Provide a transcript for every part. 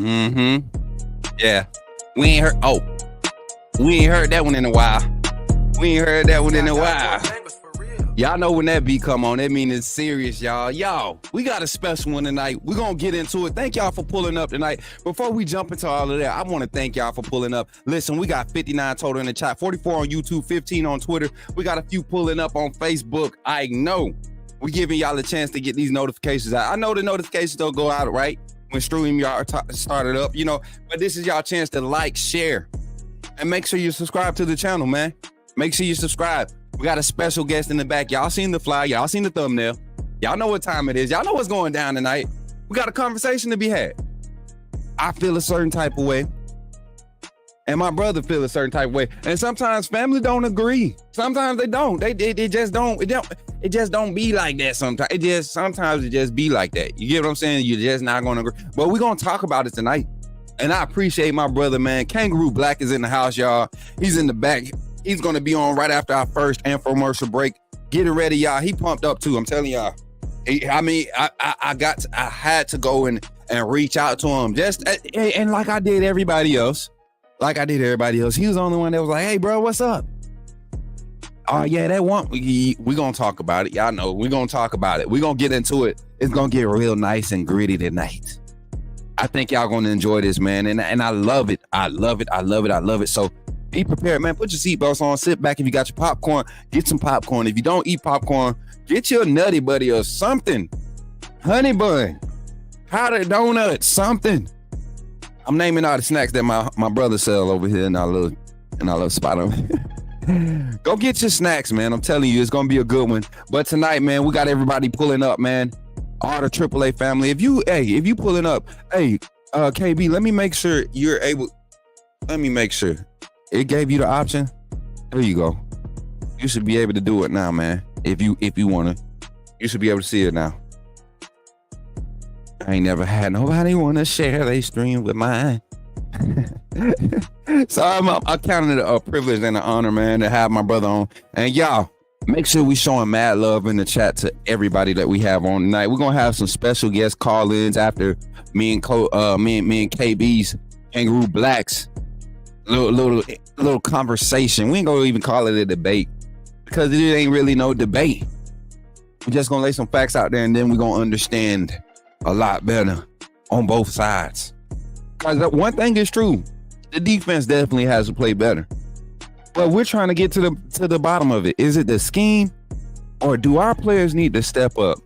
Mm-hmm. Yeah. We ain't heard that one in a while. We ain't heard that one in a while. Y'all know when that beat come on, that mean it's serious, y'all. Y'all, we got a special one tonight. We're going to get into it. Thank y'all for pulling up tonight. Before we jump into all of that, I want to thank y'all for pulling up. Listen, we got 59 total in the chat, 44 on YouTube, 15 on Twitter. We got a few pulling up on Facebook. I know we're giving y'all a chance to get these notifications out. I know the notifications don't go out, right? When StreamYard started up, you know, but this is y'all chance to like, share, and make sure you subscribe to the channel, man. Make sure you subscribe. We got a special guest in the back. Y'all seen the flyer. Y'all seen the thumbnail. Y'all know what time it is. Y'all know what's going down tonight. We got a conversation to be had. I feel a certain type of way, and my brother feel a certain type of way. And sometimes family don't agree. Sometimes they don't. They just don't. It just don't be like that. Sometimes it just be like that. You get what I'm saying? You're just not gonna agree. But we're gonna talk about it tonight. And I appreciate my brother, man. Kangaroo Black is in the house, y'all. He's in the back. He's going to be on right after our first infomercial break. Getting ready, y'all. He pumped up too. I'm telling y'all. I had to go and reach out to him and like I did everybody else. He was the only one that was like, "Hey, bro, what's up?" Oh yeah, that one. We gonna talk about it. Y'all know we gonna talk about it. We gonna get into it. It's gonna get real nice and gritty tonight. I think y'all gonna enjoy this, man. And I love it. I love it. So be prepared, man. Put your seatbelts on. Sit back. If you got your popcorn, get some popcorn. If you don't eat popcorn, get your Nutty Buddy or something. Honey bun, powdered donut, something. I'm naming all the snacks that my brother sell over here in our little spot. Go get your snacks, man. I'm telling you, it's gonna be a good one. But tonight, man, we got everybody pulling up, man. All the AAA family. If you pulling up, KB, let me make sure you're able. Let me make sure. It gave you the option. There you go. You should be able to do it now, man. If you want to, you should be able to see it now. I ain't never had nobody want to share their stream with mine. So I counted it a privilege and an honor, man, to have my brother on. And y'all, make sure we showing mad love in the chat to everybody that we have on tonight. We're gonna have some special guest call-ins after me and KB's Kangaroo Blacks little conversation. We ain't gonna even call it a debate because it ain't really no debate. We're just gonna lay some facts out there, and then we're gonna understand a lot better on both sides. Because one thing is true, the defense definitely has to play better. But we're trying to get to the bottom of it. Is it the scheme, or do our players need to step up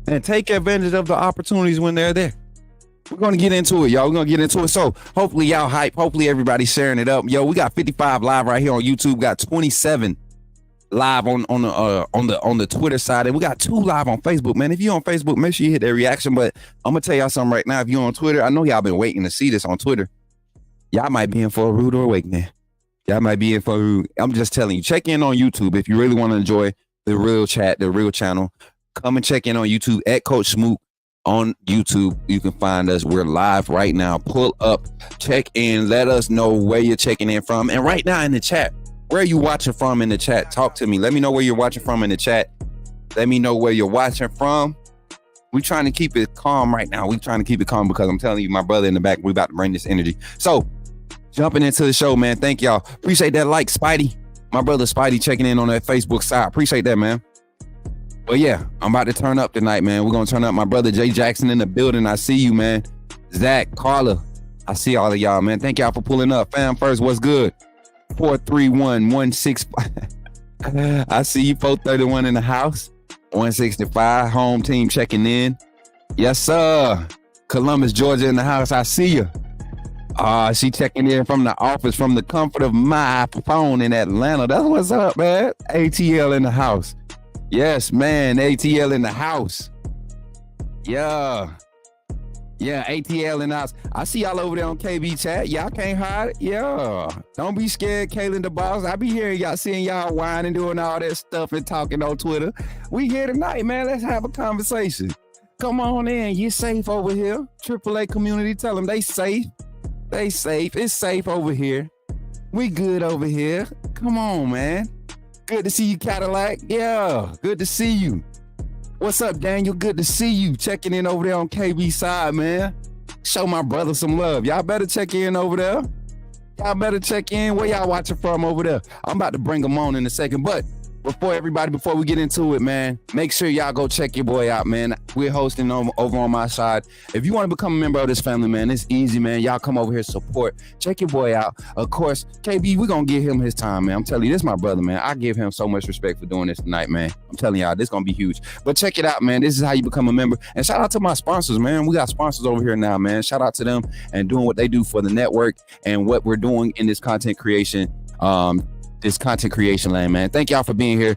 and take advantage of the opportunities when they're there? We're gonna get into it, y'all. We're gonna get into it. So hopefully y'all hype. Hopefully everybody's sharing it up. Yo, we got 55 live right here on YouTube. Got 27 live on the Twitter side, and we got 2 live on Facebook. Man, if you're on Facebook, make sure you hit that reaction. But I'm gonna tell y'all something right now. If you're on Twitter, I know y'all been waiting to see this on Twitter. Y'all might be in for a rude awakening. Y'all might be in for a rude. I'm just telling you. Check in on YouTube if you really want to enjoy the real chat, the real channel. Come and check in on YouTube at Coach Smook on YouTube. You can find us. We're live right now. Pull up, check in, let us know where you're checking in from. And right now in the chat, where are you watching from in the chat? Talk to me. Let me know where you're watching from in the chat. Let me know where you're watching from. We're trying to keep it calm right now. We're trying to keep it calm because I'm telling you, my brother in the back, we're about to bring this energy. So jumping into the show, man. Thank y'all. Appreciate that like, Spidey. My brother Spidey checking in on that Facebook side. Appreciate that, man. Well, yeah, I'm about to turn up tonight, man. We're going to turn up. My brother Jay Jackson in the building. I see you, man. Zach, Carla. I see all of y'all, man. Thank y'all for pulling up. Fam first, what's good? 431-165. I see you, 431 in the house. 165, home team checking in. Yes, sir. Columbus, Georgia in the house. I see you. She checking in from the office, from the comfort of my phone in Atlanta. That's what's up, man. ATL in the house. Yes, man. ATL in the house. Yeah, ATL in the house. I see y'all over there on KB chat. Y'all can't hide it. Yeah. Don't be scared, Kaylin the boss. I be hearing y'all, seeing y'all whining, doing all that stuff and talking on Twitter. We here tonight, man. Let's have a conversation. Come on in. You safe over here. AAA community, tell them they safe. They safe. It's safe over here. We good over here. Come on, man. Good to see you, Cadillac. Yeah, good to see you. What's up, Daniel? Good to see you. Checking in over there on KB side, man. Show my brother some love. Y'all better check in over there. Y'all better check in. Where y'all watching from over there? I'm about to bring them on in a second, but before we get into it, man, make sure y'all go check your boy out, man. We're hosting over on my side. If you want to become a member of this family, man, it's easy, man. Y'all come over here, support. Check your boy out. Of course, KB, we're going to give him his time, man. I'm telling you, this is my brother, man. I give him so much respect for doing this tonight, man. I'm telling y'all, this is going to be huge. But check it out, man. This is how you become a member. And shout out to my sponsors, man. We got sponsors over here now, man. Shout out to them and doing what they do for the network and what we're doing in this content creation land, man. Thank y'all for being here.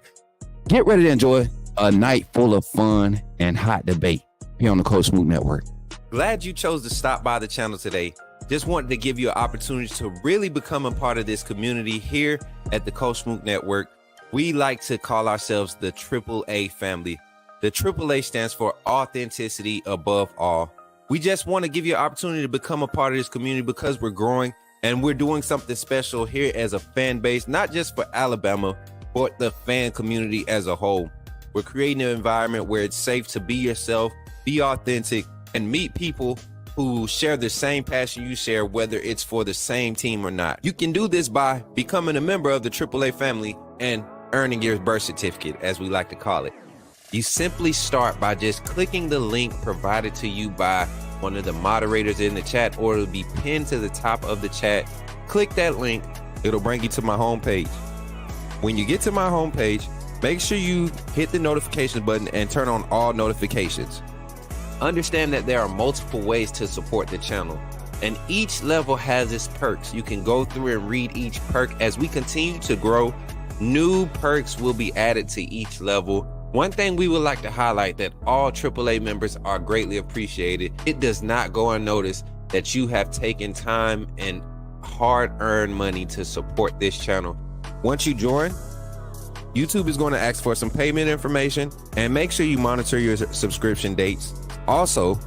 Get ready to enjoy a night full of fun and hot debate here on the Coach Smook Network. Glad you chose to stop by the channel today. Just wanted to give you an opportunity to really become a part of this community here at the Coach Smook Network. We like to call ourselves the AAA family. The AAA stands for authenticity above all. We just want to give you an opportunity to become a part of this community because we're growing. And we're doing something special here as a fan base, not just for Alabama, but the fan community as a whole. We're creating an environment where it's safe to be yourself, be authentic, and meet people who share the same passion you share, whether it's for the same team or not. You can do this by becoming a member of the AAA family and earning your birth certificate, as we like to call it. You simply start by just clicking the link provided to you by one of the moderators in the chat, or it'll be pinned to the top of the chat. Click that link. It'll bring you to my homepage. When you get to my homepage, make sure you hit the notification button and turn on all notifications. Understand that there are multiple ways to support the channel, and each level has its perks. You can go through and read each perk. As we continue to grow, new perks will be added to each level. One thing we would like to highlight that all AAA members are greatly appreciated. It does not go unnoticed that you have taken time and hard-earned money to support this channel. Once you join, YouTube is going to ask for some payment information, and make sure you monitor your subscription dates. Also,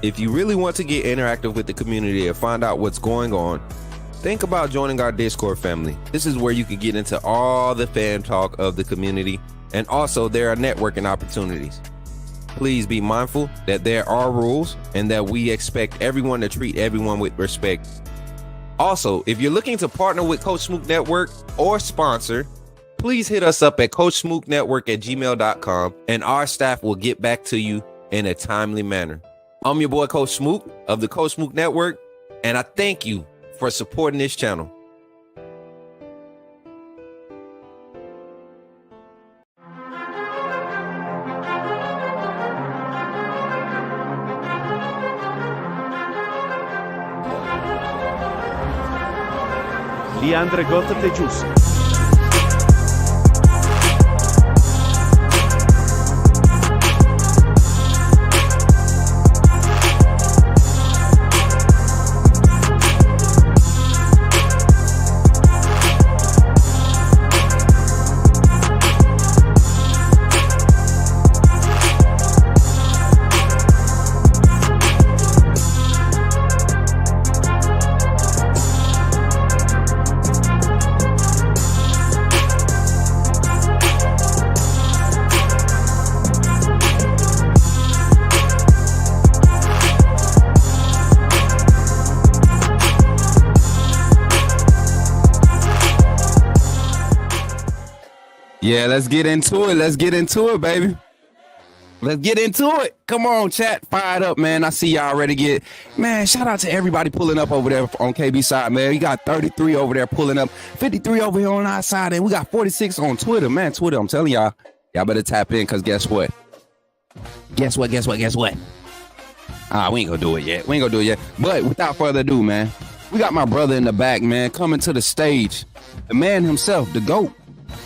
if you really want to get interactive with the community and find out what's going on, think about joining our Discord family. This is where you can get into all the fan talk of the community, and also there are networking opportunities. Please be mindful that there are rules and that we expect everyone to treat everyone with respect. Also, if you're looking to partner with Coach Smook Network or sponsor, please hit us up at coachsmooknetwork@gmail.com, and our staff will get back to you in a timely manner. I'm your boy, Coach Smook of the Coach Smook Network, and I thank you for supporting this channel. Leandre Gota Tejus. Yeah, let's get into it. Let's get into it, baby. Let's get into it. Come on, chat. Fired up, man. I see y'all ready to get. Man, shout out to everybody pulling up over there on KB side, man. We got 33 over there pulling up, 53 over here on our side, and we got 46 on Twitter. Man, Twitter, I'm telling y'all better tap in, because guess what? Guess what? We ain't gonna do it yet. But without further ado, man, we got my brother in the back, man, coming to the stage. The man himself, the GOAT.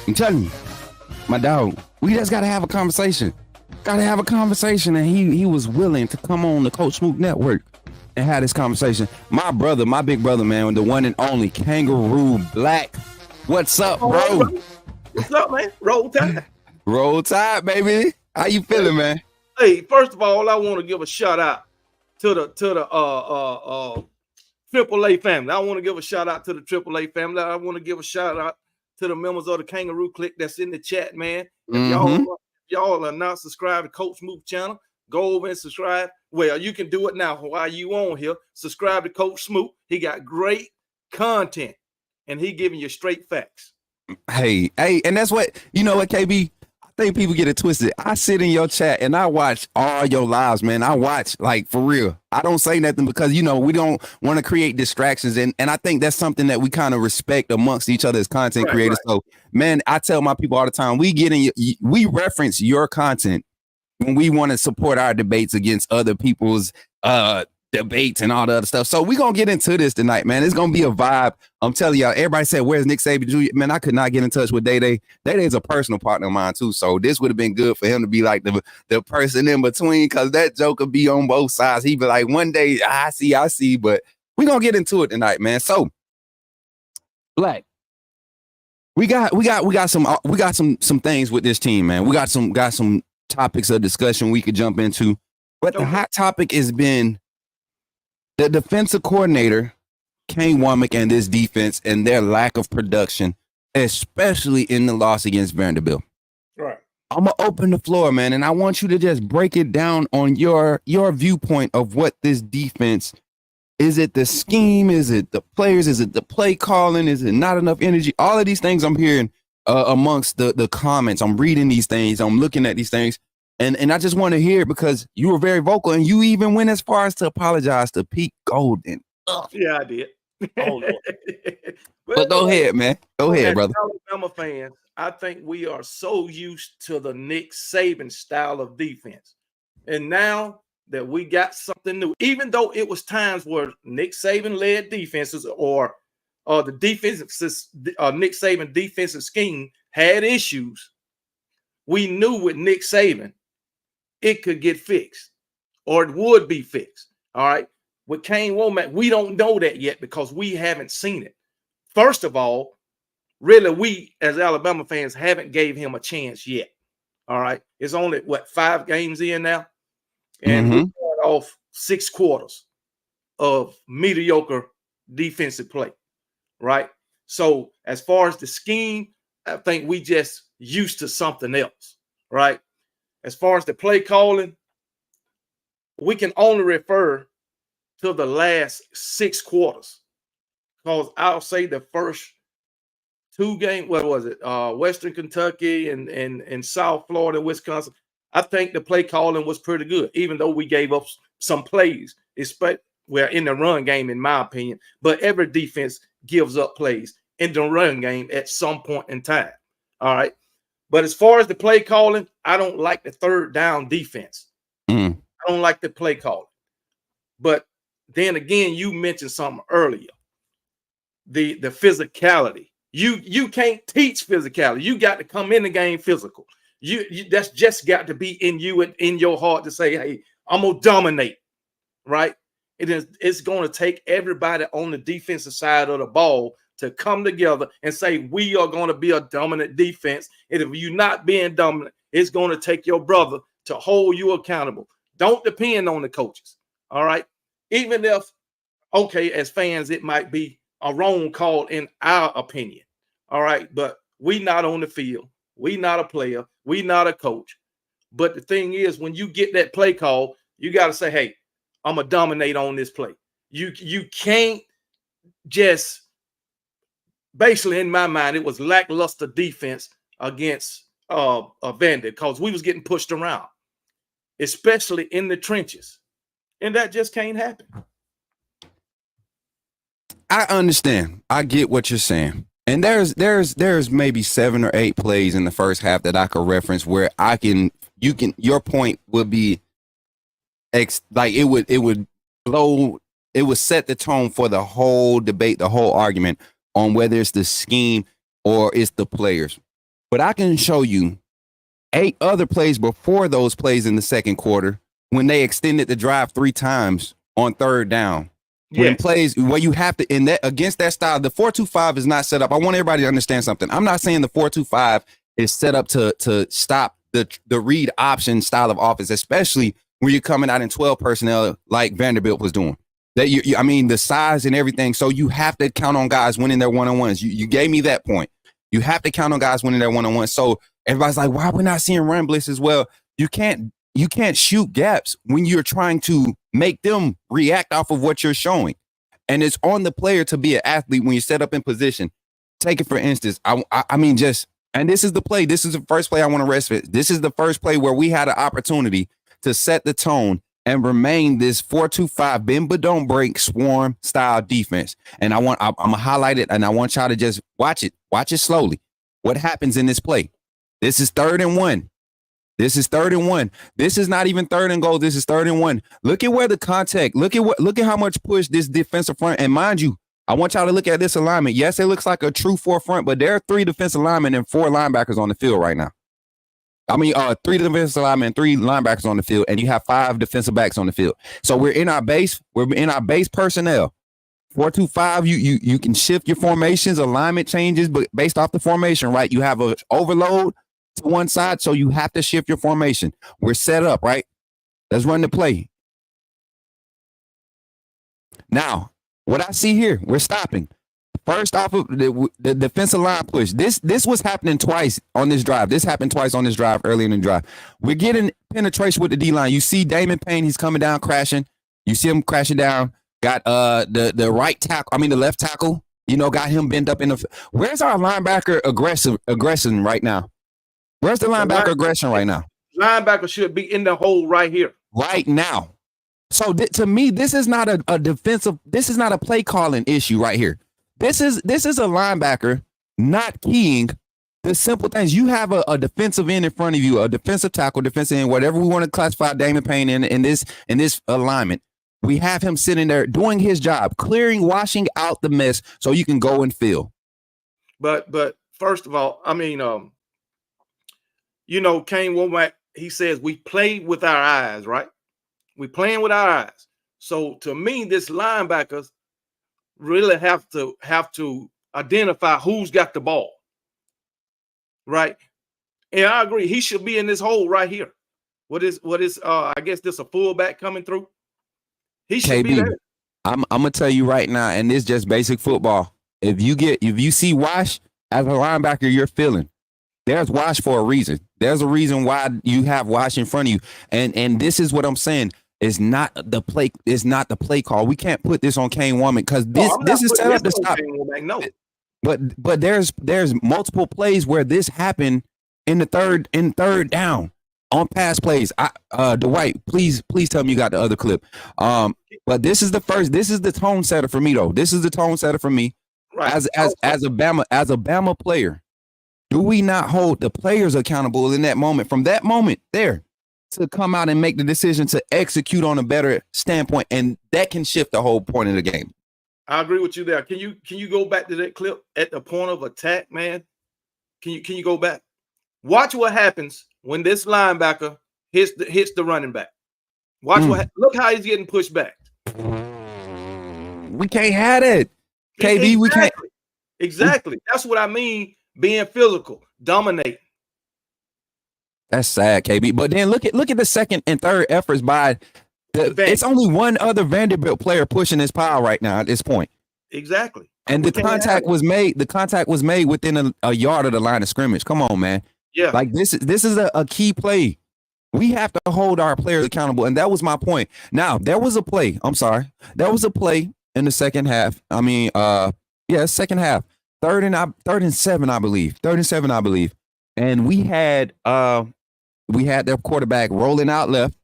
I'm telling you, my dog, we just gotta have a conversation. And he was willing to come on the Coach Smook Network and have this conversation. My brother, my big brother, man, the one and only Kangaroo Black. What's up, bro? What's up, man? Roll Tide. Roll Tide, baby. How you feeling, man? Hey, first of all, I want to give a shout out to the AAA family. I want to give a shout out to the AAA family. I want to give a shout out to the members of the Kangaroo Clique that's in the chat, man. If y'all are not subscribed to Coach Smook channel, go over and subscribe. Well, you can do it now while you on here. Subscribe to Coach Smook. He got great content, and he giving you straight facts. Hey, and that's what, you know what, KB? I think people get it twisted. I sit in your chat and I watch all your lives, man. I watch, like, for real. I don't say nothing because, you know, we don't want to create distractions. And I think that's something that we kind of respect amongst each other as content creators. Right. So, man, I tell my people all the time, we reference your content when we want to support our debates against other people's debates and all the other stuff. So we're going to get into this tonight, man. It's going to be a vibe. I'm telling y'all, everybody said, where's Nick Saban Jr.? Man, I could not get in touch with Day Day. Day Day is a personal partner of mine too. So this would have been good for him to be like the person in between, because that joker be on both sides. He'd be like, one day I see, but we're going to get into it tonight, man. So Black, we got some things with this team, man. We got some topics of discussion we could jump into, but the hot topic has been the defensive coordinator, Kane Womack, and this defense and their lack of production, especially in the loss against Vanderbilt. Right. I'm going to open the floor, man, and I want you to just break it down on your viewpoint of what this defense, is it the scheme? Is it the players? Is it the play calling? Is it not enough energy? All of these things I'm hearing amongst the comments. I'm reading these things. I'm looking at these things. And I just want to hear it because you were very vocal, and you even went as far as to apologize to Pete Golden. Ugh. Yeah, I did. Oh, Lord. But go ahead, man. Go ahead, brother. Alabama fans, I think we are so used to the Nick Saban style of defense. And now that we got something new, even though it was times where Nick Saban led defenses or the defensive Nick Saban defensive scheme had issues, we knew with Nick Saban it could get fixed, or it would be fixed. All right. with Kane Womack, we don't know that yet because we haven't seen it. First of all, really, we as Alabama fans haven't gave him a chance yet. All right. It's only, what, 5 games in now? And we got off 6 quarters of mediocre defensive play, right? So as far as the scheme, I think we just used to something else, right? As far as the play calling, we can only refer to the last 6 quarters, because I'll say the first 2 games, what was it? Western Kentucky and South Florida, Wisconsin. I think the play calling was pretty good, even though we gave up some plays. We're in the run game, in my opinion, but every defense gives up plays in the run game at some point in time. All right. But as far as the play calling, I don't like the third down defense. I don't like the play calling. But then again, you mentioned something earlier. The physicality. You can't teach physicality. You got to come in the game physical. You that's just got to be in you and in your heart to say, hey, I'm gonna dominate, right? It's going to take everybody on the defensive side of the ball to come together and say, we are going to be a dominant defense. And if you're not being dominant, it's going to take your brother to hold you accountable. Don't depend on the coaches. All right. Even if, okay, as fans, it might be a wrong call in our opinion. All right. But we not on the field. We not a player. We not a coach. But the thing is, when you get that play call, you got to say, hey, I'm going to dominate on this play. You can't just, basically, in my mind, it was lackluster defense against a Vandit, because we was getting pushed around, especially in the trenches. And that just can't happen. I understand. I get what you're saying. And there's maybe 7 or 8 plays in the first half that I could reference where your point would be it would set the tone for the whole debate, the whole argument on whether it's the scheme or it's the players. But I can show you 8 other plays before those plays in the second quarter when they extended the drive 3 times on third down. When plays where you have to, in that, against that style, the 4-2-5 is not set up. I want everybody to understand something. I'm not saying the 4-2-5 is set up to stop the read option style of offense, especially when you're coming out in 12 personnel like Vanderbilt was doing. That I mean, the size and everything. So you have to count on guys winning their one-on-ones. You gave me that point. You have to count on guys winning their one-on-ones. So everybody's like, why are we not seeing run blitzes? Well, you can't shoot gaps when you're trying to make them react off of what you're showing. And it's on the player to be an athlete when you set up in position. Take it for instance. I mean, and this is the play. This is the first play I want to rest with. This is the first play where we had an opportunity to set the tone and remain this 4-2-5 bend but don't break swarm style defense. And I'm gonna highlight it, and I want y'all to just watch it slowly. What happens in this play? This is 3rd and 1. This is 3rd and 1. This is not even 3rd and goal. This is 3rd and 1. Look at where the contact. Look at how much push this defensive front. And mind you, I want y'all to look at this alignment. Yes, it looks like a true 4 front, but there are 3 defensive linemen and 4 linebackers on the field right now. I mean, 3 defensive linemen and 3 linebackers on the field, and you have 5 defensive backs on the field. So we're in our base personnel. 4-2-5, you can shift your formations, alignment changes, but based off the formation, right? You have an overload to one side, so you have to shift your formation. We're set up, right? Let's run the play. Now, what I see here, we're stopping. First off of the defensive line push. This was happening twice on this drive. This happened twice on this drive early in the drive. We're getting penetration with the D-line. You see Damon Payne, he's coming down, crashing. You see him crashing down. Got the right tackle, the left tackle, got him bent up in the. Where's our linebacker aggression right now? Where's the linebacker aggression right now? Linebacker should be in the hole right here. Right now. So to me, this is not a defensive. This is not a play calling issue right here. This is a linebacker not keying the simple things. You have a defensive end in front of you, a defensive tackle, defensive end, whatever we want to classify Damon Payne in this alignment. We have him sitting there doing his job, washing out the mess so you can go and fill. But first of all, Kane Womack, he says we play with our eyes, right? We playing with our eyes. So to me, this linebackers really have to identify who's got the ball, right? And I agree, he should be in this hole right here. What is I guess this a fullback coming through? He should be there. I'm gonna tell you right now, and it's just basic football. If you see Wash as a linebacker, you're feeling. There's Wash for a reason. There's a reason why you have Wash in front of you. And this is what I'm saying. It's not the play call. We can't put this on Kane Womack because this is set up to stop. No. But there's multiple plays where this happened in third down on pass plays. Dwight, please tell me you got the other clip. But this is the tone setter for me though. This is the tone setter for me. Right. As a Bama player, do we not hold the players accountable in that moment? From that moment there to come out and make the decision to execute on a better standpoint, and that can shift the whole point of the game. I agree with you there. Can you go back to that clip at the point of attack, man? Can you go back? Watch what happens when this linebacker hits the running back. Watch look how he's getting pushed back. We can't have it. KB, exactly. We can't. Exactly. That's what I mean, being physical, dominating. That's sad, KB. But then look at the second and third efforts by it's only one other Vanderbilt player pushing this pile right now at this point. Exactly. And the contact was made. The contact was made within a yard of the line of scrimmage. Come on, man. Yeah. Like this is a key play. We have to hold our players accountable, and that was my point. Now there was a play. I'm sorry. There was a play in the second half. I mean, second half. Third and 7, I believe. And we had their quarterback rolling out left.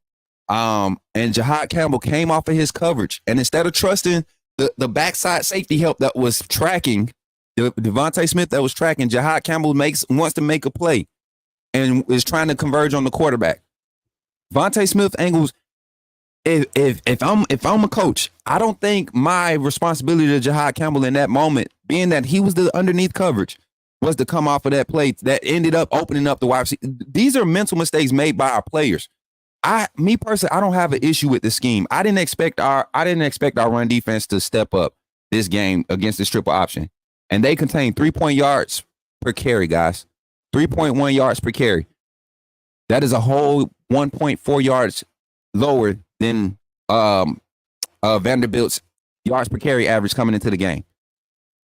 And Jahad Campbell came off of his coverage, and instead of trusting the backside safety help that was tracking Devontae Smith that was tracking, Jahad Campbell wants to make a play and is trying to converge on the quarterback. Devontae Smith angles. If I'm a coach, I don't think my responsibility to Jahad Campbell in that moment, being that he was the underneath coverage, was to come off of that play that ended up opening up the wide receiver. These are mental mistakes made by our players. Me personally, I don't have an issue with the scheme. I didn't expect our run defense to step up this game against this triple option. And they contain 3 yards per carry, guys. 3.1 yards per carry. That is a whole 1.4 yards lower than Vanderbilt's yards per carry average coming into the game.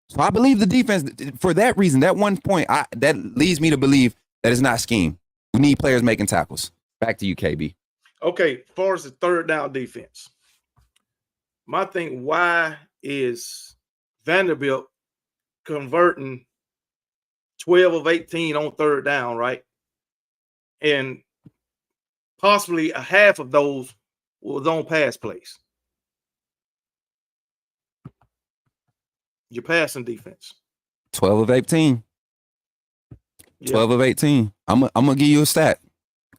So I believe the defense, for that reason, that 1 point, that leads me to believe that it's not scheme. We need players making tackles. Back to you, KB. Okay, as far as the third down defense, my thing, why is Vanderbilt converting 12 of 18 on third down, right? And possibly a half of those was on pass plays. Your passing defense. 12 of 18. 12 of 18. I'm gonna give you a stat.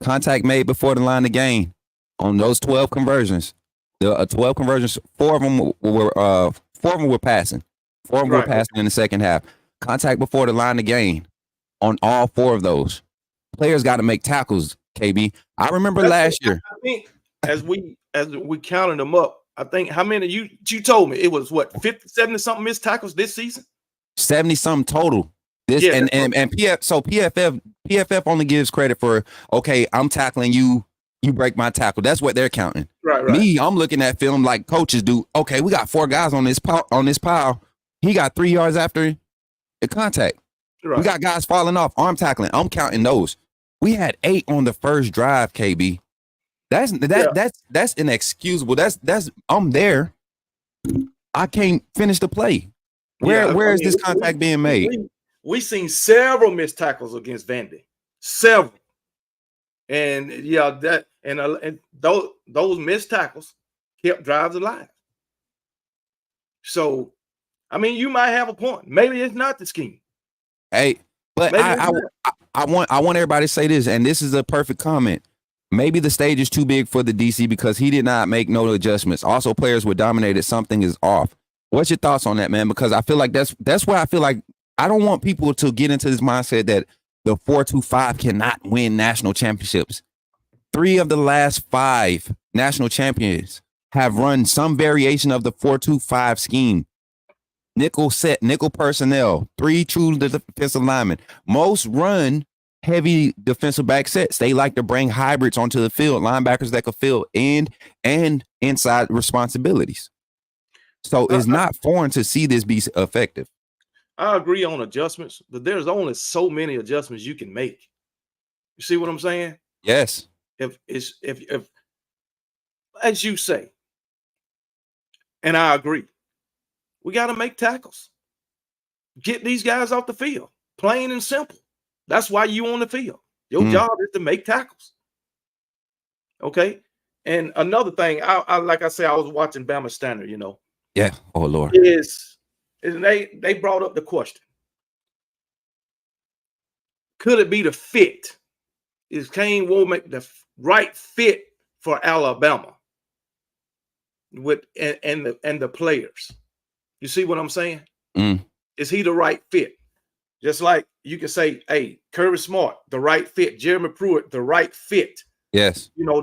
Contact made before the line of game on those 12 conversions. The 12 conversions, four of them were passing. 4 of them were passing in the second half. Contact before the line of game on all 4 of those. Players got to make tackles, KB. I remember last year. I think as we counted them up, I think how many you told me it was what 50, 70 something missed tackles this season? 70 something total. PFF only gives credit for, okay, I'm tackling you, you break my tackle. That's what they're counting. Right. Me, I'm looking at film like coaches do. Okay, we got 4 guys on this pile. He got 3 yards after the contact. Right. We got guys falling off, arm tackling. I'm counting those. We had 8 on the first drive, KB. That's inexcusable. That's I'm there. I can't finish the play. Where is this contact being made? We seen several missed tackles against Vandy. Several. And those missed tackles kept drives alive. So, I mean, you might have a point. Maybe it's not the scheme. Hey, but I want everybody to say this, and this is a perfect comment. Maybe the stage is too big for the DC because he did not make no adjustments. Also, players were dominated. Something is off. What's your thoughts on that, man? Because I feel like that's where I feel like I don't want people to get into this mindset that the 4-2-5 cannot win national championships. 3 of the last 5 national champions have run some variation of the 4-2-5 scheme. Nickel set, nickel personnel, 3 true defensive linemen. Most run heavy defensive back sets. They like to bring hybrids onto the field, linebackers that could fill end and inside responsibilities. So it's not foreign to see this be effective. I agree on adjustments, but there's only so many adjustments you can make. You see what I'm saying? Yes. If as you say, and I agree, we got to make tackles. Get these guys off the field, plain and simple. That's why you on the field. Your job is to make tackles. Okay. And another thing, I like I say, I was watching Bama Standard, you know. Yeah. Oh Lord. Is they brought up the question. Could it be the fit? Is Kane Womack the right fit for Alabama with and the players? You see what I'm saying? Is he the right fit? Just like you can say, hey, Kirby Smart, the right fit. Jeremy Pruitt, the right fit. Yes. You know,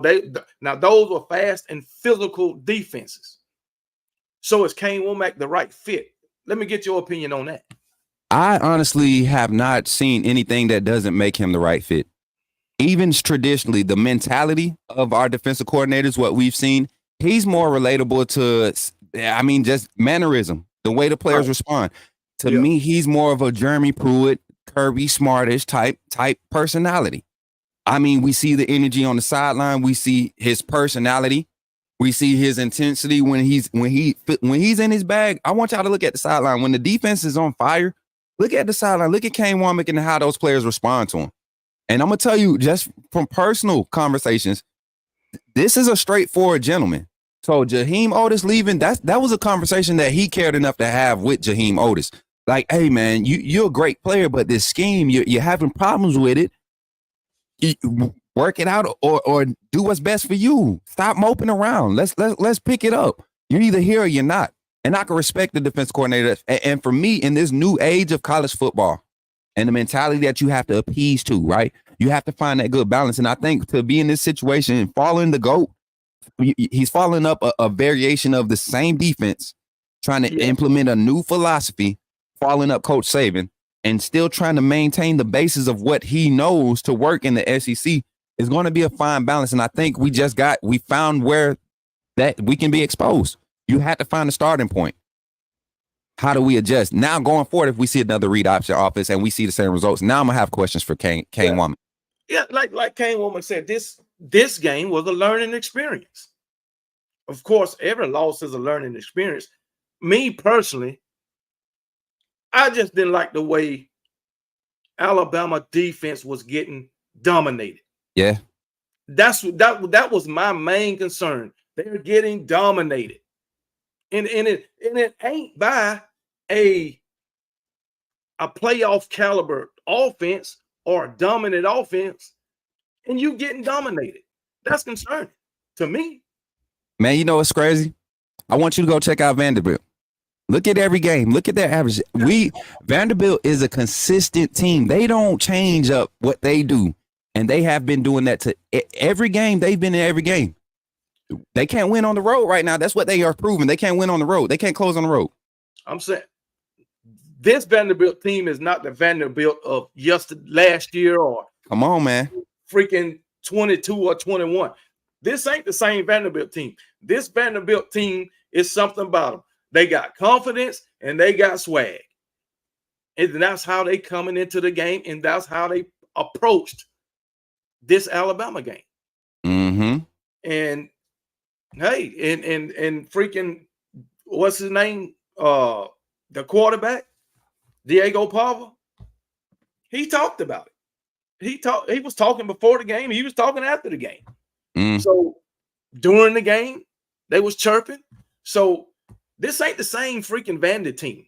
now those were fast and physical defenses. So is Kane Womack the right fit? Let me get your opinion on that. I honestly have not seen anything that doesn't make him the right fit. Even traditionally, the mentality of our defensive coordinators, what we've seen, he's more relatable to, I mean, just mannerism, the way the players respond. To me, he's more of a Jeremy Pruitt, Kirby Smartish type personality. I mean, we see the energy on the sideline. We see his personality. We see his intensity when he's in his bag. I want y'all to look at the sideline. When the defense is on fire, look at the sideline. Look at Kane Womack and how those players respond to him. And I'm going to tell you, just from personal conversations, this is a straightforward gentleman. So Jaheim Otis leaving, that was a conversation that he cared enough to have with Jaheim Otis. Like, hey, man, you're a great player, but this scheme, you're having problems with it. Work it out or do what's best for you. Stop moping around. Let's pick it up. You're either here or you're not. And I can respect the defense coordinator. And for me, in this new age of college football and the mentality that you have to appease to, right? You have to find that good balance. And I think to be in this situation and following the GOAT, he's following up a variation of the same defense, trying to implement a new philosophy, following up Coach Saban, and still trying to maintain the basis of what he knows to work in the SEC is going to be a fine balance. And I think we found where that we can be exposed. You had to find a starting point. How do we adjust? Now going forward, if we see another read option office and we see the same results, now I'm going to have questions for Kane Womack. Yeah, like Kane Womack said, this game was a learning experience. Of course, every loss is a learning experience. Me personally, I just didn't like the way Alabama defense was getting dominated. Yeah. That was my main concern. They're getting dominated. And it ain't by a playoff caliber offense or a dominant offense, and you getting dominated. That's concerning to me. Man, you know what's crazy? I want you to go check out Vanderbilt. Look at every game. Look at their average. Vanderbilt is a consistent team. They don't change up what they do. And they have been doing that to every game. They've been in every game. They can't win on the road right now. That's what they are proving. They can't win on the road. They can't close on the road. I'm saying this Vanderbilt team is not the Vanderbilt of last year or come on, man, freaking 22 or 21. This ain't the same Vanderbilt team. This Vanderbilt team is something about them. They got confidence and they got swag. And that's how they coming into the game, and that's how they approached this Alabama game. Mm-hmm. And hey, and freaking what's his name? The quarterback, Diego Pava. He talked about it. He was talking before the game. He was talking after the game. So during the game, they was chirping. So this ain't the same freaking Vandy team.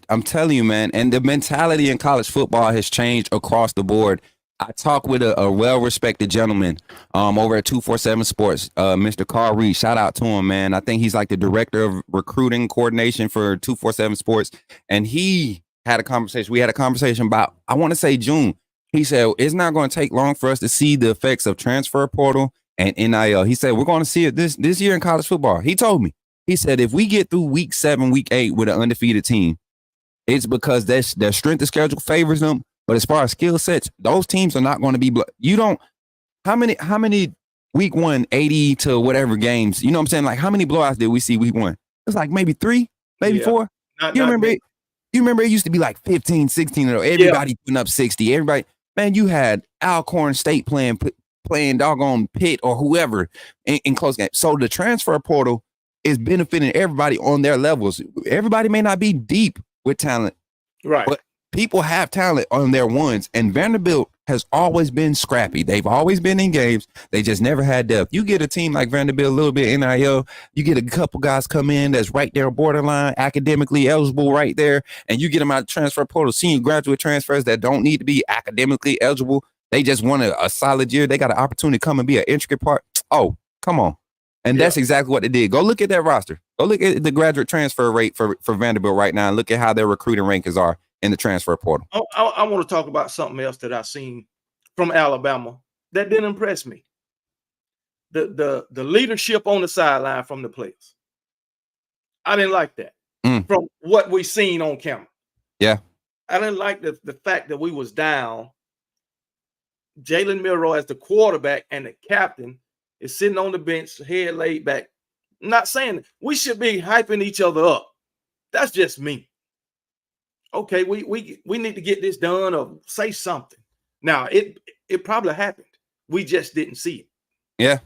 I'm telling you, man. And the mentality in college football has changed across the board. I talked with a well-respected gentleman over at 247 Sports, Mr. Carl Reed. Shout out to him, man. I think he's like the director of recruiting coordination for 247 Sports. And he had a conversation. We had a conversation about, I want to say June. He said, it's not going to take long for us to see the effects of transfer portal and NIL. He said, we're going to see it this year in college football. He told me, he said, if we get through week 7, week 8 with an undefeated team, it's because their strength of schedule favors them. But as far as skill sets, those teams are not going to be. How many week 1, 80 to whatever games, you know what I'm saying? Like, how many blowouts did we see week 1? It's like maybe 3, maybe 4. You remember it used to be like 15, 16, everybody putting up 60. Everybody, man, you had Alcorn State playing doggone Pitt or whoever in close games. So the transfer portal is benefiting everybody on their levels. Everybody may not be deep with talent, right? But people have talent on their ones, and Vanderbilt has always been scrappy. They've always been in games. They just never had depth. You get a team like Vanderbilt, a little bit NIL, you get a couple guys come in that's right there borderline, academically eligible right there, and you get them out of transfer portal, senior graduate transfers that don't need to be academically eligible. They just want a solid year. They got an opportunity to come and be an intricate part. Oh, come on. And that's exactly what they did. Go look at that roster. Go look at the graduate transfer rate for Vanderbilt right now and look at how their recruiting rankings are in the transfer portal. I want to talk about something else that I've seen from Alabama that didn't impress me. The leadership on the sideline from the players. I didn't like that from what we seen on camera. Yeah. I didn't like the fact that we was down. Jalen Milroe as the quarterback and the captain is sitting on the bench, head laid back. I'm not saying we should be hyping each other up. That's just me. Okay, we need to get this done or say something. Now it probably happened. We just didn't see it. Yeah.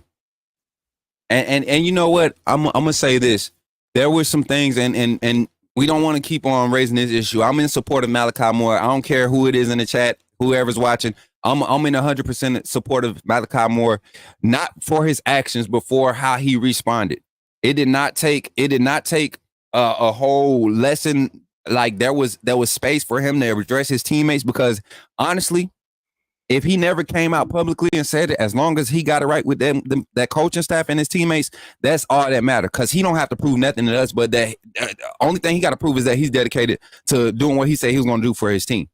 And you know what? I'm gonna say this. There were some things, and we don't want to keep on raising this issue. I'm in support of Malachi Moore. I don't care who it is in the chat, whoever's watching. I'm in 100% support of Malachi Moore, not for his actions, but for how he responded. It did not take a whole lesson. Like there was space for him to address his teammates, because honestly, if he never came out publicly and said it, as long as he got it right with that coaching staff and his teammates, that's all that matters. Because he don't have to prove nothing to us, but that only thing he got to prove is that he's dedicated to doing what he said he was going to do for his team.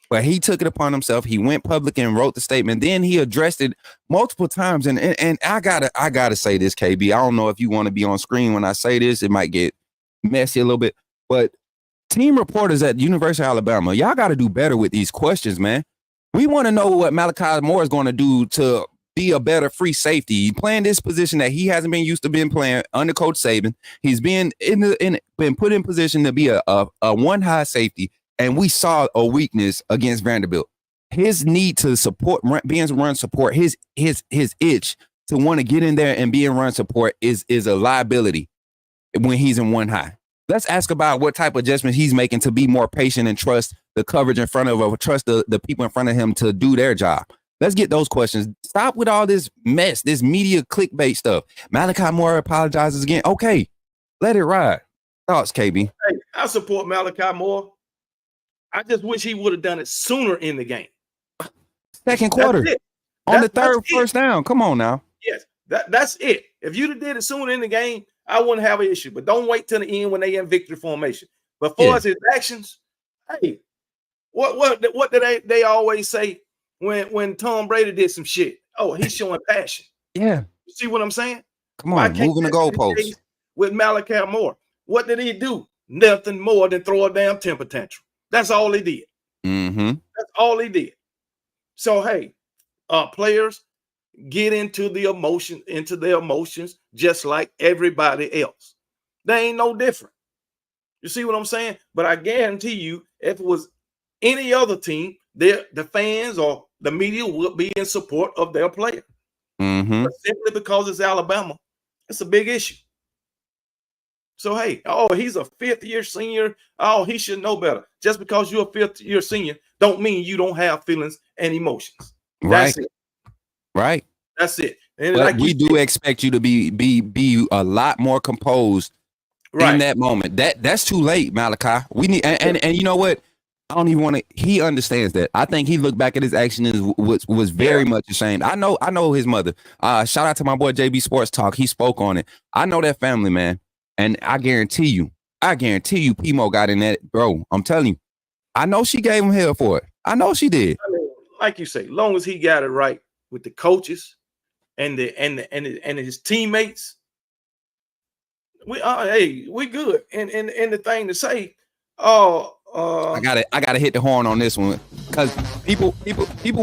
But he took it upon himself. He went public and wrote the statement. Then he addressed it multiple times. And I gotta say this, KB. I don't know if you want to be on screen when I say this. It might get messy a little bit. But team reporters at University of Alabama, y'all got to do better with these questions, man. We want to know what Malachi Moore is going to do to be a better free safety. He playing this position that he hasn't been used to being playing under Coach Saban. He's been been put in position to be a one high safety. And we saw a weakness against Vanderbilt. His need to support, being run support, his itch to want to get in there and be in run support is a liability when he's in one high. Let's ask about what type of adjustments he's making to be more patient and trust the coverage in front of him, or trust the people in front of him to do their job. Let's get those questions. Stop with all this mess, this media clickbait stuff. Malachi Moore apologizes again. Okay, let it ride. Thoughts, KB? Hey, I support Malachi Moore. I just wish he would have done it sooner in the game. Second quarter. On the third first down. Come on now. Yes, that's it. If you'd have did it sooner in the game, I wouldn't have an issue. But don't wait till the end when they in victory formation. But for his actions, hey, what did they always say when Tom Brady did some shit? Oh, he's showing passion. Yeah. You see what I'm saying? Come on, moving the goalposts. With Malachi Moore, what did he do? Nothing more than throw a damn temper tantrum. That's all he did. Mm-hmm. That's all he did. So, hey, players, get into their emotions just like everybody else. They ain't no different. You see what I'm saying? But I guarantee you, if it was any other team, the fans or the media would be in support of their player. Mm-hmm. But simply because it's Alabama, it's a big issue. So, hey, he's a fifth-year senior. Oh, he should know better. Just because you're a fifth-year senior don't mean you don't have feelings and emotions. That's it. Right. That's it. And but we do expect you to be a lot more composed in that moment. That's too late, Malachi. We need and you know what? I don't even want to. He understands that. I think he looked back at his action and was very much ashamed. I know his mother. Shout out to my boy JB Sports Talk. He spoke on it. I know that family, man. And I guarantee you, Pimo got in that, bro. I'm telling you, I know she gave him hell for it. I know she did. I mean, like you say, long as he got it right with the coaches, and his teammates, we good. And the thing to say, I gotta hit the horn on this one because people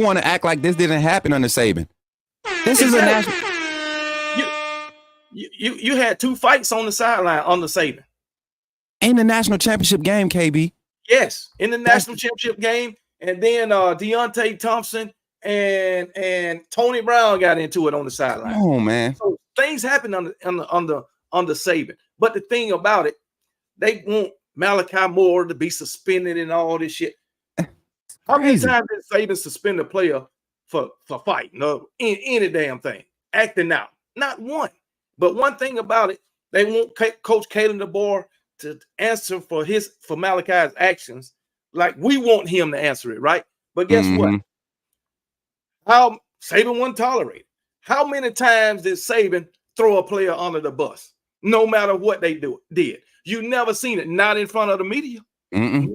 want to act like this didn't happen under Saban. This is a national. You had 2 fights on the sideline under Saban. In the national championship game, KB. Yes, in the national championship game, and then Deontay Thompson and Tony Brown got into it on the sideline. Oh man, so things happen under Saban. But the thing about it, they want Malachi Moore to be suspended and all this shit. How many times did Saban suspend a player for fighting or any damn thing, acting out? Not one. But one thing about it, they want Coach Kalen DeBoer to answer for Malachi's actions like we want him to answer it, right? But guess what? How Saban wouldn't tolerate it. How many times did Saban throw a player under the bus? No matter what they did. You never seen it, not in front of the media. Never.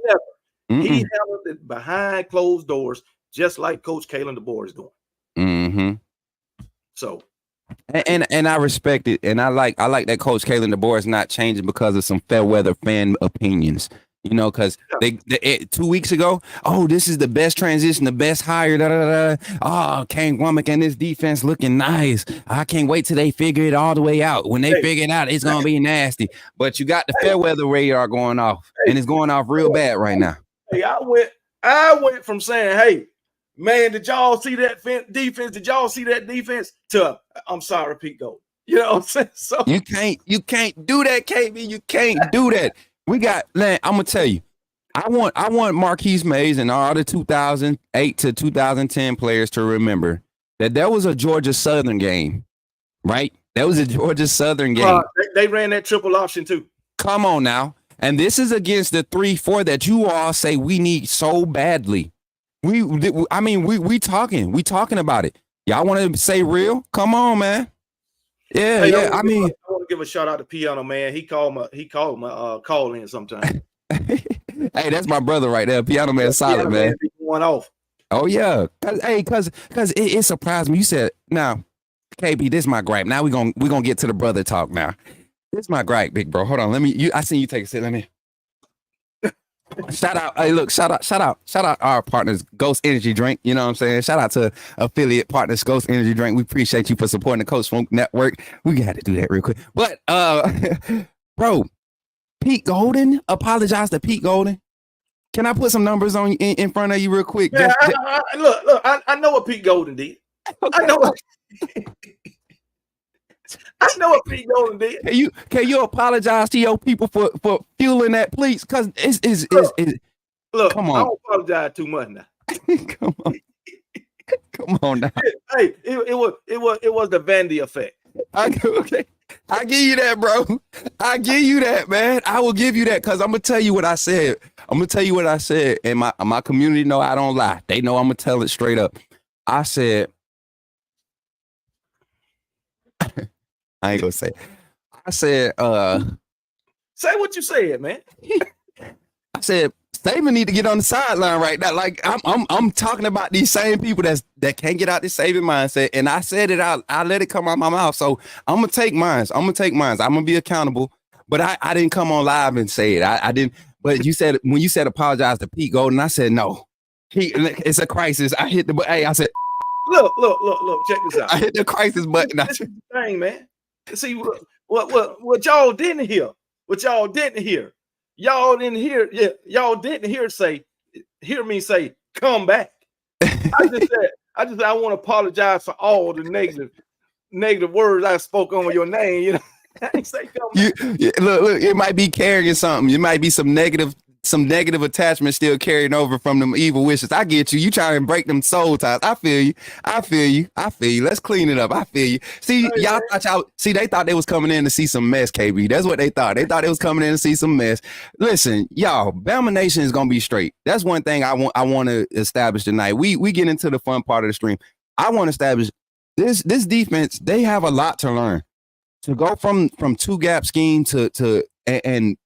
He handled it behind closed doors, just like Coach Kalen DeBoer is doing. So And I respect it, and I like that Coach Kalen DeBoer is not changing because of some fair weather fan opinions. You know, because they 2 weeks ago, oh, this is the best transition, the best hire. Oh, Kane Womack and this defense looking nice. I can't wait till they figure it all the way out. When they figure it out, it's gonna be nasty. But you got the fair weather radar going off, and it's going off real bad right now. Hey, I went from saying, hey, man, did y'all see that defense? Did y'all see that defense? To I'm sorry, Pete Gold. You know what I'm saying? So you can't do that, KB. You can't do that. We got, man, I'm gonna tell you, I want Marquise Mays and all the 2008 to 2010 players to remember that there was a Georgia Southern game, right? There was a Georgia Southern game. They ran that triple option too. Come on now. And this is against the 3-4 that you all say we need so badly. We talking about it. Y'all want to say real? Come on, man. Yeah, hey, yeah. I want to give a shout out to Piano Man. He called my call in sometime. Hey, that's my brother right there. Piano Man, solid, man. One off. Oh yeah, cause it surprised me. You said, "Now, KB, this is my gripe." Now we gonna get to the brother talk. Now, this is my gripe, big bro. Hold on, I seen you take a sip. Let me. Shout out, hey, look, shout out our partners, Ghost Energy Drink. You know what I'm saying? Shout out to affiliate partners, Ghost Energy Drink. We appreciate you for supporting the Coach Smook Network. We got to do that real quick. But bro, Pete Golden, apologize to Pete Golden. Can I put some numbers on in front of you real quick? Yeah, look, I know what Pete Golden did. Okay. I know what Pete Golden did. Can you apologize to your people for fueling that, please? Because it's look. Come on. I don't apologize too much now. Come on now. Hey, it was the Vandy effect. Okay. I give you that, bro. I give you that, man. I will give you that because I'm gonna tell you what I said. And my community know I don't lie. They know I'm gonna tell it straight up. I said. I ain't gonna say. I said, say what you said, man. I said, Saban need to get on the sideline right now. Like I'm talking about these same people that can't get out this Saban mindset. And I said it out. I let it come out my mouth. So I'm gonna take mine. I'm gonna be accountable. But I didn't come on live and say it. I didn't. But when you said apologize to Pete Golden, I said no. It's a crisis. I hit the. Hey, I said. Look. Check this out. I hit the crisis button. This is the thing, man. See what y'all didn't hear. Y'all didn't hear hear me say, come back. I want to apologize for all the negative words I spoke on your name. You know, I ain't say come back. Look, it might be carrying something. It might be some negative attachment still carrying over from them evil wishes. I get you. You try and break them soul ties. I feel you. Let's clean it up. I feel you. See, they thought they was coming in to see some mess, KB. That's what they thought. They thought they was coming in to see some mess. Listen, y'all, Bama Nation is gonna be straight. That's one thing I want to establish tonight. We get into the fun part of the stream. I want to establish this defense. They have a lot to learn. To go from two gap scheme to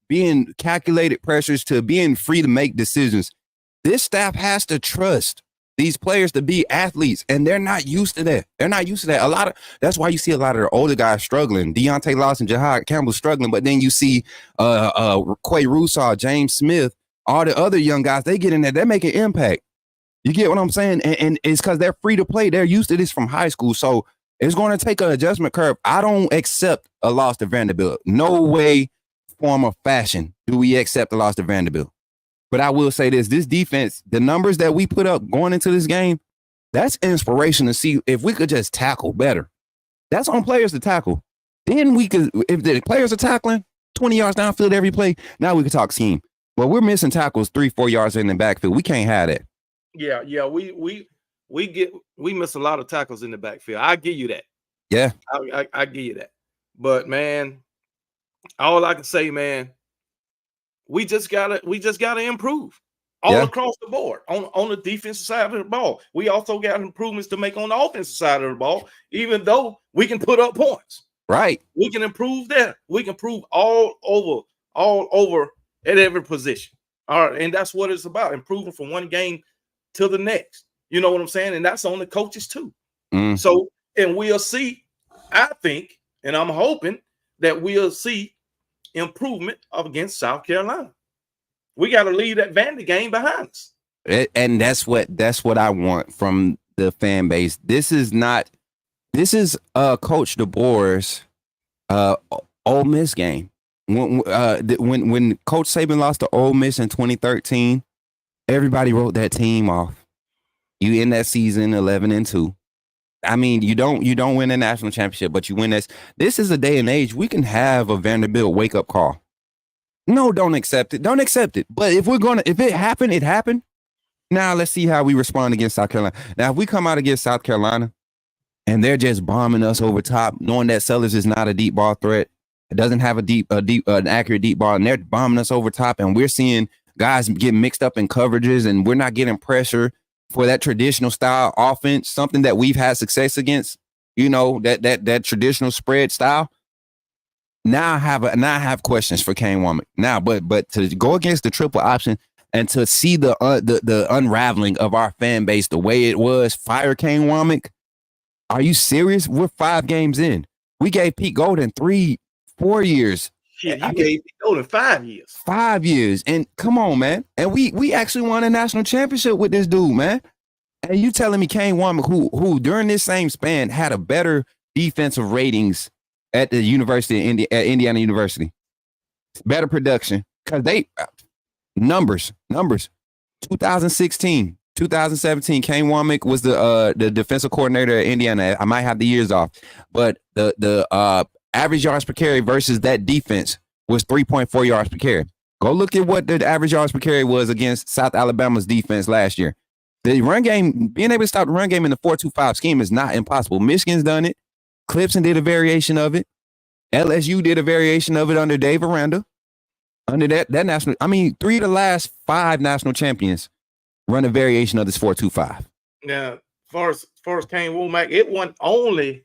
being calculated pressures to being free to make decisions. This staff has to trust these players to be athletes, and they're not used to that. They're not used to that. That's why you see a lot of the older guys struggling. Deontay Lawson, Jahad Campbell struggling, but then you see Quay Russaw, James Smith, all the other young guys, they get in there, they're making impact. You get what I'm saying? And it's because they're free to play. They're used to this from high school. So it's going to take an adjustment curve. I don't accept a loss to Vanderbilt. No way, form, or fashion do we accept a loss to Vanderbilt. But I will say this defense, the numbers that we put up going into this game, that's inspiration to see if we could just tackle better. That's on players to tackle. Then we could, if the players are tackling 20 yards downfield every play, now we could talk scheme. Well, we're missing tackles 3-4 yards in the backfield. We can't have that. Yeah, we miss a lot of tackles in the backfield. I give you that. Yeah, I give you that. But man, all I can say, man, we just gotta improve all across the board on the defensive side of the ball. We also got improvements to make on the offensive side of the ball, even though we can put up points. Right. We can improve there. We can improve all over at every position. All right, and that's what it's about, improving from one game to the next. You know what I'm saying? And that's on the coaches too. So, and we'll see, I think, and I'm hoping that we'll see improvement up against South Carolina. We got to leave that Vandy game behind us. And that's what I want from the fan base. This is Coach DeBoer's Ole Miss game. When Coach Saban lost to Ole Miss in 2013, everybody wrote that team off. You end that season 11-2. I mean, you don't win a national championship, but you win this. This is a day and age we can have a Vanderbilt wake up call. No, don't accept it. Don't accept it. But if it happened, it happened. Now let's see how we respond against South Carolina. Now, if we come out against South Carolina and they're just bombing us over top, knowing that Sellers is not a deep ball threat, it doesn't have an accurate deep ball, and they're bombing us over top, and we're seeing guys get mixed up in coverages, and we're not getting pressure for that traditional style offense, something that we've had success against, that traditional spread style. Now I have questions for Kane Womack. Now, but to go against the triple option and to see the unraveling of our fan base the way it was, fire Kane Womack. Are you serious? We're 5 games in. We gave Pete Golden 4 years. Shit, you gave Pete Golden 5 years. 5 years. And come on, man. And we actually won a national championship with this dude, man. And you telling me Kane Womack, who during this same span had a better defensive ratings at the University of at Indiana University, better production, because they numbers. 2016, 2017, Kane Womack was the defensive coordinator at Indiana. I might have the years off, but the average yards per carry versus that defense was 3.4 yards per carry. Go look at what the average yards per carry was against South Alabama's defense last year. The run game, being able to stop the run game in the 4-2-5 scheme is not impossible. Michigan's done it. Clemson did a variation of it. LSU did a variation of it under Dave Aranda. Under that national, 3 of the last 5 national champions run a variation of this 4-2-5. Now, as far as Kane Womack, it wasn't only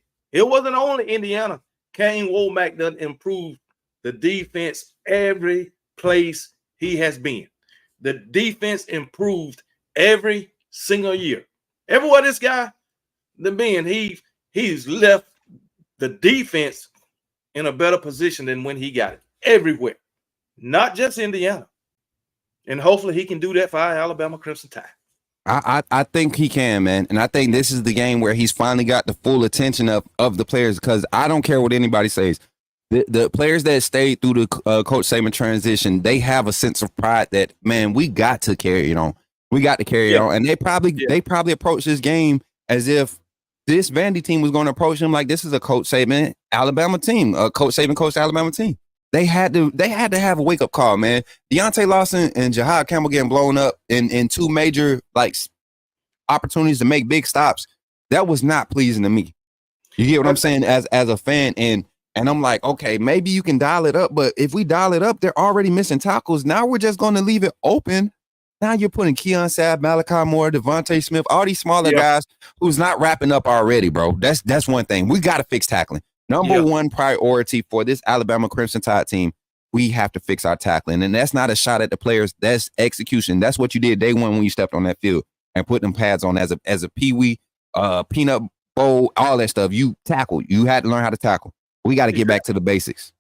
Indiana. Kane Womack done improved the defense every place he has been. The defense improved every single year. Everywhere this guy done been, he's left the defense in a better position than when he got it. Everywhere. Not just Indiana. And hopefully he can do that for our Alabama Crimson Tide. I think he can, man. And I think this is the game where he's finally got the full attention of the players, because I don't care what anybody says. The players that stayed through the Coach Saban transition, they have a sense of pride that, man, we got to carry it on. We got to carry it on. And they probably approach this game as if this Vandy team was going to approach him like this is a Coach Saban Alabama team, a Coach Saban coached Alabama team. They had to have a wake up call, man. Deontay Lawson and Jahad Campbell getting blown up in 2 major opportunities to make big stops. That was not pleasing to me. You get what I'm saying as a fan, and I'm like, okay, maybe you can dial it up, but if we dial it up, they're already missing tackles. Now we're just going to leave it open. Now you're putting Keon Sabb, Malachi Moore, Devontae Smith, all these smaller guys who's not wrapping up already, bro. That's one thing. We got to fix tackling. Number one priority for this Alabama Crimson Tide team, we have to fix our tackling. And that's not a shot at the players. That's execution. That's what you did day one when you stepped on that field. and put them pads on as a peewee, peanut bowl, all that stuff. You tackle. You had to learn how to tackle. We got to get back to the basics.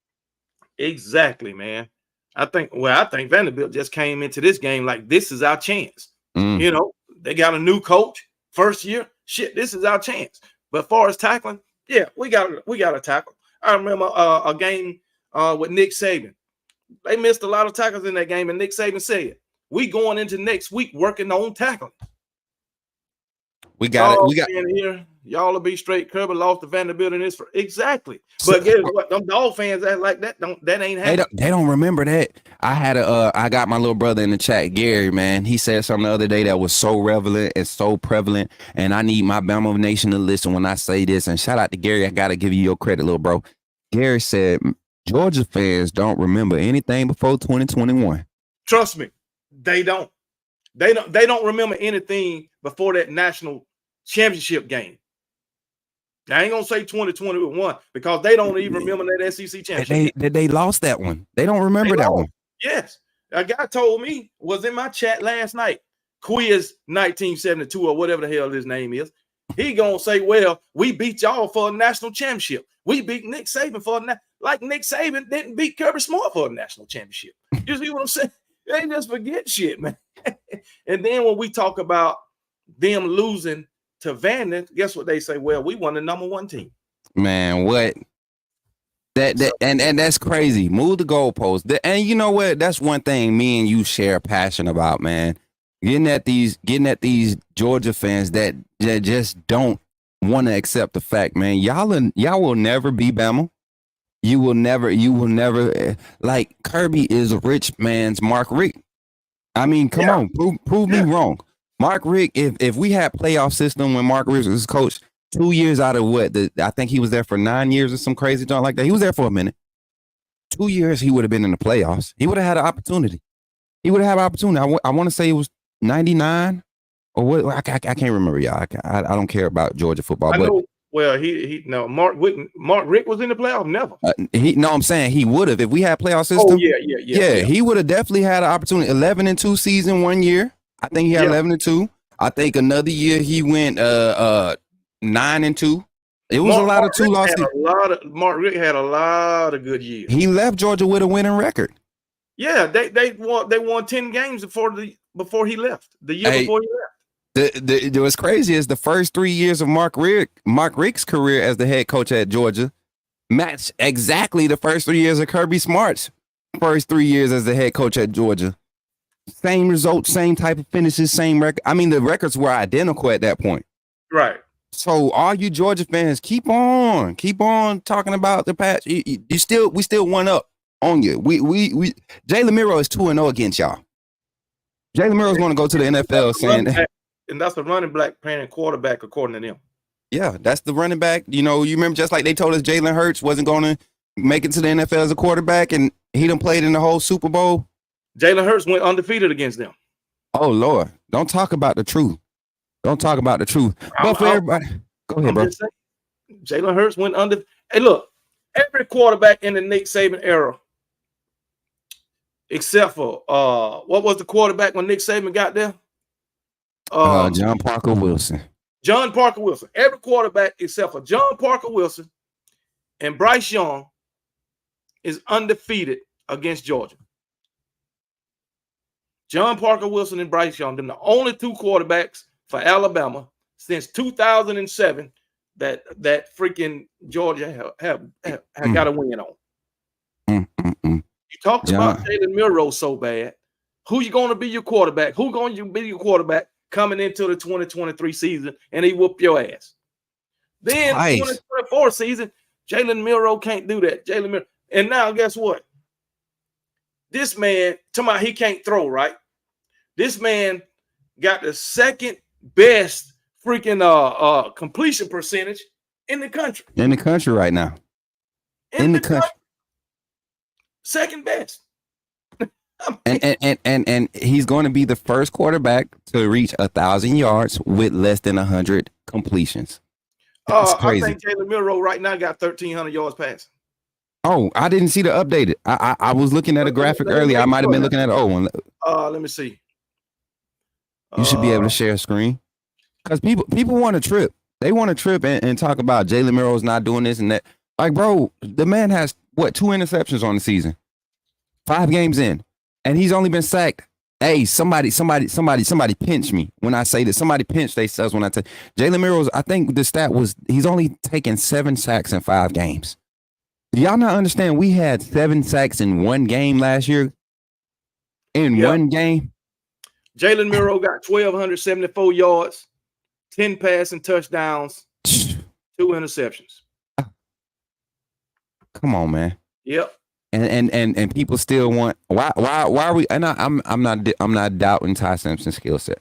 Exactly, man. I think Vanderbilt just came into this game like this is our chance. You know, they got a new coach, first year. Shit, this is our chance. But as far as tackling, yeah, we got to tackle. I remember a game with Nick Saban. They missed a lot of tackles in that game, and Nick Saban said, "We going into next week working on tackling." We got it. We got here. Y'all will be straight. Kirby lost to Vanderbilt in this for exactly. But guess what? Them Dog fans act like that. That ain't happening. They don't remember that. I got my little brother in the chat, Gary. Man, he said something the other day that was so relevant and so prevalent. And I need my Bama Nation to listen when I say this. And shout out to Gary. I gotta give you your credit, little bro. Gary said Georgia fans don't remember anything before 2021. Trust me, they don't. They don't remember anything before that national championship game. I ain't gonna say 2021 because they don't even remember that SEC championship. They lost that one. They don't remember that one. Yes, a guy told me was in my chat last night. Quiz 1972 or whatever the hell his name is. He gonna say, "Well, we beat y'all for a national championship. We beat Nick Saban for like Nick Saban didn't beat Kirby Smart for a national championship." You see what I'm saying? They just forget shit, man. And then when we talk about them losing to Vanderbilt, guess what they say? Well, we won the #1 team. Man, what? And that's crazy. Move the goalposts. And you know what? That's one thing me and you share a passion about, man. Getting at these Georgia fans that just don't want to accept the fact, man. Y'all will never be Bama. You will never, like Kirby is a rich man's Mark Richt. I mean, come on, prove me wrong. Mark Richt, if we had playoff system when Mark Richt was coach, 2 years out of what? I think he was there for 9 years or some crazy joint like that. He was there for a minute. 2 years, he would have been in the playoffs. He would have had an opportunity. I want to say it was 99 or what? I can't remember, y'all. I don't care about Georgia football. I know. Well, Mark Richt was in the playoff. Never. I'm saying he would have if we had playoff system. Oh yeah. He would have definitely had an opportunity. 11-2 season 1 year. I think he had 11-2. I think another year he went 9-2. It was a lot of 2 losses. Mark Richt had a lot of good years. He left Georgia with a winning record. Yeah, they won 10 games before he left. The year before he left. What's crazy is the first 3 years of Mark Richt's career as the head coach at Georgia matched exactly the first 3 years of Kirby Smart's first 3 years as the head coach at Georgia. Same results, same type of finishes, same record. I mean, the records were identical at that point. Right. So all you Georgia fans, keep on talking about the past. We still one up on you. We Jalen Miro is 2-0 against y'all. Jalen Miro is going to go to the NFL saying that. And that's the running back playing quarterback according to them. Yeah, that's the running back. You know, you remember just like they told us Jalen Hurts wasn't going to make it to the NFL as a quarterback, and he done played in the whole Super Bowl. Jalen Hurts went undefeated against them. Oh, Lord. Don't talk about the truth. But for everybody, go ahead, bro. Jalen Hurts went undefeated. Hey, look, every quarterback in the Nick Saban era, except for, what was the quarterback when Nick Saban got there? John Parker Wilson. John Parker Wilson. Every quarterback except for John Parker Wilson and Bryce Young is undefeated against Georgia. John Parker Wilson and Bryce Young, them the only 2 quarterbacks for Alabama since 2007 that freaking Georgia have got a win on. You talked about Jalen Miro so bad. Who you going to be your quarterback? Who going to be your quarterback coming into the 2023 season, and he whoop your ass? Then 2024 season, Jalen Miro can't do that. Jalen Miro, and now guess what? This man, talking about he can't throw, right? This man got the second best freaking completion percentage in the country. In the country right now. In the country. Second best. And he's going to be the first quarterback to reach 1,000 yards with less than 100 completions. That's crazy. I think Jalen Miro right now got 1,300 yards passing. Oh, I didn't see the updated. I was looking at a graphic earlier. I might have been looking at an old one. Let me see. You should be able to share a screen because people want to trip. They want to trip and talk about Jalen Milroe's not doing this and that. Like, bro, the man has what 2 interceptions on the season, 5 games in, and he's only been sacked. Hey, somebody pinch me when I say this. Somebody pinch themselves when I say Jalen Milroe's. I think the stat was he's only taken 7 sacks in 5 games. Do y'all not understand? We had 7 sacks in 1 game last year. In 1 game, Jalen Milroe got 1,274 yards, 10 passing touchdowns, 2 interceptions. Come on, man. Yep. And people still want why are we? And I'm not doubting Ty Simpson's skill set,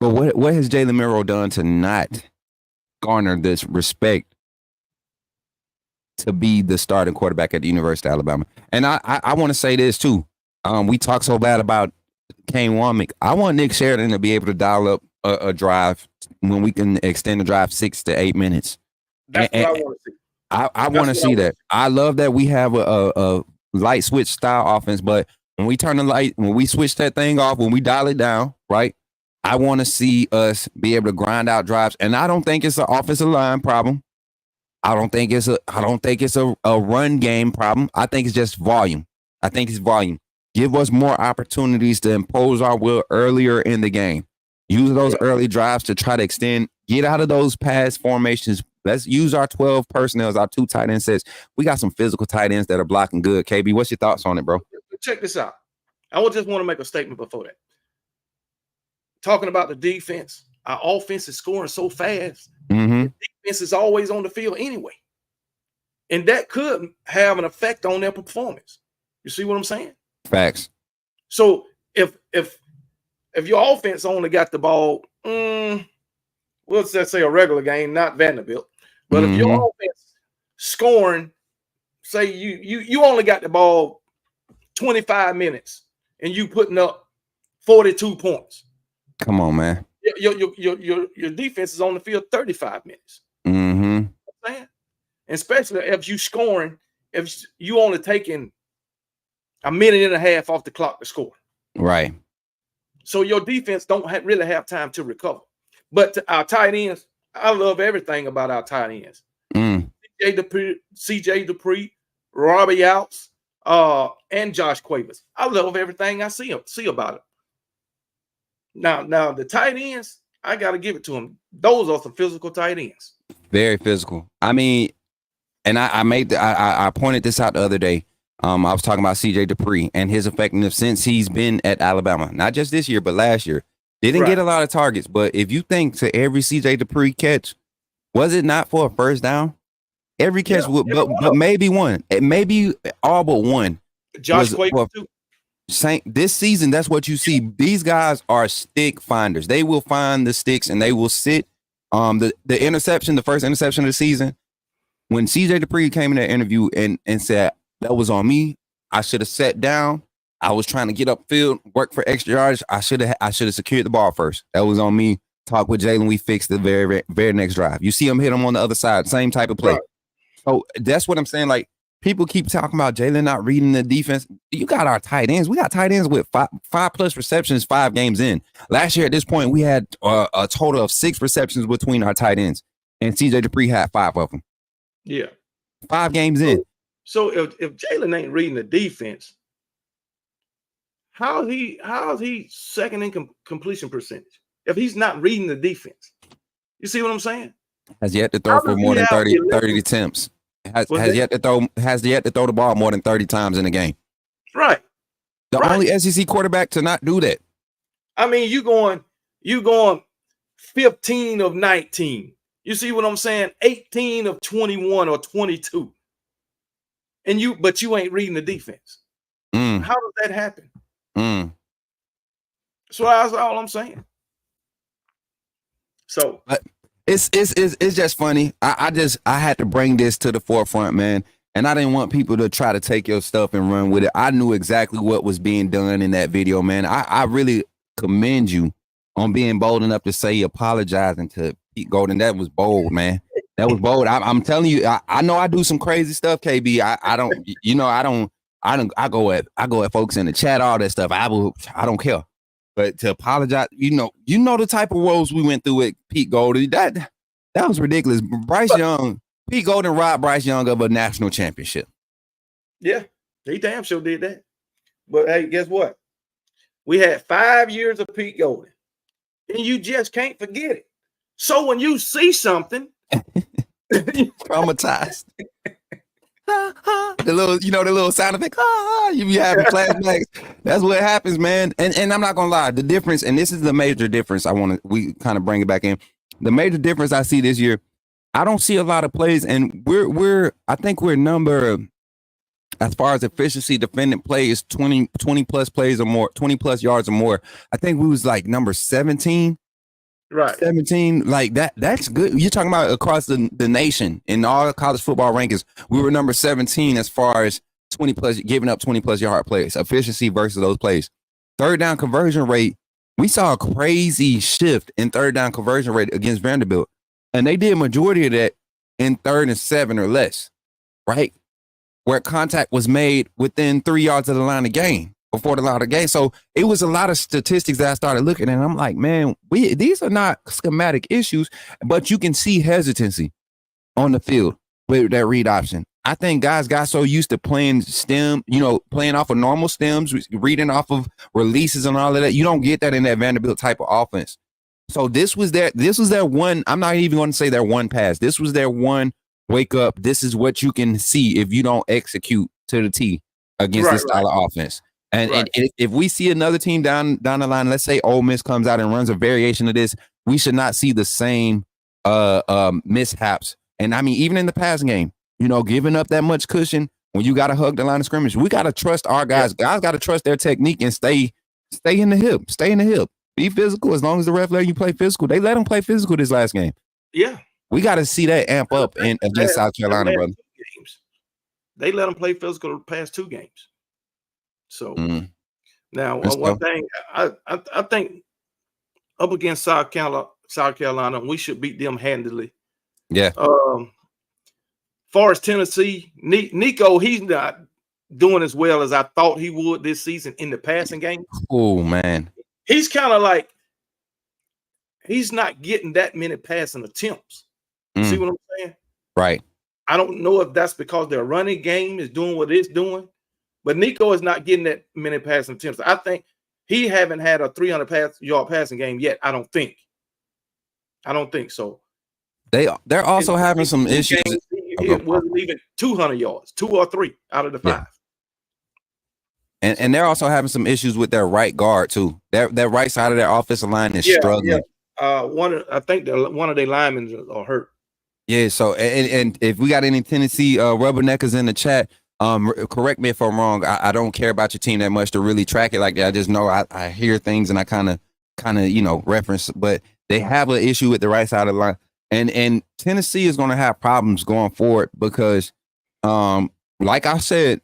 but what has Jalen Milroe done to not garner this respect to be the starting quarterback at the University of Alabama? And I want to say this too. We talk so bad about Kane Womack. I want Nick Sheridan to be able to dial up a drive when we can extend the drive 6 to 8 minutes. That's what I want to see. I want to see that. I love that we have a light switch style offense, but when we switch that thing off, when we dial it down, right? I want to see us be able to grind out drives, and I don't think it's an offensive line problem. I don't think it's a run game problem. I think it's just volume. I think it's volume. Give us more opportunities to impose our will earlier in the game. Use those early drives to try to extend. Get out of those pass formations. Let's use our 12 personnel as our 2 tight end sets. We got some physical tight ends that are blocking good. KB, what's your thoughts on it, bro? Check this out. I just want to make a statement before that. Talking about the defense, our offense is scoring so fast. Mm-hmm. The defense is always on the field anyway. And that could have an effect on their performance. You see what I'm saying? Facts. So if your offense only got the ball, let's just say a regular game, not Vanderbilt, but if your offense scoring, say you only got the ball 25 minutes and you putting up 42 points. Come on, man. Your defense is on the field 35 minutes. Mm-hmm. You know what I'm saying? Especially if you scoring, if you only taking a minute and a half off the clock to score. Right. So your defense don't really have time to recover. But our tight ends, I love everything about our tight ends. CJ Dupree, Robbie Outs, and Josh Quavers. I love everything I see about it. Now the tight ends, I got to give it to them. Those are some physical tight ends. Very physical. I mean, and I pointed this out the other day. I was talking about CJ Dupree and his effectiveness since he's been at Alabama, not just this year, but last year. Didn't get a lot of targets, but if you think to every CJ Dupree catch, was it not for a first down? Every catch, but maybe one. It may be all but one. Josh Quavers too. This season, that's what you see. These guys are stick finders. They will find the sticks and they will sit. The interception, the first interception of the season, when CJ Dupree came in that interview and said, that was on me. I should have sat down. I was trying to get upfield, work for extra yards. I should have secured the ball first. That was on me. Talk with Jalen. We fixed the very, very next drive. You see him hit him on the other side. Same type of play. Right. So that's what I'm saying. Like, people keep talking about Jalen not reading the defense. You got our tight ends. We got tight ends with five plus receptions 5 games in. Last year at this point, we had a total of 6 receptions between our tight ends, and CJ Dupree had 5 of them. Yeah, 5 games in. So if Jalen ain't reading the defense, how is he second in completion percentage? If he's not reading the defense, you see what I'm saying? Has yet to throw for more than 30 attempts. Has yet to throw the ball more than 30 times in a game. Right. The only SEC quarterback to not do that. I mean, you going 15 of 19. You see what I'm saying? 18 of 21 or 22. But you ain't reading the defense. How does that happen? So that's all I'm saying. So it's just funny. I had to bring this to the forefront, man. And I didn't want people to try to take your stuff and run with it. I knew exactly what was being done in that video, man. I really commend you on being bold enough to say apologizing to Pete Golden. That was bold, man. That was bold. I'm telling you, I know I do some crazy stuff, KB. I go at folks in the chat, all that stuff. I don't care. But to apologize, you know the type of woes we went through with Pete Golding. That was ridiculous. Pete Golding robbed Bryce Young of a national championship. Yeah, he damn sure did that. But hey, guess what? We had 5 years of Pete Golding, and you just can't forget it. So when you see something, traumatized. The little sound effect. You be having flashbacks. That's what happens, man. And I'm not gonna lie, the difference, and this is the major difference. We kind of bring it back in. The major difference I see this year, I don't see a lot of plays, and I think we're number, as far as efficiency, defendant plays 20 plus plays or more, 20 plus yards or more. I think we was like number 17. Right. 17, like that's good. You're talking about across the nation in all college football rankings. We were number 17 as far as 20 plus, giving up 20 plus yard plays, efficiency versus those plays. Third down conversion rate, we saw a crazy shift in third down conversion rate against Vanderbilt. And they did a majority of that in 3rd and 7 or less, right? Where contact was made within 3 yards of the line of game. Before the line of game. So it was a lot of statistics that I started looking at. And I'm like, man, these are not schematic issues, but you can see hesitancy on the field with that read option. I think guys got so used to playing stem, playing off of normal stems, reading off of releases and all of that. You don't get that in that Vanderbilt type of offense. So this was their one. I'm not even going to say their one pass. This was their one wake up. This is what you can see if you don't execute to the T against this style of offense. And if we see another team down the line, let's say Ole Miss comes out and runs a variation of this, we should not see the same mishaps. And I mean, even in the passing game, giving up that much cushion when you got to hug the line of scrimmage, we got to trust our guys. Yeah. Guys got to trust their technique and stay in the hip. Stay in the hip. Be physical. As long as the ref let you play physical, they let them play physical this last game. Yeah, we got to see that amp up against South Carolina, brother. They let them play physical the past 2 games. So now one thing I think up against South Carolina, we should beat them handily. Yeah. Far as Tennessee, Nico, he's not doing as well as I thought he would this season in the passing game. Oh man, he's kind of like he's not getting that many passing attempts. See what I'm saying? Right. I don't know if that's because their running game is doing what it's doing. But Nico is not getting that many passing attempts. I think he haven't had a 300-yard passing game yet. I don't think so. They're also having some issues. It wasn't even 200 yards, 2 or 3 out of the 5. And they're also having some issues with their right guard too. Their right side of their offensive line is struggling. Yeah. I think one of their linemen are hurt. Yeah. So and if we got any Tennessee rubberneckers in the chat. Correct me if I'm wrong. I don't care about your team that much to really track it like that. I just know I hear things and I kind of reference, but they have an issue with the right side of the line, and Tennessee is going to have problems going forward because, like I said,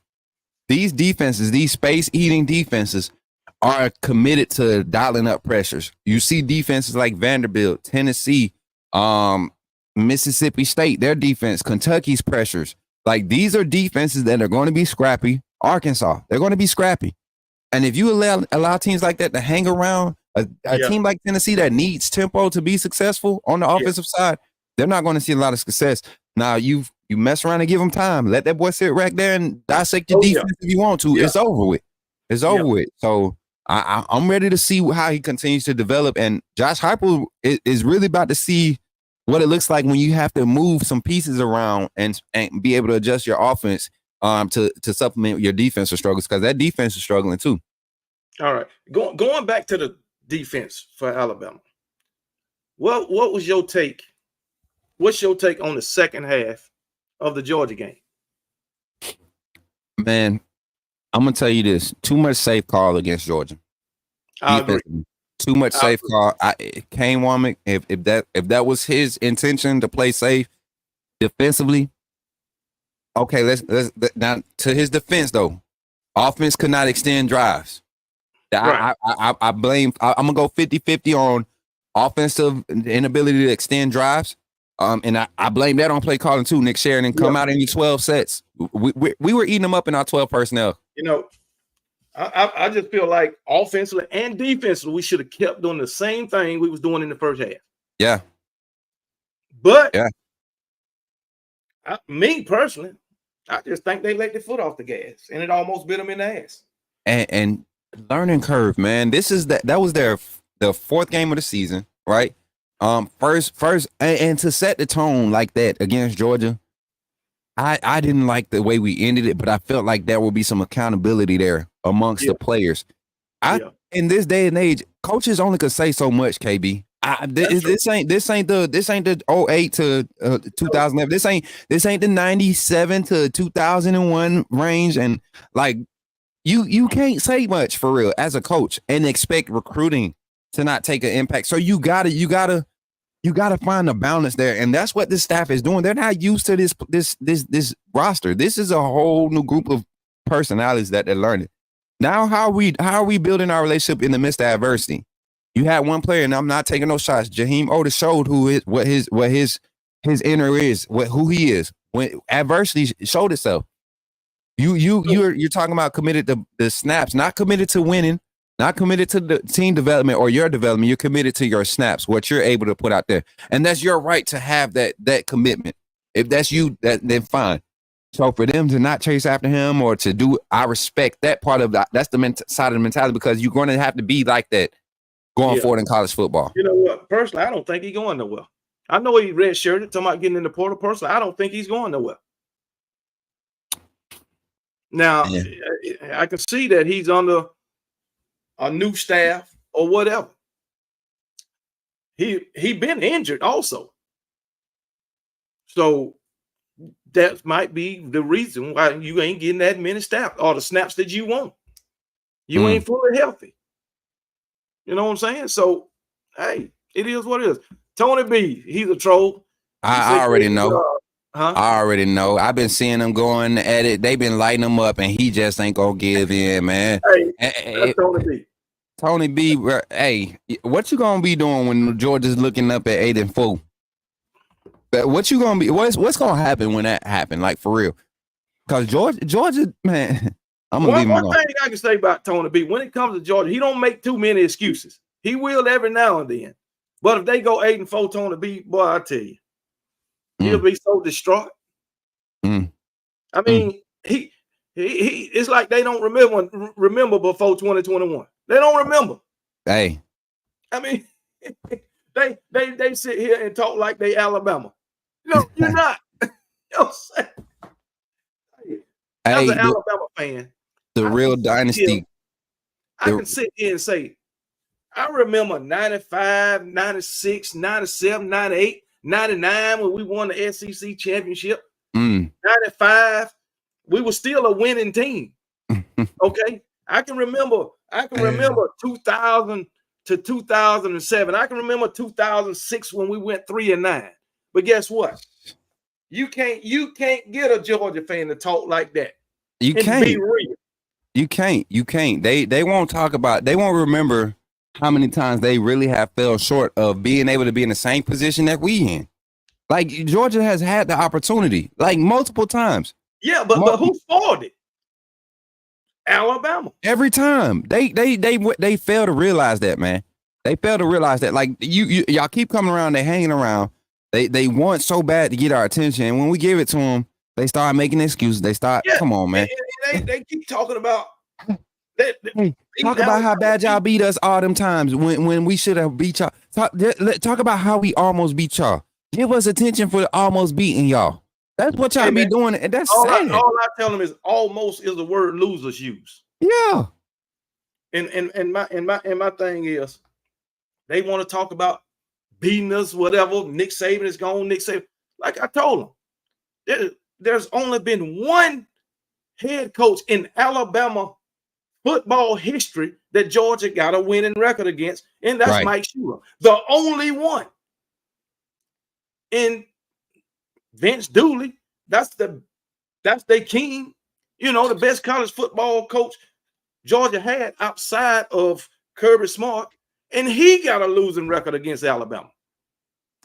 these defenses, these space eating defenses, are committed to dialing up pressures. You see defenses like Vanderbilt, Tennessee, Mississippi State, their defense, Kentucky's pressures. Like these are defenses that are going to be scrappy. Arkansas, they're going to be scrappy. And if you allow teams like that to hang around, a team like Tennessee that needs tempo to be successful on the offensive side, they're not going to see a lot of success. Now you mess around and give them time. Let that boy sit right there and dissect your defense if you want to. Yeah. It's over with. It's over with. So I'm ready to see how he continues to develop. And Josh Heupel is really about to see what it looks like when you have to move some pieces around and be able to adjust your offense to supplement your defensive struggles, because that defense is struggling too. All right. Going back to the defense for Alabama. What was your take? What's your take on the second half of the Georgia game? Man, I'm gonna tell you this: too much safe call against Georgia. I agree. Too much safe call. Kane Womack, if that was his intention to play safe defensively, okay. Let's now to his defense though, offense could not extend drives. Right. I blame. I'm gonna go 50-50 on offensive inability to extend drives. And I blame that on play calling too. Nick Sheridan come out in your 12 sets. We were eating them up in our 12 personnel. I just feel like offensively and defensively, we should have kept doing the same thing we was doing in the first half. Yeah. But Yeah. Me personally, I just think they let their foot off the gas, and it almost bit them in the ass. And learning curve, man. This is that was the fourth game of the season, right? First, and to set the tone like that against Georgia, I didn't like the way we ended it, but I felt like there will be some accountability there amongst the players. In this day and age, coaches only could say so much, KB. This ain't the 08 to 2011. This ain't the 97 to 2001 range, and like you can't say much for real as a coach and expect recruiting to not take an impact. So you gotta find a balance there, and that's what this staff is doing. They're not used to this roster. This is a whole new group of personalities that they're learning. Now, how are we building our relationship in the midst of adversity? You had one player, and I'm not taking no shots. Jaheim Otis showed what his inner is, who he is when adversity showed itself. You're talking about committed to the snaps, not committed to winning, not committed to the team development or your development. You're committed to your snaps, what you're able to put out there, and that's your right to have that commitment. If that's you, then fine. So for them to not chase after him or to do, I respect that part of that. That's the side of the mentality, because you're going to have to be like that going forward in college football. You know what? Personally, I don't think he's going nowhere. I know he redshirted, talking about getting in the portal. Personally, I don't think he's going nowhere. Now, I can see that he's under a new staff or whatever. He been injured also. So that might be the reason why you ain't getting that many snaps or the snaps that you want. You ain't fully healthy. You know what I'm saying? So, hey, it is what it is. Tony B, he's a troll. I already know. I already know. I've been seeing them going at it. They've been lighting him up, and he just ain't gonna give in, man. Hey, Tony B. Tony B, hey, what you gonna be doing when Georgia's looking up at 8-4? What you gonna be? What's gonna happen when that happen? Like, for real? Because Georgia, man. I'm gonna leave him alone. One thing I can say about Tony B, when it comes to Georgia, he don't make too many excuses. He will every now and then. But if they go 8-4, Tony B, boy, I tell you, he'll be so distraught. I mean, he it's like they don't remember before 2021. They don't remember. Hey. I mean, they sit here and talk like they Alabama. No, you're not. You know what I'm saying? As an Alabama fan, the real dynasty. I can sit here and say, I remember 95, 96, 97, 98, 99 when we won the SEC championship. 95, we were still a winning team. Okay. I can remember 2000 to 2007. I can remember 2006 when we went 3-9. But guess what? You can't get a Georgia fan to talk like that. You can't be real. You can't. They won't talk about. They won't remember how many times they really have fell short of being able to be in the same position that we in. Like, Georgia has had the opportunity, like, multiple times. Yeah, but who spoiled it? Alabama. Every time they fail to realize that, man. They fail to realize that. Like, y'all keep coming around, they hanging around. They want so bad to get our attention, and when we give it to them, they start making excuses. They start, come on, man. They keep talking about that. Hey, talk about how bad y'all beat us all them times when we should have beat y'all. Talk about how we almost beat y'all. Give us attention for almost beating y'all. That's what y'all be doing, and that's sad. All I tell them is almost is the word losers use. Yeah. And my thing is, they want to talk about beating us, whatever. Nick Saban is gone. Nick Saban, like I told them, there's only been one head coach in Alabama football history that Georgia got a winning record against, and that's Mike Shula, the only one. And Vince Dooley, that's their king, the best college football coach Georgia had outside of Kirby Smart, and he got a losing record against Alabama.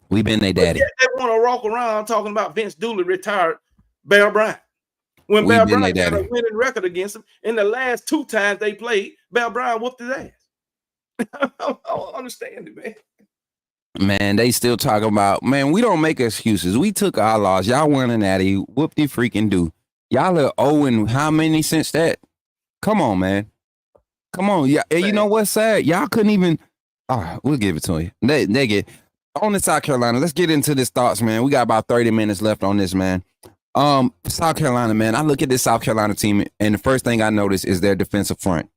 We've been their daddy. They want to walk around talking about Vince Dooley retired Bear Bryant. When We Bell been Bryant their got a daddy. winning record against him, in the last 2 times they played, Bell Bryant whooped his ass. I don't understand it, man. Man, they still talking about, man, we don't make excuses. We took our loss. Y'all won a natty. Whoop de freaking do. Y'all are owing how many since that? Come on, man. Come on. Yeah, and you know what's sad? Y'all couldn't even. We'll give it to you. They get on the South Carolina. Let's get into this thoughts, man. We got about 30 minutes left on this, man. South Carolina, man. I look at this South Carolina team, and the first thing I notice is their defensive front.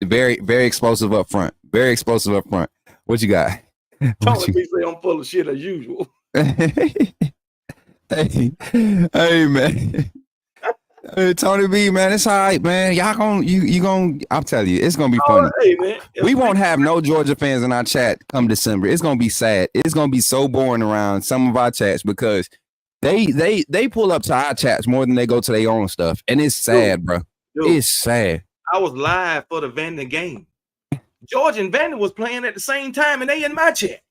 Very, very explosive up front. Very explosive up front. What you got? Tony B say I'm full of shit as usual. hey, man. Hey, Tony B, man, it's all right, man. Y'all gonna, I'm telling you, it's gonna be funny. Hey, man. We won't have no Georgia fans in our chat come December. It's gonna be sad. It's gonna be so boring around some of our chats because they pull up to our chats more than they go to their own stuff, and it's sad, bro. It's sad. I was live for the Vandy game. Georgia and Vandy was playing at the same time, and they in my chat.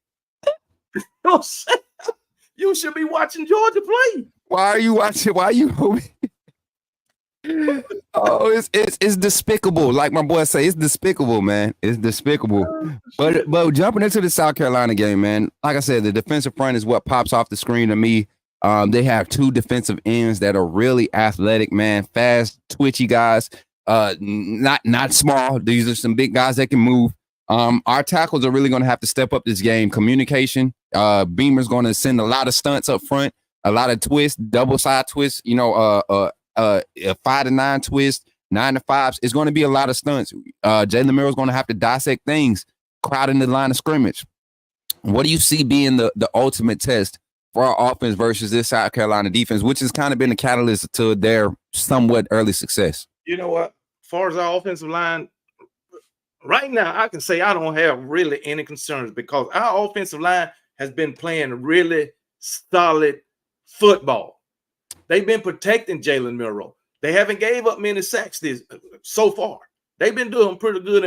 You should be watching Georgia play. Why are you watching? Why are you? Oh, it's despicable. Like my boy say, it's despicable, man. It's despicable. But jumping into the South Carolina game, man. Like I said, the defensive front is what pops off the screen to me. They have 2 defensive ends that are really athletic, man. Fast, twitchy guys. Not small. These are some big guys that can move. Our tackles are really going to have to step up this game. Communication. Beamer's going to send a lot of stunts up front, a lot of twists, double side twists. You know, a 5 to 9 twist, 9 to 5s. It's going to be a lot of stunts. Jalen Milroe's going to have to dissect things, crowding the line of scrimmage. What do you see being the ultimate test for our offense versus this South Carolina defense, which has kind of been a catalyst to their somewhat early success? You know what? As far as our offensive line, right now, I can say I don't have really any concerns because our offensive line has been playing really solid football. They've been protecting Jalen Milroe. They haven't gave up many sacks so far. They've been doing pretty good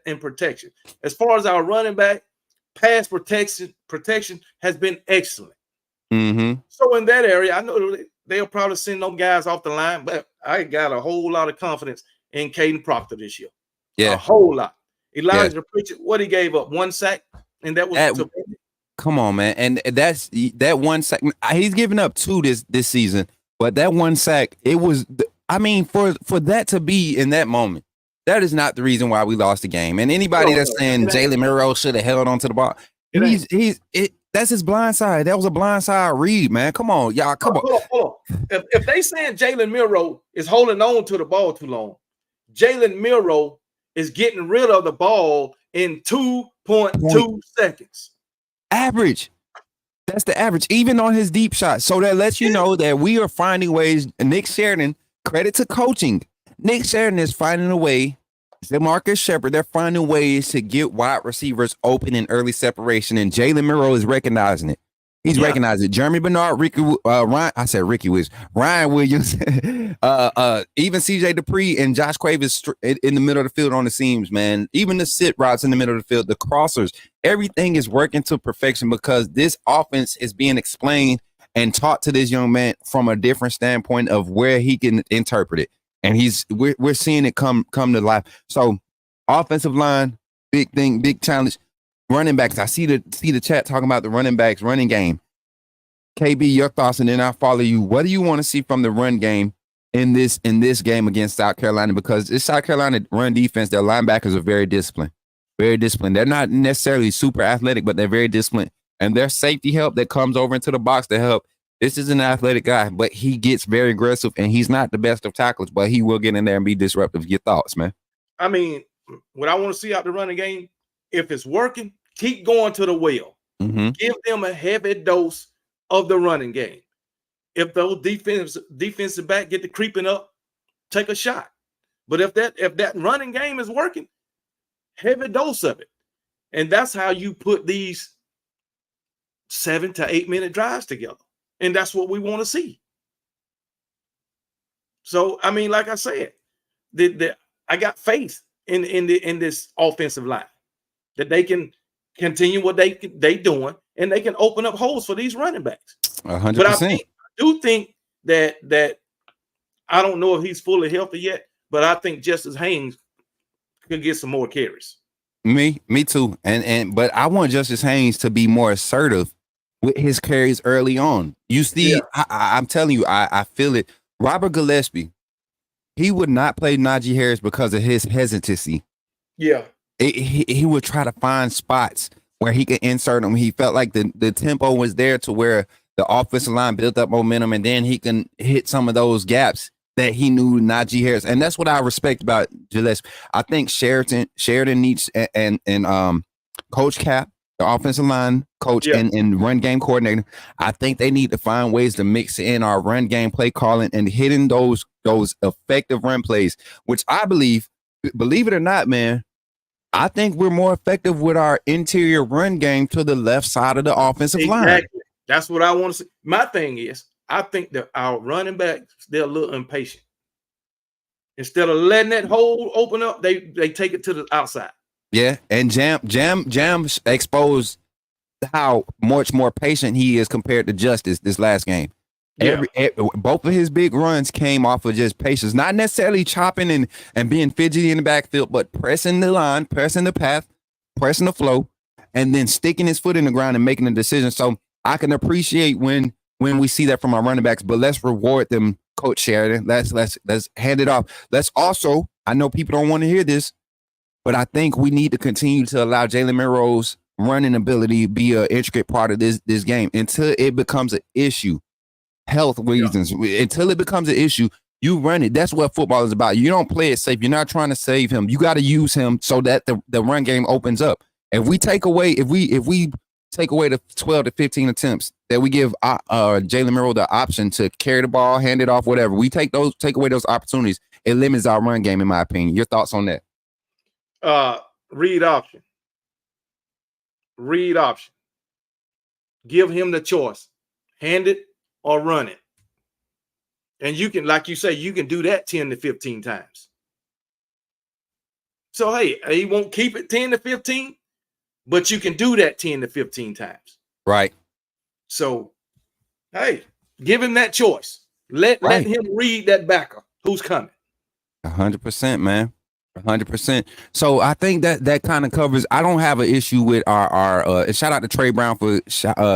in protection. As far as our running back, pass protection has been excellent. Mm-hmm. So in that area, I know they'll probably send those guys off the line, but I got a whole lot of confidence in Caden Proctor this year. Yeah, a whole lot. Elijah Pritchett, what he gave up, 1 sack, and that was come on, man. And that's that 1 sack. He's given up 2 this season, but that 1 sack, it was. I mean, for that to be in that moment, that is not the reason why we lost the game. And anybody that's saying Jalen Milroe should have held on to the ball, that's his blind side. That was a blind side read, man. Come on, y'all. Come on. Hold on. If they saying Jalen Milroe is holding on to the ball too long, Jalen Milroe is getting rid of the ball in 2.2 seconds. Average. That's the average, even on his deep shot. So that lets you know that we are finding ways. Nick Sheridan, credit to coaching. Nick Sheridan is finding a way. Marcus Shepard, they're finding ways to get wide receivers open in early separation, and Jalen Milroe is recognizing it. He's recognizing it. Jeremy Bernard, Ryan. I said Ricky Williams, Ryan Williams, even CJ Dupree and Josh Quavis in the middle of the field on the seams, man. Even the sit routes in the middle of the field, the crossers, everything is working to perfection because this offense is being explained and taught to this young man from a different standpoint of where he can interpret it. And we're seeing it come to life. So offensive line, big thing, big challenge. Running backs. I see the chat talking about the running backs, running game. KB, your thoughts, and then I'll follow you. What do you want to see from the run game in this game against South Carolina? Because this South Carolina run defense, their linebackers are very disciplined. Very disciplined. They're not necessarily super athletic, but they're very disciplined. And their safety help that comes over into the box to help. This is an athletic guy, but he gets very aggressive, and he's not the best of tackles, but he will get in there and be disruptive. Your thoughts, man? I mean, what I want to see out the running game, if it's working, keep going to the well. Mm-hmm. Give them a heavy dose of the running game. If those defensive back get to creeping up, take a shot. But if that running game is working, heavy dose of it. And that's how you put these 7 to 8 minute drives together. And that's what we want to see. So, I mean, like I said, I got faith in this offensive line that they can continue what they doing and they can open up holes for these running backs. 100%. But I do think that I don't know if he's fully healthy yet, but I think Justice Haynes could get some more carries. Me too. But I want Justice Haynes to be more assertive with his carries early on. You see, I'm telling you, I feel it. Robert Gillespie, he would not play Najee Harris because of his hesitancy. Yeah. He would try to find spots where he could insert him. He felt like the tempo was there to where the offensive line built up momentum, and then he can hit some of those gaps that he knew Najee Harris. And that's what I respect about Gillespie. I think Sheridan needs and Coach Cap, the offensive line coach, and run game coordinator. I think they need to find ways to mix in our run game play calling and hitting those effective run plays, which I believe it or not, man, I think we're more effective with our interior run game to the left side of the offensive line. That's what I want to see. My thing is, I think that our running backs, they're a little impatient. Instead of letting that hole open up, they take it to the outside. Yeah, and Jam exposed how much more patient he is compared to Justice this last game. Both of his big runs came off of just patience, not necessarily chopping and being fidgety in the backfield, but pressing the line, pressing the path, pressing the flow, and then sticking his foot in the ground and making a decision. So I can appreciate when we see that from our running backs, but let's reward them, Coach Sheridan. Let's hand it off. Let's also, I know people don't want to hear this, but I think we need to continue to allow Jalen Monroe's running ability be an intricate part of this game until it becomes an issue. Health reasons, until it becomes an issue, you run it. That's what football is about. You don't play it safe. You're not trying to save him. You got to use him so that the run game opens up. If we take away the 12 to 15 attempts that we give Jalen Monroe the option to carry the ball, hand it off, whatever, we take away those opportunities, it limits our run game, in my opinion. Your thoughts on that? Read option. Give him the choice. Hand it or run it. And you can, like you say, you can do that 10 to 15 times. So, hey, he won't keep it 10 to 15, but you can do that 10 to 15 times. Right. So, hey, give him that choice. Let him read that backer who's coming. 100%, man. 100%. So I think that kind of covers. I don't have an issue with our shout out to Trey Brown for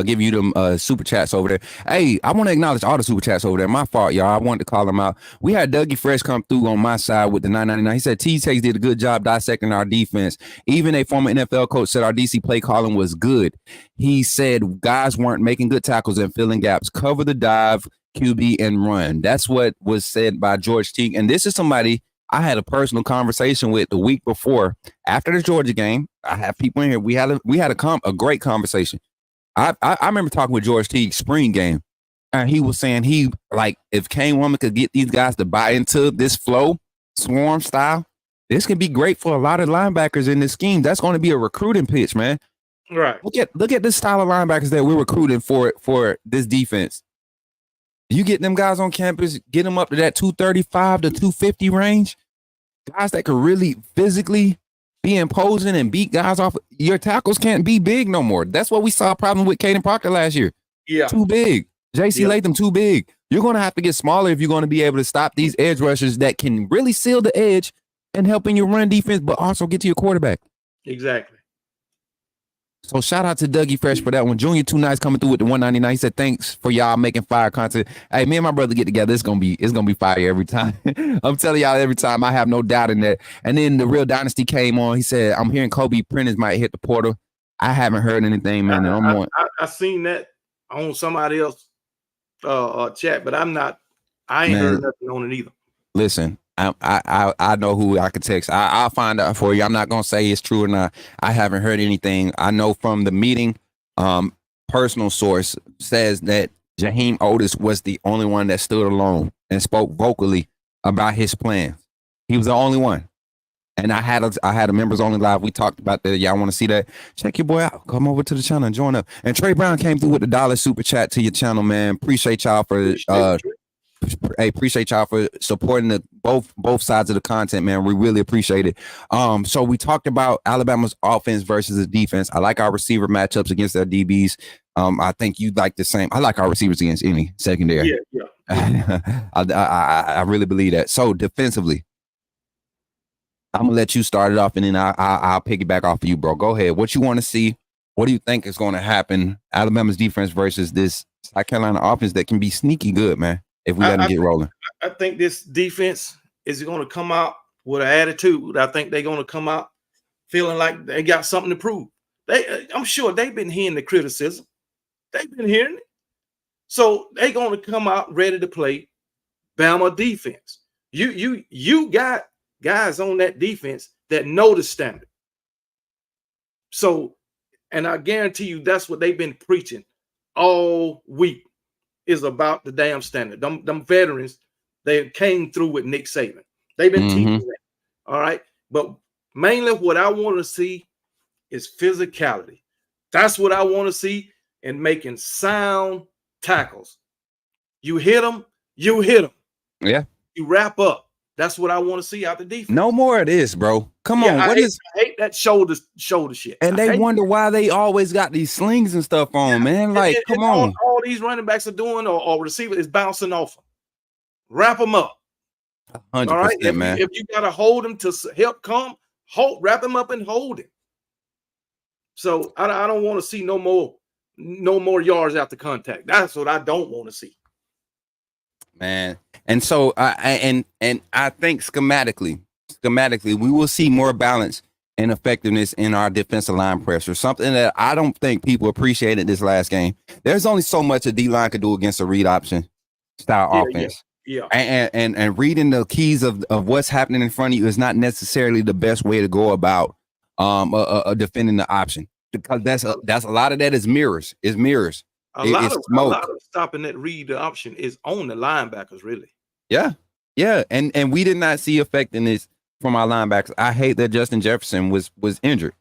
giving you them super chats over there. Hey, I want to acknowledge all the super chats over there. My fault, y'all. I wanted to call them out. We had Dougie Fresh come through on my side with the 999. He said T-Tex did a good job dissecting our defense. Even a former NFL coach said our DC play calling was good. He said guys weren't making good tackles and filling gaps. Cover the dive, QB, and run. That's what was said by George Teague. And this is somebody I had a personal conversation with the week before after the Georgia game. I have people in here. We had a great conversation. I remember talking with George Teague spring game, and he was saying if Kane Woman could get these guys to buy into this flow swarm style, this could be great for a lot of linebackers in this scheme. That's going to be a recruiting pitch, man. Right. Look at the style of linebackers that we're recruiting for this defense. You get them guys on campus, get them up to that 235 to 250 range. Guys that could really physically be imposing and beat guys off. Your tackles can't be big no more. That's what we saw a problem with Caden Proctor last year. Yeah. Too big. JC Latham, too big. You're going to have to get smaller if you're going to be able to stop these edge rushers that can really seal the edge and help in your run defense, but also get to your quarterback. Exactly. So shout out to Dougie Fresh for that one. Junior Too Nice coming through with the 199. He said, thanks for y'all making fire content. Hey, me and my brother get together. It's gonna be fire every time. I'm telling y'all every time. I have no doubt in that. And then the Real Dynasty came on. He said, I'm hearing Kobe Prentice might hit the portal. I haven't heard anything, man. I seen that on somebody else chat, but I ain't heard nothing on it either. Listen, I know who I could text. I'll find out for you. I'm not gonna say it's true or not. I haven't heard anything. I know from the meeting, personal source says that Jaheim Otis was the only one that stood alone and spoke vocally about his plans. He was the only one. And I had a members only live. We talked about that. Y'all want to see that? Check your boy out. Come over to the channel and join up. And Trey Brown came through with the $1 super chat to your channel, man. Appreciate y'all for appreciate y'all for supporting the both sides of the content, man. We really appreciate it. So we talked about Alabama's offense versus the defense. I like our receiver matchups against their DBs. I think you'd like the same. I like our receivers against any secondary. Yeah. I really believe that. So defensively, I'm gonna let you start it off, and then I'll piggyback off of you, bro. Go ahead. What you want to see? What do you think is going to happen? Alabama's defense versus this South Carolina offense that can be sneaky good, man. If we let them get rolling, I think this defense is going to come out with an attitude. I think they're going to come out feeling like they got something to prove. I'm sure they've been hearing the criticism. They've been hearing it. So they're going to come out ready to play Bama defense. You got guys on that defense that know the standard. So, and I guarantee you that's what they've been preaching all week is about the damn standard. Them veterans, they came through with Nick Saban. They've been teaching that. All right. But mainly what I want to see is physicality. That's what I want to see in making sound tackles. You hit them, you hit them. Yeah. You wrap up. That's what I want to see out the defense. No more of this, bro. Come on. I hate that shoulder shit. And they wonder why they always got these slings and stuff on, man. Like, come on. All these running backs are doing or receiver is bouncing off them. Wrap them up. 100%, all right? man. If you got to hold them to help come, wrap them up and hold him. So I don't want to see no more yards after contact. That's what I don't want to see. Man. And so I think schematically, we will see more balance and effectiveness in our defensive line pressure. Something that I don't think people appreciated this last game. There's only so much a D-line could do against a read option style offense. Yeah. And reading the keys of what's happening in front of you is not necessarily the best way to go about defending the option, because that's a lot of that is mirrors. A lot of stopping that read the option is on the linebackers, really. Yeah. And we did not see effectiveness from our linebackers. I hate that Justin Jefferson was injured.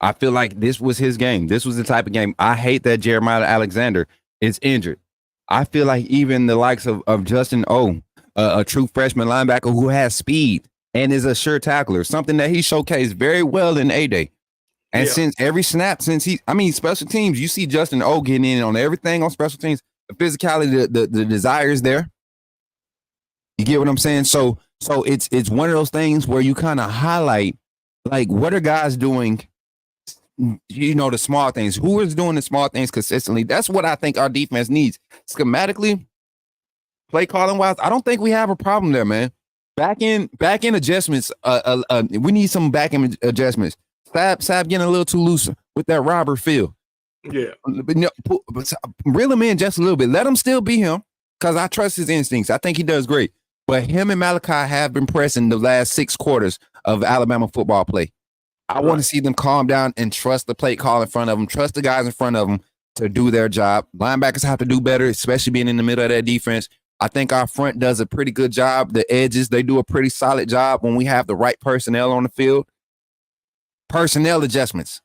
I feel like this was his game. This was the type of game. I hate that Jeremiah Alexander is injured. I feel like even the likes of Justin O, a true freshman linebacker who has speed and is a sure tackler, something that he showcased very well in A-Day. And since every snap, special teams, you see Justin O getting in on everything on special teams. The physicality, the desire is there. You get what I'm saying? So it's one of those things where you kind of highlight, like, what are guys doing? The small things. Who is doing the small things consistently? That's what I think our defense needs. Schematically, play calling wise, I don't think we have a problem there, man. Back in adjustments. We need some back end adjustments. Sab getting a little too loose with that Robert feel. Yeah. Reel him in just a little bit. Let him still be him, because I trust his instincts. I think he does great. But him and Malachi have been pressing the last 6 quarters of Alabama football play. I want to see them calm down and trust the play call in front of them, trust the guys in front of them to do their job. Linebackers have to do better, especially being in the middle of that defense. I think our front does a pretty good job. The edges, they do a pretty solid job when we have the right personnel on the field. Personnel adjustments.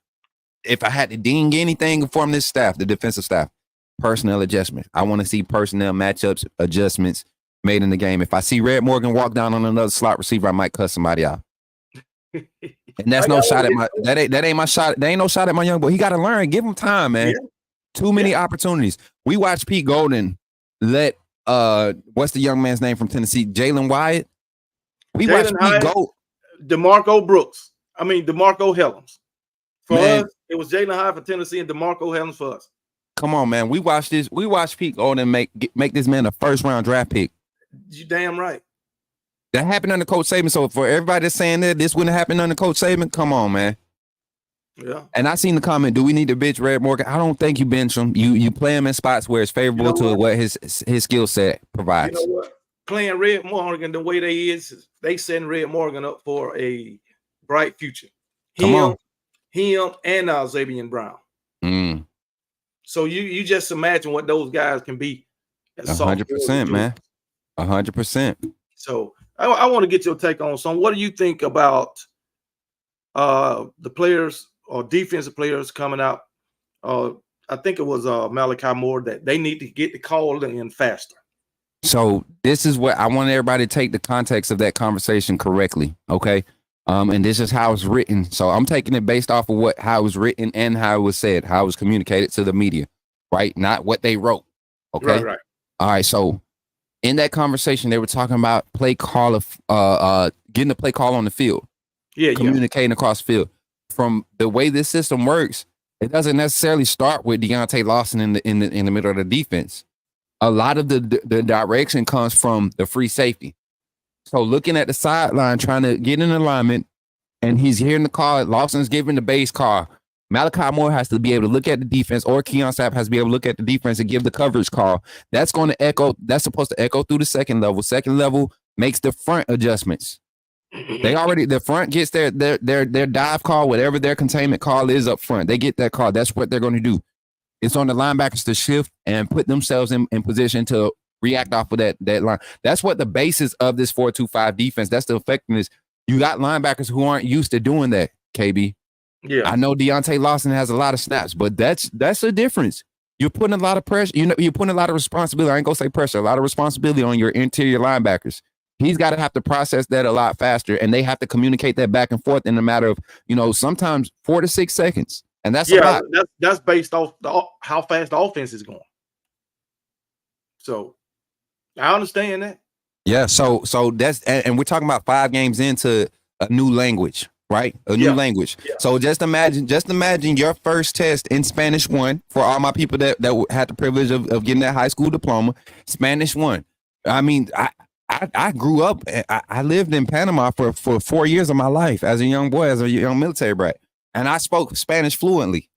If I had to ding anything from this staff, the defensive staff, personnel adjustments. I want to see personnel matchups, adjustments made in the game. If I see Red Morgan walk down on another slot receiver, I might cuss somebody out. And that's no shot at that ain't my shot. There ain't no shot at my young boy. He got to learn. Give him time, man. Yeah. Too many opportunities. We watched Pete Golden let what's the young man's name from Tennessee? Jalen Wyatt. We watched Pete go. DeMarco Hellams. For us, it was Jalen Hyatt for Tennessee and DeMarco Hellams for us. Come on, man. We watched Pete Golden make this man a first-round draft pick. You damn right. That happened under Coach Saban. So for everybody that's saying that this wouldn't happen under Coach Saban, come on, man. Yeah. And I seen the comment, do we need to bench Red Morgan? I don't think you bench him. You play him in spots where it's favorable to what his skill set provides. You know what? Playing Red Morgan the way they setting Red Morgan up for a bright future. Him and Xavier Brown. Mm. So you just imagine what those guys can be. 100%, man. 100%. So I want to get your take on some. What do you think about the players or defensive players coming out? I think it was Malachi Moore that they need to get the call in faster. So this is what I want everybody to take the context of that conversation correctly. Okay. And this is how it's written. So I'm taking it based off of how it was written and how it was said, how it was communicated to the media, right? Not what they wrote. Okay. Right. All right. So in that conversation, they were talking about play call of getting the play call on the field, communicating across the field. From the way this system works, it doesn't necessarily start with Deontay Lawson in the middle of the defense. A lot of the direction comes from the free safety. So looking at the sideline, trying to get in alignment, and he's hearing the call. Lawson's giving the base call. Malachi Moore has to be able to look at the defense, or Keon Sapp has to be able to look at the defense and give the coverage call. That's going to echo. That's supposed to echo through the second level. Second level makes the front adjustments. The front gets their dive call, whatever their containment call is up front. They get that call. That's what they're going to do. It's on the linebackers to shift and put themselves in position to react off of that line. That's what the basis of this 4-2-5 defense. That's the effectiveness. You got linebackers who aren't used to doing that, KB. Yeah. I know Deontay Lawson has a lot of snaps, but that's a difference. You're putting a lot of pressure. You're putting a lot of responsibility. I ain't gonna say pressure, a lot of responsibility on your interior linebackers. He's got to have to process that a lot faster, and they have to communicate that back and forth in a matter of, sometimes 4 to 6 seconds. And that's a lot. That's based off how fast the offense is going. So I understand that. Yeah. So that's, and we're talking about 5 games into a new language, right? A new language. Yeah. So just imagine your first test in Spanish 1 for all my people that had the privilege of getting that high school diploma. Spanish 1. I mean, I grew up. I lived in Panama for 4 years of my life as a young boy, as a young military brat. And I spoke Spanish fluently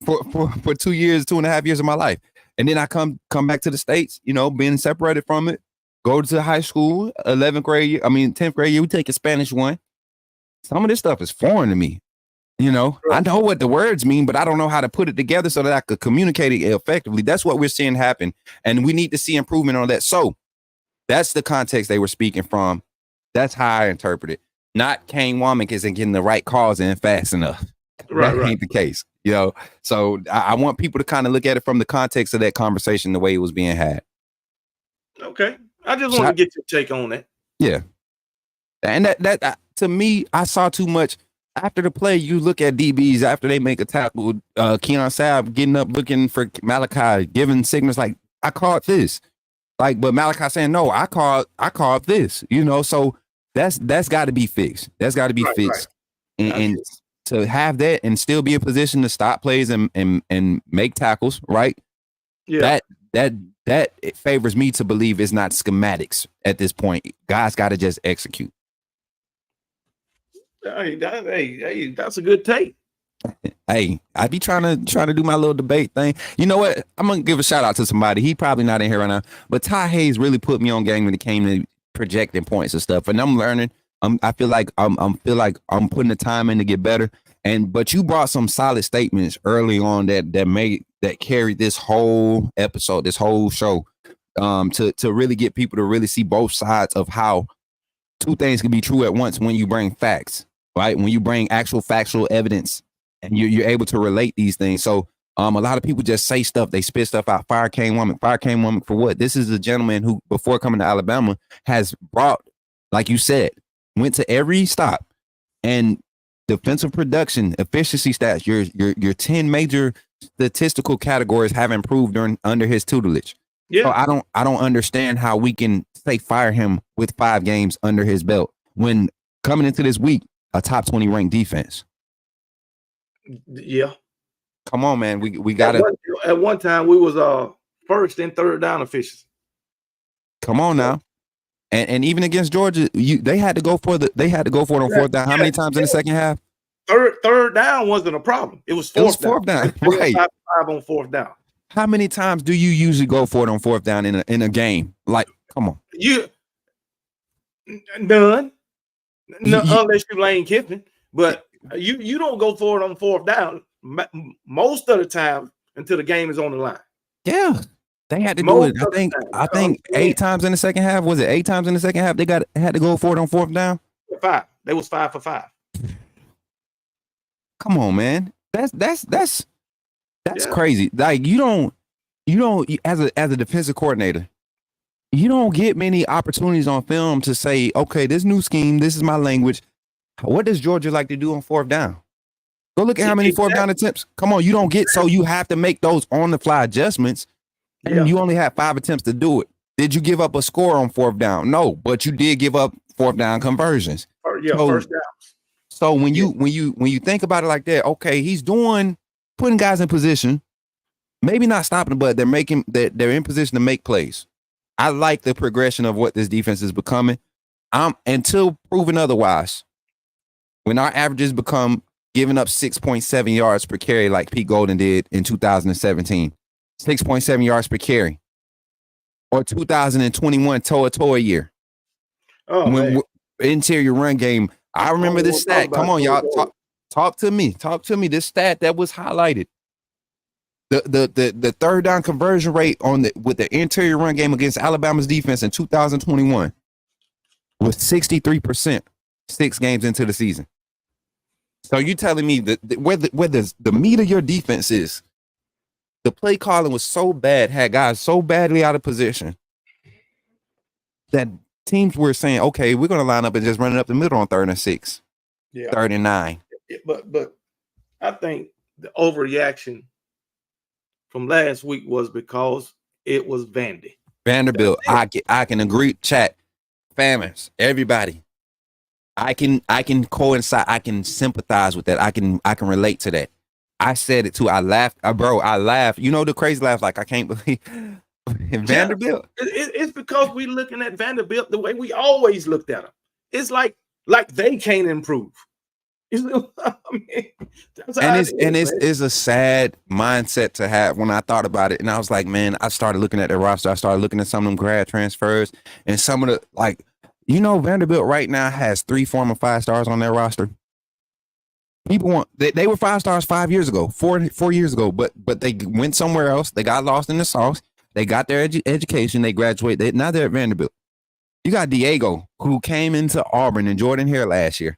for 2 years, 2.5 years of my life. And then I come back to the States, being separated from it, go to high school, 10th grade year, we take a Spanish 1. Some of this stuff is foreign to me. Right. I know what the words mean, but I don't know how to put it together so that I could communicate it effectively. That's what we're seeing happen. And we need to see improvement on that. So that's the context they were speaking from. That's how I interpret it. Not Kane Womack isn't getting the right calls in fast enough. That ain't the case, So I want people to kind of look at it from the context of that conversation, the way it was being had. Okay, I just want to get your take on that. Yeah, and that to me, I saw too much after the play. You look at DBs after they make a tackle. Keon Sapp getting up, looking for Malachi, giving signals like I caught this, but Malachi saying no, I caught this. So that's got to be fixed. That's got to be fixed, right. And to have that and still be in position to stop plays and make tackles, right? Yeah. That it favors me to believe it's not schematics at this point. Guys got to just execute. Hey, that's a good take. Hey, I be trying to do my little debate thing. You know what? I'm gonna give a shout out to somebody. He probably not in here right now, but Ty Hayes really put me on game when it came to projecting points and stuff. And I'm learning. I feel like I'm putting the time in to get better. But you brought some solid statements early on that carried this whole episode, this whole show, to really get people to really see both sides of how two things can be true at once when you bring facts, right? When you bring actual factual evidence and you're able to relate these things. So a lot of people just say stuff, they spit stuff out. Fire Kane Womack for what? This is a gentleman who, before coming to Alabama, has brought, like you said, went to every stop, and defensive production, efficiency stats, your 10 major statistical categories have improved under his tutelage. Yeah. So I don't understand how we can say fire him with 5 games under his belt when coming into this week, a top 20 ranked defense. Yeah. Come on, man. We gotta at one time we was first and third down efficiency. Come on now. And even against Georgia, they had to go for it on fourth down. How many times in the second half? Third down wasn't a problem. It was fourth down. Right. 5 on fourth down. How many times do you usually go for it on fourth down in a game? Like, come on. None. Unless you Lane Kiffin. But you don't go for it on fourth down most of the time until the game is on the line. Yeah. They had to do it. I think 8 times in the second half. Was it 8 times in the second half? They had to go for it on fourth down. 5. They was 5 for 5. Come on, man. That's crazy. Like you don't as a defensive coordinator, you don't get many opportunities on film to say, okay, this new scheme, this is my language. What does Georgia like to do on fourth down? Go look at how many fourth down attempts. Come on, you don't get, so you have to make those on the fly adjustments. And you only have 5 attempts to do it. Did you give up a score on fourth down? No, but you did give up fourth down conversions. First downs. So when you think about it like that, okay, he's putting guys in position, maybe not stopping, but they're in position to make plays. I like the progression of what this defense is becoming. Until proven otherwise. When our averages become giving up 6.7 yards per carry, like Pete Golden did in 2017, 6.7 yards per carry, or 2021 Toa year. Oh, man. Interior run game. I remember this stat. Come on, y'all. Talk to me. Talk to me. This stat that was highlighted. The third down conversion rate with the interior run game against Alabama's defense in 2021 was 63%. 6 games into the season. So you telling me that where the meat of your defense is, the play calling was so bad, had guys so badly out of position that teams were saying, okay, we're going to line up and just run it up the middle on 3rd and 6, 3rd and 9. But I think the overreaction from last week was because it was Vanderbilt. I can agree. Chat, famines, everybody. I can coincide. I can sympathize with that. I can relate to that. I said it too. I laughed, I laughed. You know the crazy laugh, like I can't believe Vanderbilt. It's because we're looking at Vanderbilt the way we always looked at them. It's like they can't improve. It's a sad mindset to have when I thought about it. And I was like, man, I started looking at the roster. I started looking at some of them grad transfers and some of the Vanderbilt right now has 3 former 5 stars on their roster. People they were 5 stars 5 years ago, 4 years ago, but they went somewhere else. They got lost in the sauce. They got their education. They graduated. Now they're at Vanderbilt. You got Diego, who came into Auburn and Jordan Hare last year,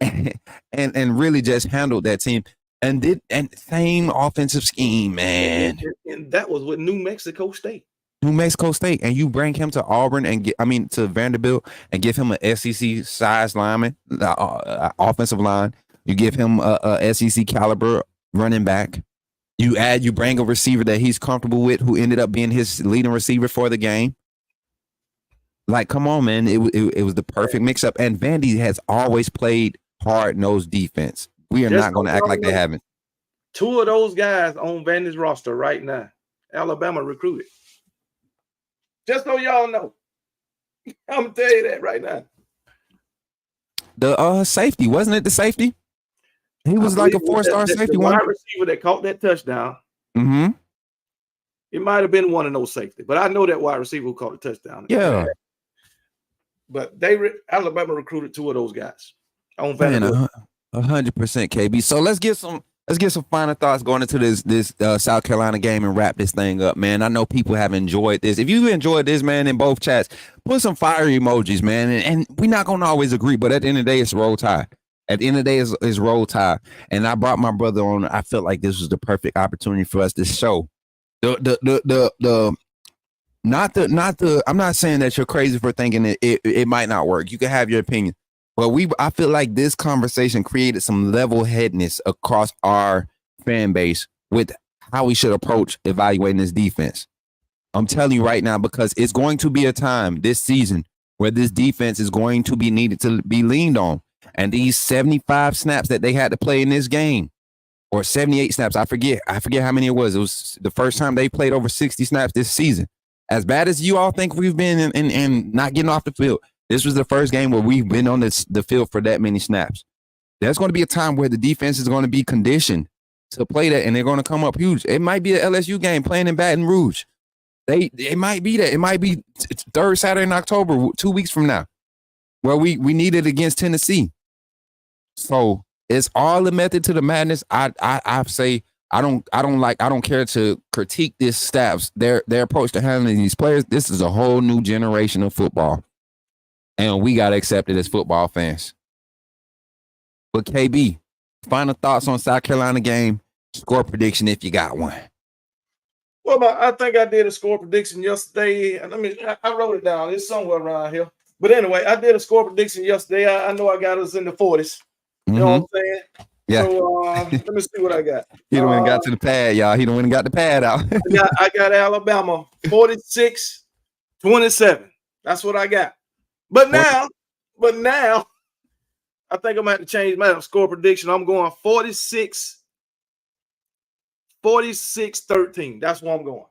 and really just handled that team and same offensive scheme, man. And that was with New Mexico State. And you bring him to Auburn to Vanderbilt and give him an SEC size lineman, offensive line. You give him a SEC caliber running back. You bring a receiver that he's comfortable with, who ended up being his leading receiver for the game. Like, come on, man. It was the perfect mix up. And Vandy has always played hard-nosed defense. We are not going to act like they haven't. 2 of those guys on Vandy's roster right now, Alabama recruited. Just so y'all know. I'm going to tell you that right now. The safety, wasn't it the safety? He was like a 4-star safety. The wide receiver that caught that touchdown. Mm-hmm. It might have been one of those safety, but I know that wide receiver who caught the touchdown. Yeah. But Alabama recruited 2 of those guys on Vanderbilt. 100% KB. So let's get some final thoughts going into this South Carolina game and wrap this thing up, man. I know people have enjoyed this. If you enjoyed this, man, in both chats, put some fire emojis, man. And we're not gonna always agree, but at the end of the day, it's Roll Tide. At the end of the day, it's Roll Tide. And I brought my brother on. I felt like this was the perfect opportunity for us to show I'm not saying that you're crazy for thinking it might not work. You can have your opinion. But I feel like this conversation created some level-headedness across our fan base with how we should approach evaluating this defense. I'm telling you right now, because it's going to be a time this season where this defense is going to be needed to be leaned on. And these 75 snaps that they had to play in this game, or 78 snaps, I forget how many it was. It was the first time they played over 60 snaps this season. As bad as you all think we've been in not getting off the field, this was the first game where we've been on the field for that many snaps. There's going to be a time where the defense is going to be conditioned to play that, and they're going to come up huge. It might be an LSU game playing in Baton Rouge. It might be that. It might be 3rd Saturday in October, 2 weeks from now, where we need it against Tennessee. So it's all the method to the madness. I say I don't care to critique this staff's their approach to handling these players. This is a whole new generation of football, and we got to accept it as football fans. But KB, final thoughts on South Carolina game, score prediction if you got one. Well, I think I did a score prediction yesterday. I wrote it down. It's somewhere around here. But anyway, I did a score prediction yesterday. I know I got us in the 40s. You know what I'm saying? Yeah. So let me see what I got. He done went and got to the pad, y'all. He done went and got the pad out. I got Alabama 46 27. That's what I got. But now, I think I'm going to have to change my score prediction. I'm going 46-13. That's what I'm going.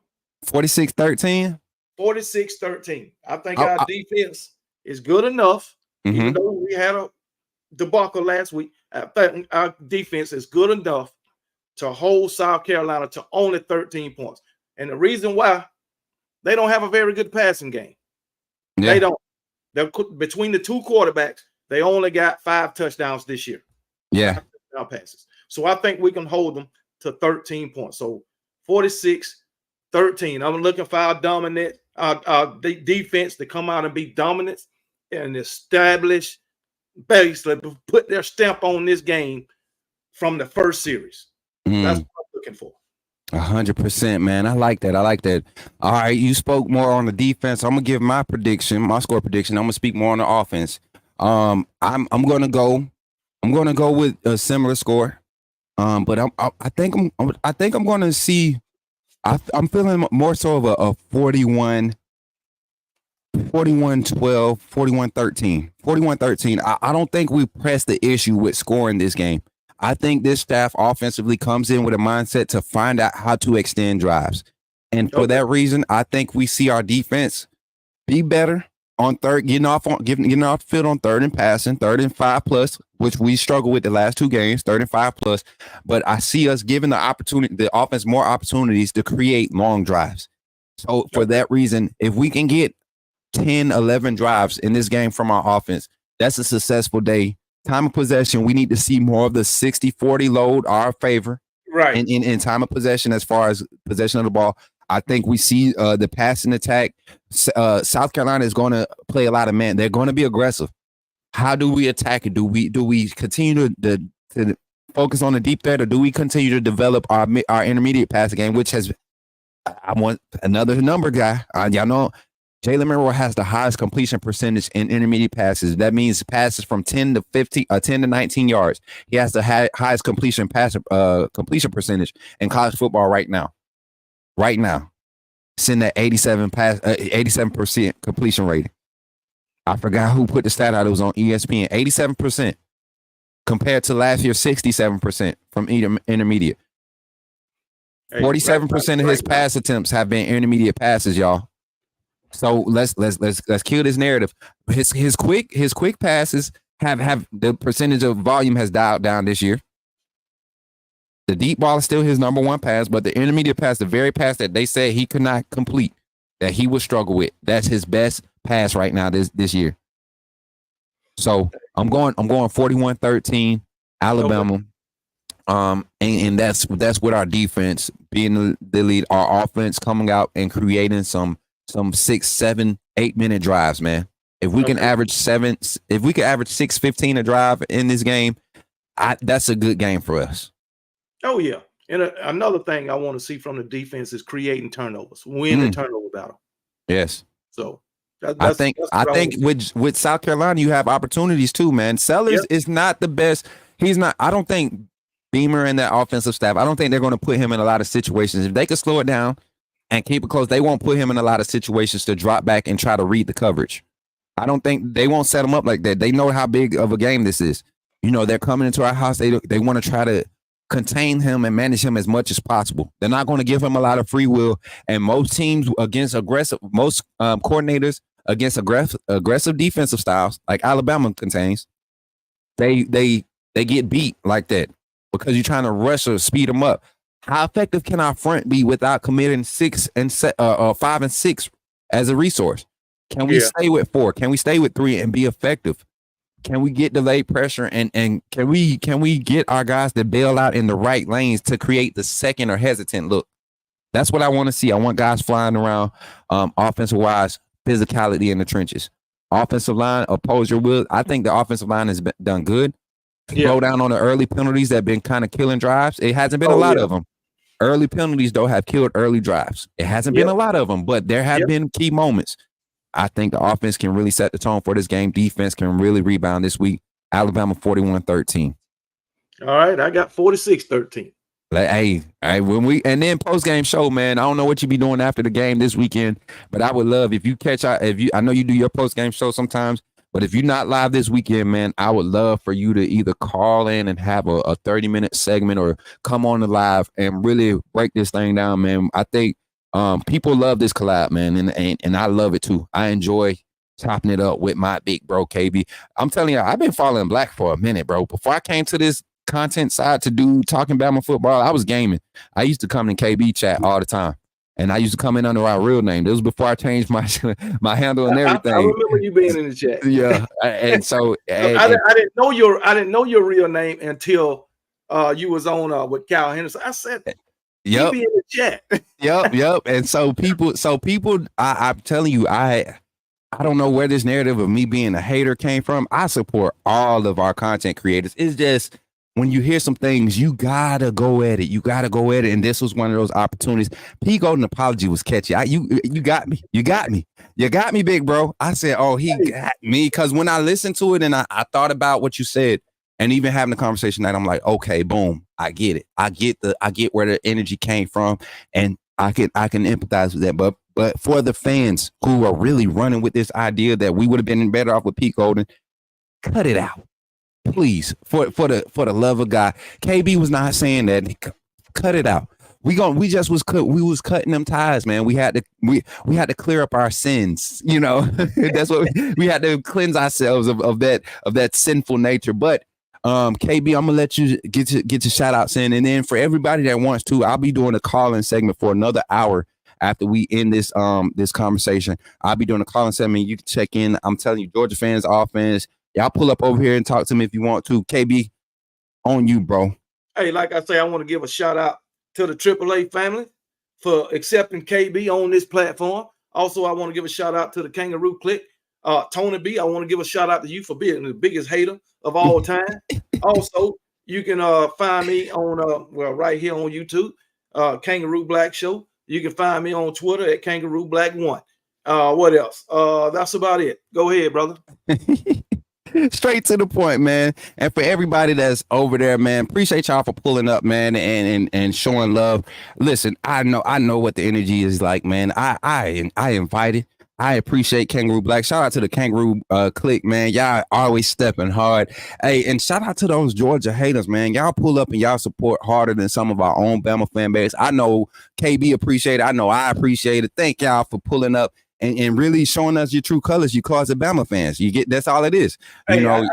46-13? 46-13. I think our defense is good enough, even though we had a debacle last week. I think our defense is good enough to hold South Carolina to only 13 points. And the reason why, they don't have a very good passing game. Yeah. They don't. Between the two quarterbacks, they only got 5 touchdowns this year. Yeah. 5 touchdown passes. So I think we can hold them to 13 points. So 46-13. I'm looking for our dominant defense to come out and be dominant and establish, basically put their stamp on this game from the first series. That's what I'm looking for. 100%, man. I like that. All right, you spoke more on the defense. I'm gonna give my prediction, my score prediction. I'm gonna speak more on the offense. I'm gonna go with a similar score. But I think I'm gonna see. I'm feeling more so of a 41-12, 41-13. 41-13. I don't think we pressed the issue with scoring this game. I think this staff offensively comes in with a mindset to find out how to extend drives. And for that reason, I think we see our defense be better on third, getting off the field on third and passing, 3rd and 5+, which we struggle with the last 2 games, 3rd and 5+. But I see us giving the offense more opportunities to create long drives. So for that reason, if we can get 10, 11 drives in this game from our offense, that's a successful day. Time of possession, we need to see more of the 60-40 load our favor. Right. In time of possession, as far as possession of the ball, I think we see the passing attack. South Carolina is going to play a lot of man. They're going to be aggressive. How do we attack it? Do we continue to focus on the deep threat, or do we continue to develop our intermediate passing game, which has, I want another number guy. Y'all know Jalen Monroe has the highest completion percentage in intermediate passes. That means passes from 10 to 19 yards. He has the highest completion percentage in college football right now. Right now, sitting at 87% completion rating. I forgot who put the stat out. It was on ESPN. 87% compared to last year's 67% from intermediate. 47% of his pass attempts have been intermediate passes, y'all. So let's kill this narrative. His quick passes have the percentage of volume has dialed down this year. The deep ball is still his number 1 pass, but the intermediate pass, the very pass that they said he could not complete, that he would struggle with, that's his best pass right now this year. So I'm going 41-13 Alabama. And that's with our defense being the lead, our offense coming out and creating some 6, 7, 8 minute drives, man. If we can average 6:15 a drive in this game, that's a good game for us. Oh yeah, and another thing I want to see from the defense is creating turnovers, win the turnover battle. Yes. So I think with South Carolina, you have opportunities too, man. Sellers is not the best. He's not. I don't think Beamer and that offensive staff, I don't think they're going to put him in a lot of situations. If they could slow it down and keep it close, they won't put him in a lot of situations to drop back and try to read the coverage. I don't think they won't set him up like that. They know how big of a game this is. You know, they're coming into our house. They want to try to contain him and manage him as much as possible. They're not going to give him a lot of free will. And most teams against most coordinators against aggressive defensive styles like Alabama contains, they get beat like that because you're trying to rush or speed them up. How effective can our front be without committing 5 and 6 as a resource? Can we stay with 4? Can we stay with 3 and be effective? Can we get delayed pressure and can we get our guys to bail out in the right lanes to create the second or hesitant look? That's what I want to see. I want guys flying around offensive wise, physicality in the trenches. Offensive line, oppose your will. I think the offensive line has done good. Slow down on the early penalties that have been kind of killing drives. It hasn't been a lot of them. Early penalties, though, have killed early drives. It hasn't been a lot of them, but there have been key moments. I think the offense can really set the tone for this game. Defense can really rebound this week. Alabama 41-13. All right, I got 46-13. Like, hey, when we and then post game show, man. I don't know what you be doing after the game this weekend, but I would love if you catch out. I know you do your post game show sometimes, but if you're not live this weekend, man, I would love for you to either call in and have a 30-minute segment or come on the live and really break this thing down, man. I think people love this collab, man, and I love it too. I enjoy chopping it up with my big bro KB. I'm telling you, I've been following Black for a minute, bro. Before I came to this content side to do talking Bama football, I was gaming. I used to come in KB chat all the time, and I used to come in under our real name. This was before I changed my my handle and everything. I remember you being in the chat. Yeah, and so I didn't know your real name until you was on with Cal Henderson. I said, yep, be in the chat. yep. And so people, I'm telling you, I don't know where this narrative of me being a hater came from. I support all of our content creators. It's just when you hear some things, you gotta go at it. You gotta go at it. And this was one of those opportunities. P Golden apology was catchy. You got me. You got me, big bro. I said, oh, he got me. Because when I listened to it and I thought about what you said, and even having the conversation that I'm like, okay, boom, I get it. I get where the energy came from, and I can empathize with that. But for the fans who are really running with this idea that we would have been better off with Pete Golden, cut it out. Please, for the love of God. KB was not saying that. Cut it out. We was cutting them ties, man. We had to clear up our sins. You know, that's what we had to cleanse ourselves of that sinful nature. But KB, I'm gonna let you get your shout outs in, and then for everybody that wants to, I'll be doing a call-in segment for another hour after we end this conversation. I'll be doing a call-in segment. You can check in. I'm telling you, Georgia fans, all fans, y'all pull up over here and talk to me if you want to. KB, on you, bro. Hey, like I say, I want to give a shout out to the AAA family for accepting KB on this platform. Also, I want to give a shout out to the Kangaroo Click. Tony B, I want to give a shout out to you for being the biggest hater of all time. Also, you can find me on right here on YouTube, Kangaroo Black Show. You can find me on Twitter at Kangaroo Black 1. What else? That's about it. Go ahead, brother. Straight to the point, man. And for everybody that's over there, man, appreciate y'all for pulling up, man, and showing love. Listen, I know what the energy is like, man. I invited. I appreciate Kangaroo Black. Shout out to the Kangaroo Click, man. Y'all always stepping hard. Hey, and shout out to those Georgia haters, man. Y'all pull up and y'all support harder than some of our own Bama fan base. I know KB appreciate it. I know I appreciate it. Thank y'all for pulling up and really showing us your true colors. You closet Bama fans. That's all it is. You know,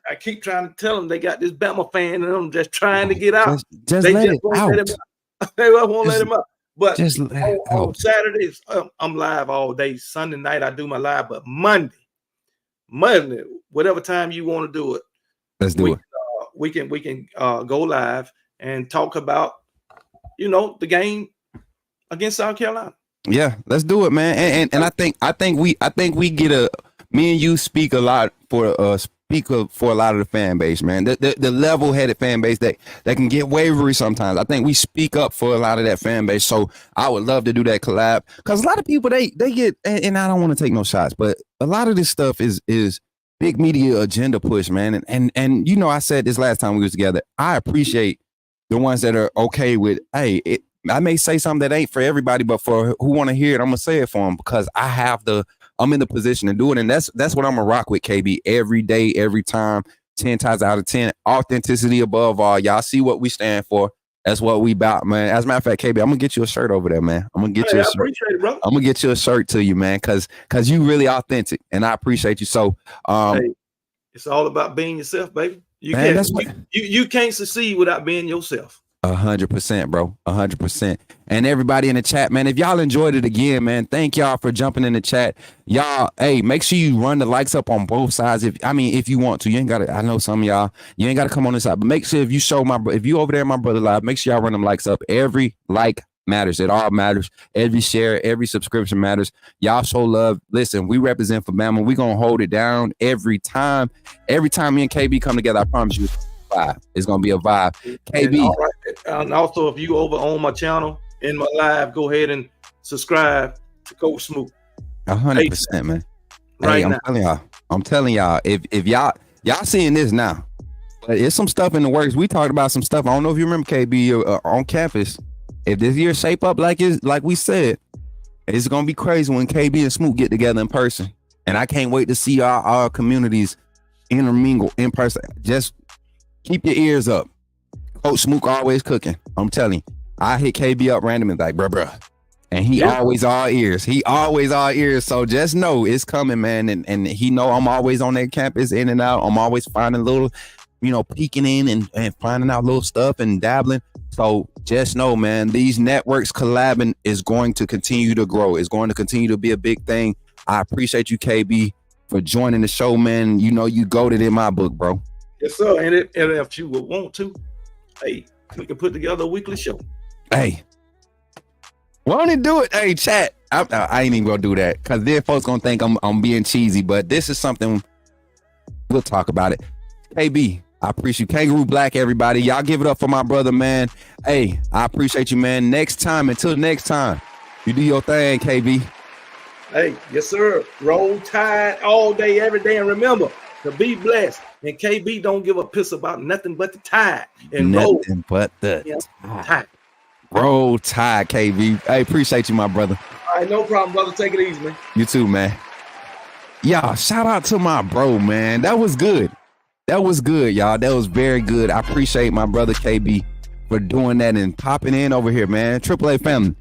I keep trying to tell them they got this Bama fan and I'm just trying to get out. Just let it out. They won't let him out. But just on Saturdays, I'm live all day. Sunday night, I do my live. But Monday, whatever time you want to do it, let's do it. We can go live and talk about, the game against South Carolina. Yeah, let's do it, man. And I think we get me and you speak a lot for a lot of the fan base, man. The level-headed fan base that can get wavery sometimes. I think we speak up for a lot of that fan base. So I would love to do that collab, because a lot of people they get, and I don't want to take no shots, but a lot of this stuff is big media agenda push, man. And I said this last time we was together. I appreciate the ones that are okay with, hey, I may say something that ain't for everybody, but for who want to hear it, I'm gonna say it for them, because I'm in the position to do it. And that's what I'm gonna rock with, KB, every day, every time, 10 times out of 10. Authenticity above all. Y'all see what we stand for. That's what we about, man. As a matter of fact, KB, I'm gonna get you a shirt over there, man. I'm gonna get you a shirt. I appreciate it, bro. I'm gonna get you a shirt to you, man, because you really authentic, and I appreciate you. So hey, it's all about being yourself, baby. You can't succeed without being yourself. 100%, bro. 100%. And everybody in the chat, man, if y'all enjoyed it again, man, thank y'all for jumping in the chat. Y'all, hey, make sure you run the likes up on both sides. If you want to, you ain't gotta. I know some of y'all, you ain't gotta come on this side, but make sure if you over there, my brother live, make sure y'all run them likes up. Every like matters. It all matters. Every share, every subscription matters. Y'all show love. Listen, we represent for Bama. We gonna hold it down every time. Every time me and KB come together, I promise you. It's gonna be a vibe. KB. And also, if you over on my channel in my live, go ahead and subscribe to Coach Smook. 100%, man. Right, hey, I'm telling y'all. If y'all seeing this now, But it's some stuff in the works. We talked about some stuff. I don't know if you remember, KB, on campus. If this year shape up like we said, it's gonna be crazy when KB and Smook get together in person. And I can't wait to see our communities intermingle in person. Just keep your ears up. Coach Smook always cooking. I'm telling you. I hit KB up randomly like, bruh. And he always all ears. He always all ears. So just know it's coming, man. And he know I'm always on that campus, in and out. I'm always finding little, peeking in and finding out little stuff and dabbling. So just know, man, these networks collabing is going to continue to grow. It's going to continue to be a big thing. I appreciate you, KB, for joining the show, man. You goated in my book, bro. Yes, sir. And if you would want to, hey, we can put together a weekly show. Hey, why don't it do it? Hey, chat. I ain't even gonna do that because then folks gonna think I'm being cheesy. But this is something we'll talk about it. KB, I appreciate you. Kangaroo Black, everybody. Y'all give it up for my brother, man. Hey, I appreciate you, man. Until next time, you do your thing, KB. Hey, yes, sir. Roll Tide all day, every day. And remember to be blessed. And KB don't give a piss about nothing but the tide. And nothing but the tide. Roll Tide, KB. I appreciate you, my brother. All right, no problem, brother. Take it easy, man. You too, man. Y'all, shout out to my bro, man. That was good. That was good, y'all. That was very good. I appreciate my brother KB for doing that and popping in over here, man. AAA family.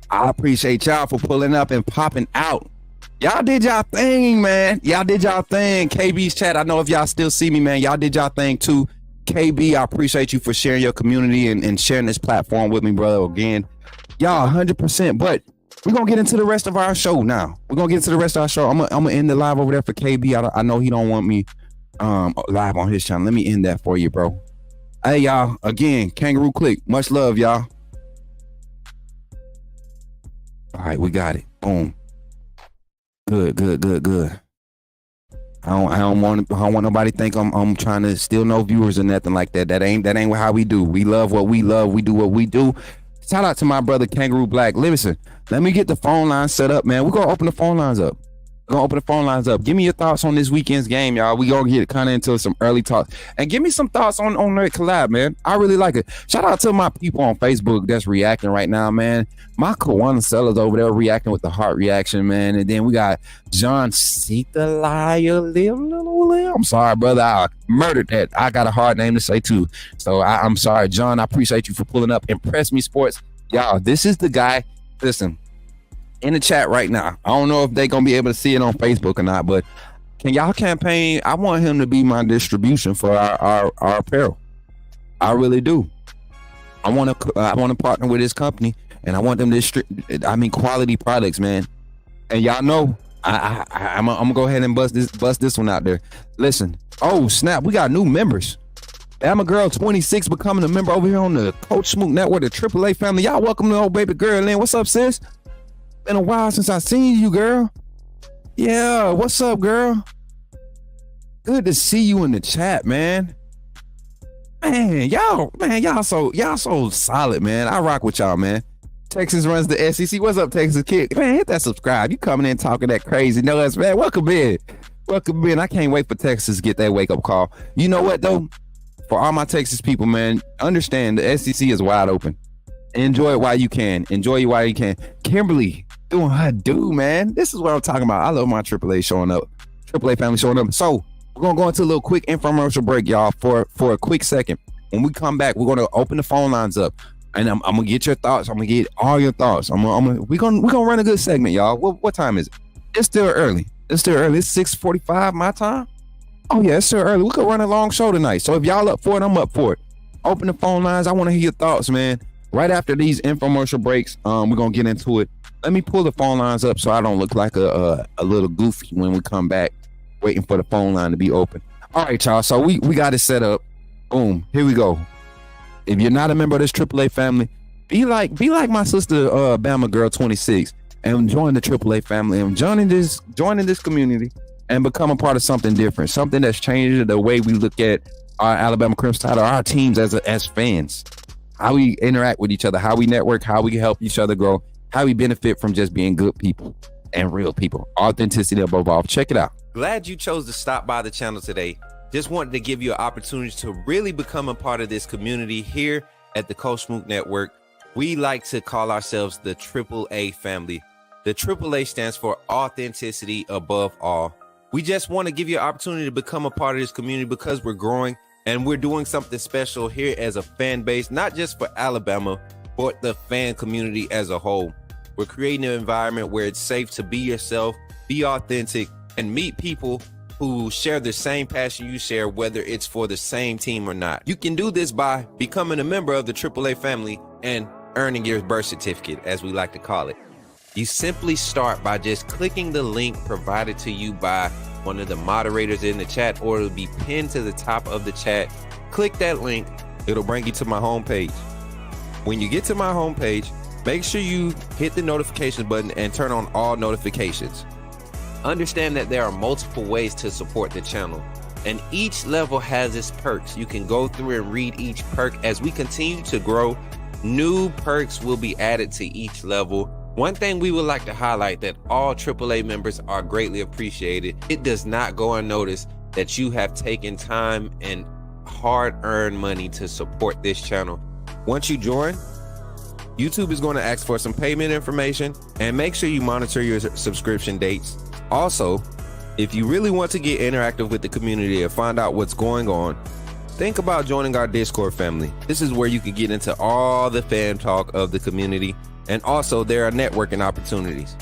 I appreciate y'all for pulling up and popping out. Y'all did y'all thing, man. Y'all did y'all thing. KB's chat. I know if y'all still see me, man, y'all did y'all thing too. KB, I appreciate you for sharing your community and sharing this platform with me, brother. Again, y'all 100%. But we're going to get into the rest of our show now. We're going to get into the rest of our show. I'm going to end the live over there for KB. I know he don't want me live on his channel. Let me end that for you, bro. Hey, y'all. Again, Kangaroo Click. Much love, y'all. All right, we got it. Boom. Good. I don't want nobody to think I'm trying to steal no viewers or nothing like that. That ain't how we do. We love what we love. We do what we do. Shout out to my brother Kangaroo Black. Listen, let me get the phone line set up, man. We're gonna open the phone lines up. Give me your thoughts on this weekend's game, y'all. We gonna get kind of into some early talk and give me some thoughts on that collab, man. I really like it. Shout out to my people on Facebook that's reacting right now, man. My Kawana sellers over there reacting with the heart reaction, man. And then we got John Live. I'm sorry, brother. I murdered that. I got a hard name to say too. So I'm sorry, John. I appreciate you for pulling up. Impress Me Sports. Y'all, this is the guy. Listen. In the chat right now. I don't know if they're gonna be able to see it on Facebook or not, but can y'all campaign? I want him to be my distribution for our apparel. I really do. I want to partner with his company, and I want them to quality products, man. And y'all know I'm gonna go ahead and bust this one out there. Listen, oh snap, we got new members. Bama Girl 26 becoming a member over here on the Coach Smook Network, the AAA family. Y'all welcome the old baby girl in. What's up, sis? Been a while since I seen you, girl. Yeah, what's up, girl? Good to see you in the chat, man. Y'all so solid, man. I rock with y'all, man. Texas runs the SEC. What's up, Texas kid? Man, hit that subscribe. You coming in talking that crazy noise, man. Welcome in. I can't wait for Texas to get that wake up call. You know what though? For all my Texas people, man, understand the SEC is wide open. Enjoy it while you can. Kimberly doing her do, man. This is what I'm talking about. I love my AAA showing up. AAA family showing up. So we're gonna go into a little quick infomercial break, y'all, for a quick second. When we come back, we're gonna open the phone lines up, and I'm gonna get your thoughts. I'm gonna get all your thoughts. We're gonna run a good segment, y'all. What time is it? It's still early. It's 6:45 my time. Oh yeah, it's still early. We could run a long show tonight. So if y'all up for it, I'm up for it. Open the phone lines. I want to hear your thoughts, man. Right after these infomercial breaks, we're gonna get into it. Let me pull the phone lines up so I don't look like a little goofy when we come back, waiting for the phone line to be open. All right, y'all. So we got it set up. Boom. Here we go. If you're not a member of this AAA family, be like my sister, Bama Girl 26, and join the AAA family and joining this community and become a part of something different, something that's changing the way we look at our Alabama Crimson Tide or our teams as fans. How we interact with each other, how we network, how we help each other grow, how we benefit from just being good people and real people. Authenticity above all. Check it out. Glad you chose to stop by the channel today. Just wanted to give you an opportunity to really become a part of this community here at the Coach Smook Network. We like to call ourselves the AAA family. The AAA stands for authenticity above all. We just want to give you an opportunity to become a part of this community because we're growing and we're doing something special here as a fan base, not just for Alabama, but the fan community as a whole. We're creating an environment where it's safe to be yourself, be authentic, and meet people who share the same passion you share, whether it's for the same team or not. You can do this by becoming a member of the AAA family and earning your birth certificate, as we like to call it. You simply start by just clicking the link provided to you by one of the moderators in the chat, or it'll be pinned to the top of the chat. Click that link, it'll bring you to my homepage. When you get to my homepage, make sure you hit the notification button and turn on all notifications. Understand that there are multiple ways to support the channel, and each level has its perks. You can go through and read each perk. As we continue to grow, new perks will be added to each level. One thing we would like to highlight that all AAA members are greatly appreciated. It does not go unnoticed that you have taken time and hard-earned money to support this channel. Once you join, YouTube is going to ask for some payment information, and make sure you monitor your subscription dates. Also, if you really want to get interactive with the community and find out what's going on, think about joining our Discord family. This is where you can get into all the fan talk of the community, and also there are networking opportunities.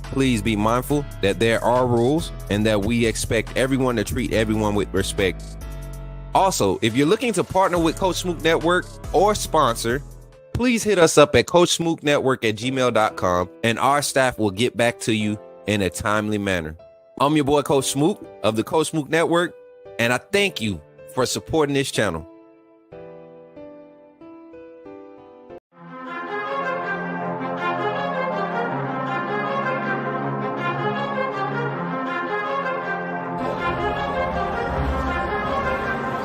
Please be mindful that there are rules and that we expect everyone to treat everyone with respect. Also, if you're looking to partner with Coach Smook Network or sponsor, please hit us up at coachsmooknetwork@gmail.com, and our staff will get back to you in a timely manner. I'm your boy, Coach Smook of the Coach Smook Network, and I thank you for supporting this channel.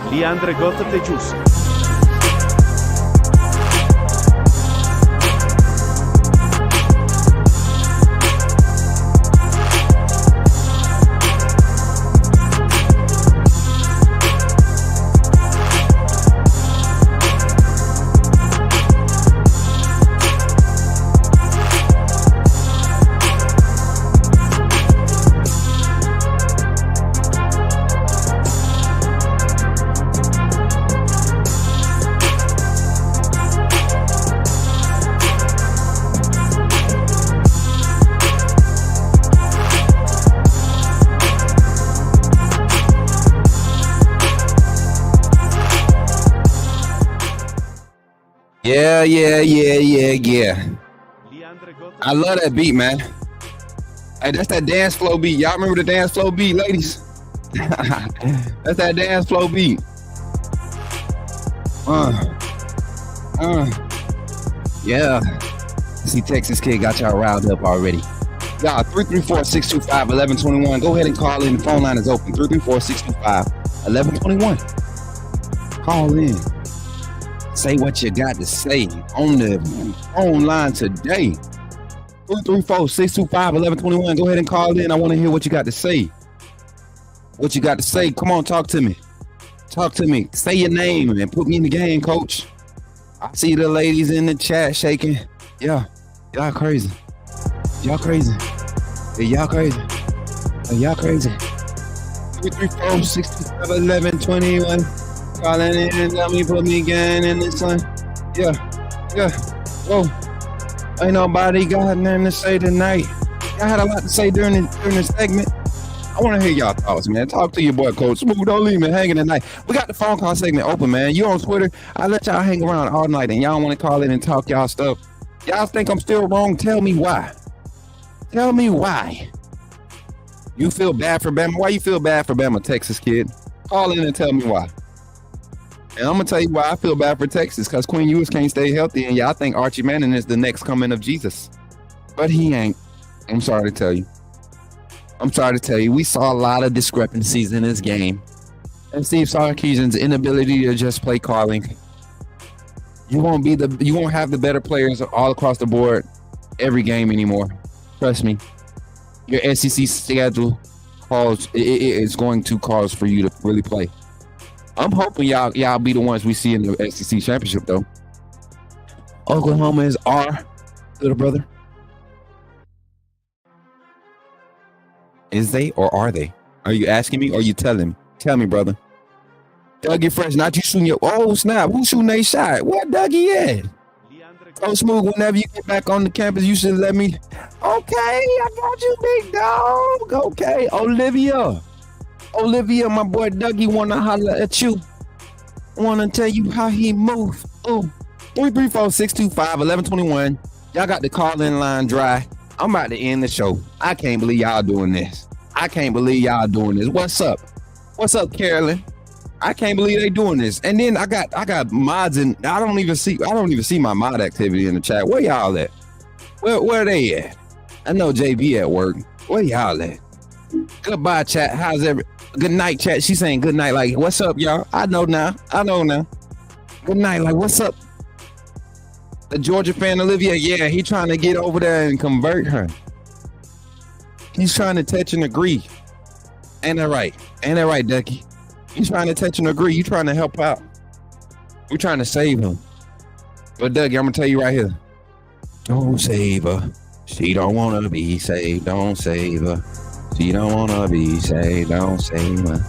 Leandre Gotate Gius. Yeah. I love that beat, man. Hey, that's that dance flow beat. Y'all remember the dance flow beat, ladies? That's that dance flow beat. Yeah. See, Texas Kid got y'all riled up already. Y'all, 334-625-1121. Go ahead and call in. The phone line is open. 334-625-1121. Call in. Say what you got to say on the phone line today. 334-625-1121. Go ahead and call in. I want to hear what you got to say. What you got to say. Come on, talk to me. Talk to me. Say your name and put me in the game, coach. I see the ladies in the chat shaking. Yeah. Y'all crazy. Y'all crazy. Hey, y'all crazy. Hey, y'all crazy. 334-625-1121. Calling in and let me put me again in the sun. Yeah. Whoa. Ain't nobody got nothing to say tonight. Y'all had a lot to say during the segment. I want to hear y'all thoughts, man. Talk to your boy, Coach Smook. Don't leave me hanging tonight. We got the phone call segment open, man. You on Twitter? I let y'all hang around all night, and y'all want to call in and talk y'all stuff. Y'all think I'm still wrong? Tell me why. Tell me why. You feel bad for Bama? Why you feel bad for Bama, Texas Kid? Call in and tell me why. And I'm going to tell you why I feel bad for Texas, because Quinn Ewers can't stay healthy, and y'all think Archie Manning is the next coming of Jesus. But he ain't. I'm sorry to tell you. We saw a lot of discrepancies in this game. And Steve Sarkisian's inability to just play calling. You won't have the better players all across the board every game anymore. Trust me. Your SEC schedule cause it's going to cause for you to really play. I'm hoping y'all be the ones we see in the SEC championship though. Oklahoma is our little brother. Is they or are they? Are you asking me or you telling me? Tell me, brother. Dougie Fresh, not you shooting your. Oh snap! Who's shooting a shot? What Dougie at? Oh Smooth, whenever you get back on the campus, you should let me. Okay, I got you, big dog. Okay, Olivia, my boy Dougie wanna holler at you. Wanna tell you how he move. Ooh, 334-625-1121. Y'all got the call-in line dry. I'm about to end the show. I can't believe y'all doing this. What's up? What's up, Carolyn? I can't believe they doing this. And then I got mods and I don't even see my mod activity in the chat. Where y'all at? Where they at? I know JB at work. Where y'all at? Goodbye, chat. Good night, chat. She's saying good night. Like, what's up, y'all? I know now. Good night. Like, what's up? The Georgia fan, Olivia. Yeah, he trying to get over there and convert her. He's trying to touch and agree. Ain't that right, Ducky? He's trying to touch and agree. You trying to help out. We're trying to save him. But Dougie, I'm gonna tell you right here. Don't save her. She don't wanna be saved. Don't save her. She don't wanna be saved. Don't save her.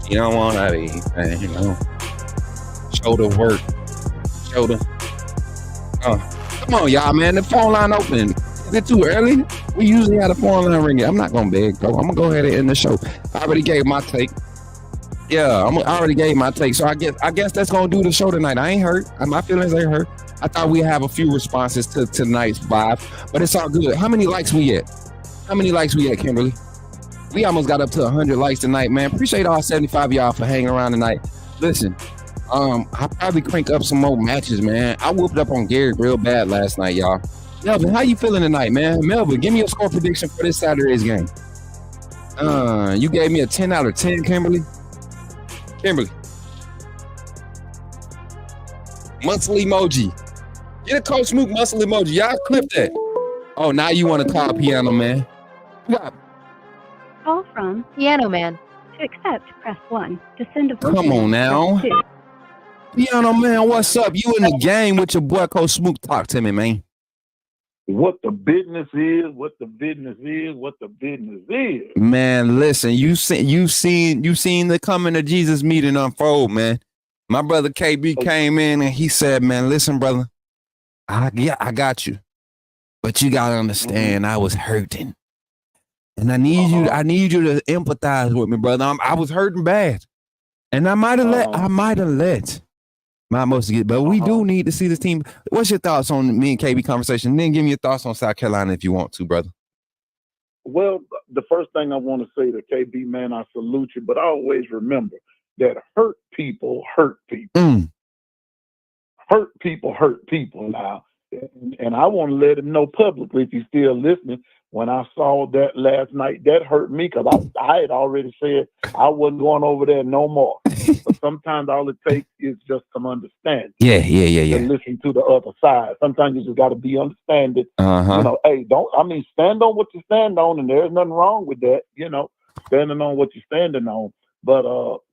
She don't wanna be saved. No. Shoulder work. Shoulder. Come on, y'all, man. The phone line open. Is it too early? We usually have the phone line ringing. I'm not gonna beg, bro. I'm gonna go ahead and end the show. I already gave my take. Yeah, I already gave my take. So I guess that's gonna do the show tonight. I ain't hurt. My feelings ain't hurt. I thought we'd have a few responses to tonight's vibe, but it's all good. How many likes we at? Kimberly? We almost got up to 100 likes tonight, man. Appreciate all 75 of y'all for hanging around tonight. Listen, I'll probably crank up some more matches, man. I whooped up on Garrett real bad last night, y'all. Melvin, how you feeling tonight, man? Melvin, give me a score prediction for this Saturday's game. You gave me a 10 out of 10, Kimberly. Muscle emoji. Get a Coach Smook muscle emoji. Y'all clip that. Oh, now you want to call Piano Man. Yeah. Call from Piano Man. To accept, press 1. To send a voice. Come on now. Piano Man, what's up? You in the game with your boy Coach Smook. Talk to me, man. What the business is. Man, listen, you seen the coming of Jesus meeting unfold, man. My brother KB came in and he said, man, listen, brother, I got you. But you gotta understand, I was hurting. And I need you to empathize with me, brother. I was hurting bad. And I might have let my most get, but we do need to see this team. What's your thoughts on me and KB conversation? Then give me your thoughts on South Carolina if you want to, brother. Well, the first thing I want to say to KB, man, I salute you, but always remember that hurt people hurt people. Hurt people now. And I want to let him know publicly, if he's still listening, when I saw that last night, that hurt me because I had already said I wasn't going over there no more. But sometimes all it takes is just some understanding. Yeah. And listen to the other side. Sometimes you just got to be understanding. You know, hey, stand on what you stand on, and there's nothing wrong with that. You know, standing on what you're standing on. But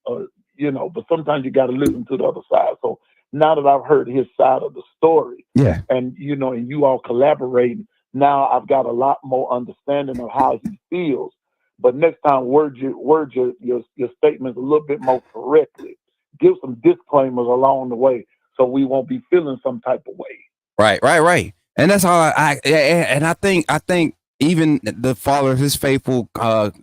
but sometimes you got to listen to the other side. So now that I've heard his side of the story, and you all collaborating. Now I've got a lot more understanding of how he feels. But next time, word your statements a little bit more correctly. Give some disclaimers along the way so we won't be feeling some type of way. Right. And that's all I think even the followers, his faithful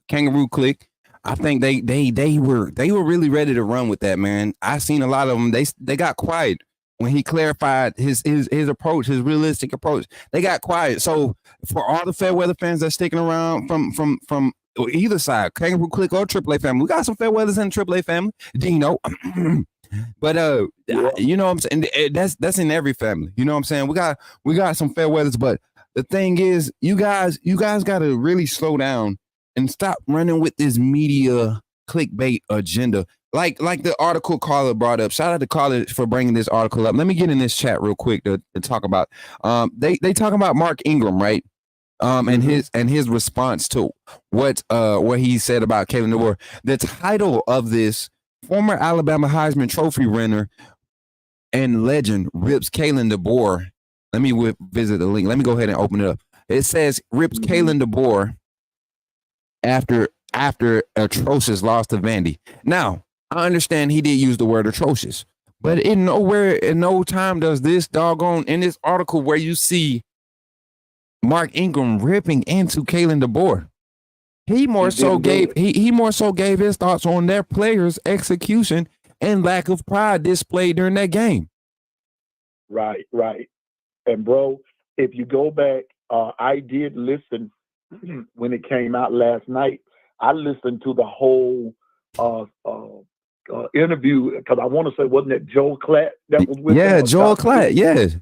Kangaroo clique, I think they were really ready to run with that, man. I seen a lot of them. They got quiet when he clarified his approach, his realistic approach. They got quiet. So for all the fair weather fans that's sticking around from either side, Kangaroo clique or AAA family, we got some fair weathers in the AAA family. Dino, but you know what I'm saying? That's in every family. You know what I'm saying? We got some fair weathers, but the thing is, you guys got to really slow down and stop running with this media clickbait agenda. Like the article Carla brought up. Shout out to Carla for bringing this article up. Let me get in this chat real quick to talk about. They talk about Mark Ingram, right? and his response to what he said about Kalen DeBoer. The title of this, former Alabama Heisman Trophy winner and legend rips Kalen DeBoer. Let me visit the link. Let me go ahead and open it up. It says rips Kalen DeBoer after atrocious loss to Vandy. Now, I understand he did use the word atrocious, but in no time does this doggone in this article where you see Mark Ingram ripping into Kalen DeBoer. He more so gave his thoughts on their players' execution and lack of pride displayed during that game. Right. And bro, if you go back, I did listen when it came out last night. I listened to the whole interview because I want to say, wasn't it Joel Klatt that was with him? Yeah, Joel Klatt. Yes,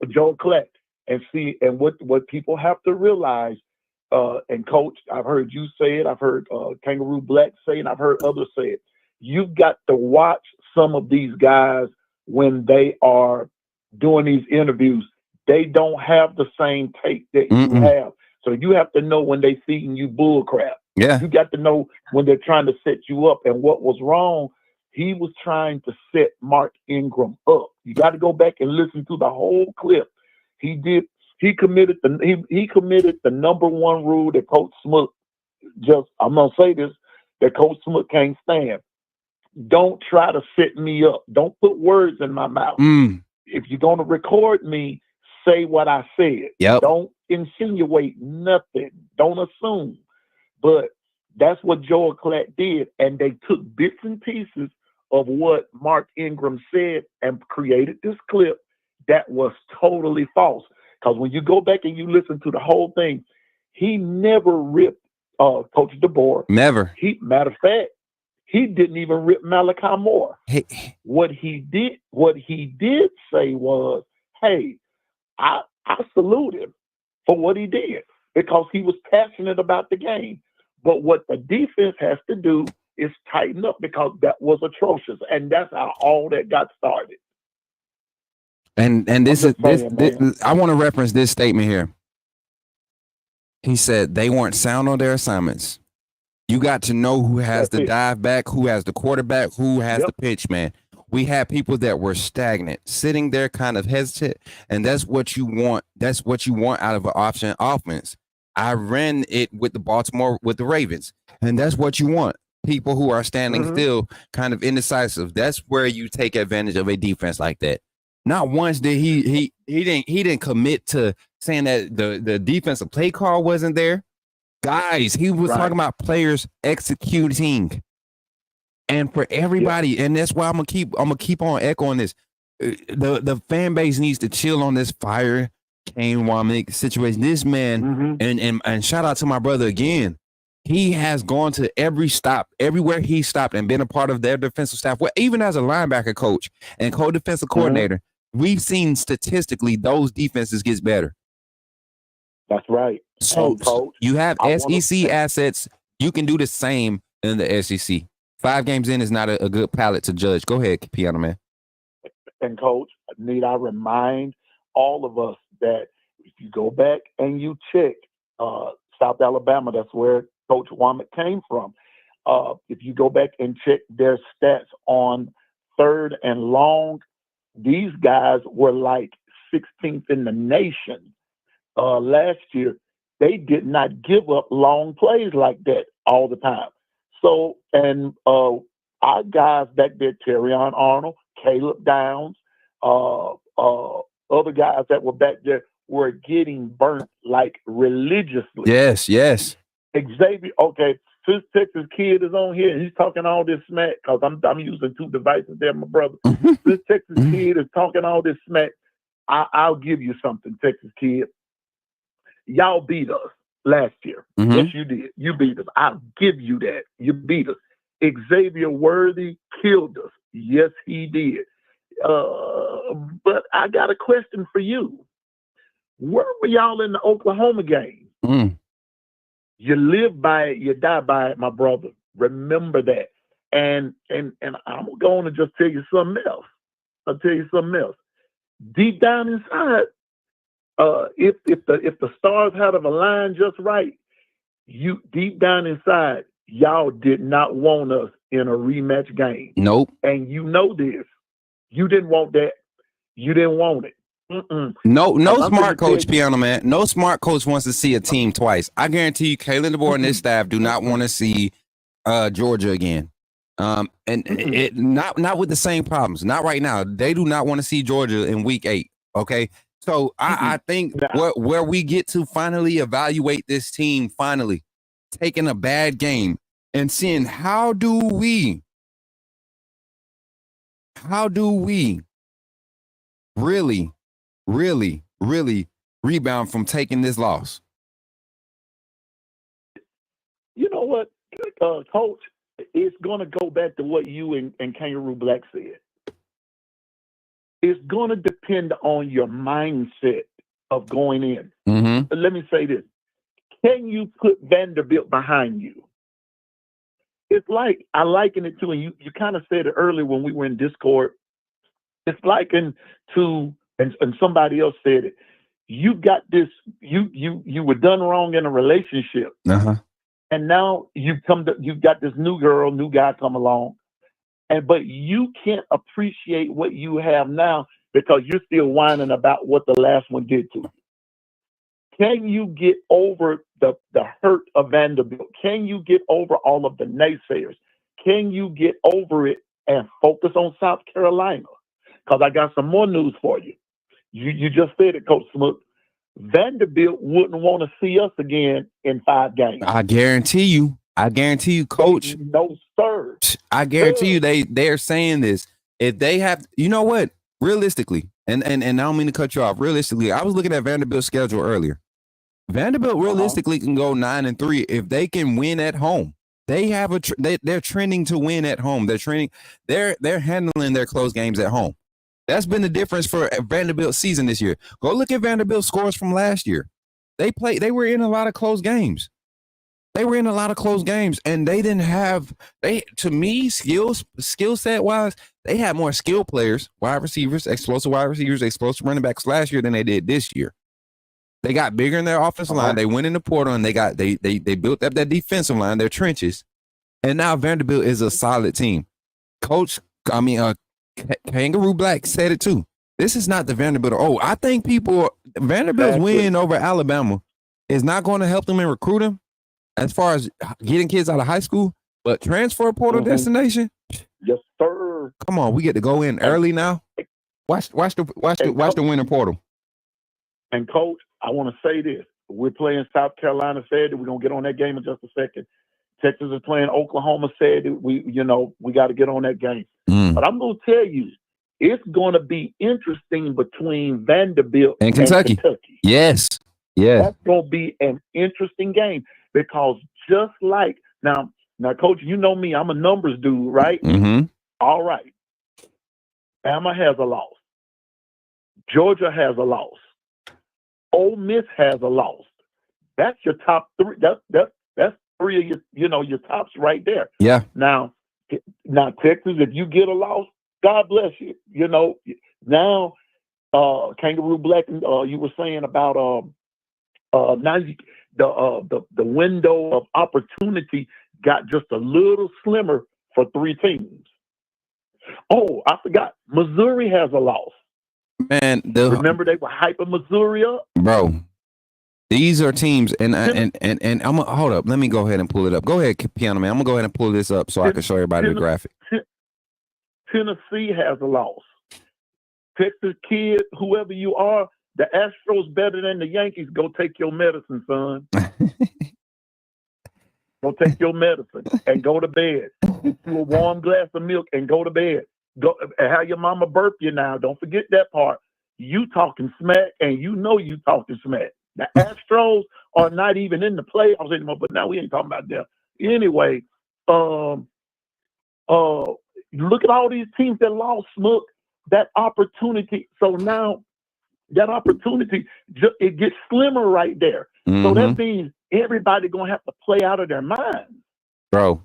Joel Klatt. And see, and what people have to realize, and Coach, I've heard you say it, I've heard Kangaroo Black say it, I've heard others say it. You've got to watch some of these guys when they are doing these interviews. They don't have the same take that you have. So you have to know when they feeding you bull crap. Yeah. You got to know when they're trying to set you up. And what was wrong, he was trying to set Mark Ingram up. You got to go back and listen to the whole clip. He committed the number one rule that Coach Smook I'm gonna say this, that Coach Smook can't stand. Don't try to set me up. Don't put words in my mouth. If you're gonna record me, say what I said. Yep. Don't insinuate nothing. Don't assume. But that's what Joel Klatt did, and they took bits and pieces of what Mark Ingram said and created this clip that was totally false. Because when you go back and you listen to the whole thing, he never ripped Coach DeBoer. Never. Matter of fact, he didn't even rip Malachi Moore. What he did say was, hey, I salute him for what he did because he was passionate about the game. But what the defense has to do is tighten up because that was atrocious. And that's how all that got started. And this is this, I want to reference this statement here. He said they weren't sound on their assignments. You got to know who has the dive back, who has the quarterback, who has the pitch man. We had people that were stagnant, sitting there kind of hesitant, and that's what you want. That's what you want out of an option offense. I ran it with the Ravens, and that's what you want. People who are standing still, kind of indecisive. That's where you take advantage of a defense like that. Not once did he didn't commit to saying that the defensive play call wasn't there. Guys, he was talking about players executing. And for everybody, and that's why I'm gonna keep on echoing this. The fan base needs to chill on this fire Kane Womack situation. This man, and shout out to my brother again. He has gone to everywhere he stopped and been a part of their defensive staff. Well, even as a linebacker coach and co-defensive coordinator, we've seen statistically those defenses gets better. That's right. So you have SEC assets. You can do the same in the SEC. 5 games in is not a good palette to judge. Go ahead, Piano Man. And Coach, need I remind all of us that if you go back and you check South Alabama, that's where Coach Womack came from. If you go back and check their stats on 3rd and long, these guys were like 16th in the nation last year. They did not give up long plays like that all the time. So, and our guys back there, Terrion Arnold, Caleb Downs, other guys that were back there were getting burnt like religiously. Yes. Xavier, okay, this Texas kid is on here and he's talking all this smack because I'm using 2 devices there, my brother. This Texas kid is talking all this smack. I'll give you something, Texas kid. Y'all beat us last year. Yes, you did. You beat us. I'll give you that. You beat us. Xavier Worthy killed us. Yes, he did. But I got a question for you. Where were y'all in the Oklahoma game? You live by it, you die by it, my brother. Remember that. And I'm going to just tell you something else. I'll tell you something else. Deep down inside, if the stars had of aligned just right, you deep down inside, y'all did not want us in a rematch game. Nope. And you know this. You didn't want that. You didn't want it. No smart coach, Piano Man. No smart coach wants to see a team twice. I guarantee you, Kalen DeBoer and his staff do not want to see Georgia again. Not with the same problems. Not right now. They do not want to see Georgia in week 8. Okay. So I think where we get to finally evaluate this team, finally taking a bad game and seeing how do we really rebound from taking this loss. You know what, Coach? It's going to go back to what you and Kangaroo Black said. It's going to depend on your mindset of going in. Mm-hmm. Let me say this. Can you put Vanderbilt behind you? It's like, I liken it to, and you kind of said it earlier when we were in Discord, it's likened to, and somebody else said it, you got this, you were done wrong in a relationship. Uh-huh. And now you've got this new guy come along, but you can't appreciate what you have now because you're still whining about what the last one did to you. Can you get over the hurt of Vanderbilt? Can you get over all of the naysayers? Can you get over it and focus on South Carolina? Because I got some more news for you. You just said it, Coach Smook. Vanderbilt wouldn't want to see us again in 5 games. I guarantee you, Coach. No, sir. I guarantee you they're saying this. If they have, you know what, realistically, and I don't mean to cut you off, realistically, I was looking at Vanderbilt's schedule earlier. Vanderbilt realistically can go 9-3 if they can win at home. They have they're trending to win at home. They're handling their close games at home. That's been the difference for Vanderbilt's season this year. Go look at Vanderbilt's scores from last year. They were in a lot of close games. And they didn't have, to me, skill set wise, they had more skill players, wide receivers, explosive running backs last year than they did this year. They got bigger in their offensive line. They went in the portal and they built up that defensive line, their trenches. And now Vanderbilt is a solid team. Kangaroo Black said it too. This is not the Vanderbilt. I think Vanderbilt's win over Alabama is not going to help them in recruiting as far as getting kids out of high school, but transfer portal destination. Yes, sir. Come on, we get to go in early now. Watch the winter portal. And Coach, I want to say this: we're playing South Carolina Saturday. We're gonna get on that game in just a second. Texas is playing Oklahoma Saturday. We got to get on that game. But I'm gonna tell you, it's gonna be interesting between Vanderbilt and Kentucky. Yes. Yeah. That's gonna be an interesting game because just like now, Coach, you know me, I'm a numbers dude, right? Mm-hmm. All right. Bama has a loss. Georgia has a loss. Ole Miss has a loss. That's your top 3. That's 3 of your tops right there. Yeah. Now Texas, if you get a loss, God bless you. Now Kangaroo Black, you were saying about now the window of opportunity got just a little slimmer for 3 teams. Oh, I forgot. Missouri has a loss. Man, remember they were hyping Missouri up, bro. These are teams, and I'm gonna hold up. Let me go ahead and pull it up. Go ahead, Piano Man. I'm gonna go ahead and pull this up so I can show everybody the graphic. Tennessee has a loss. Texas kid, whoever you are, the Astros better than the Yankees. Go take your medicine, son. Go take your medicine and go to bed. Get you a warm glass of milk and go to bed. Go have your mama burp you now. Don't forget that part. You talking smack, and you talking smack. The Astros are not even in the playoffs anymore, but now we ain't talking about them. Anyway, look at all these teams that lost, Smook, that opportunity. So now that opportunity, it gets slimmer right there. Mm-hmm. So that means everybody going to have to play out of their minds. Bro,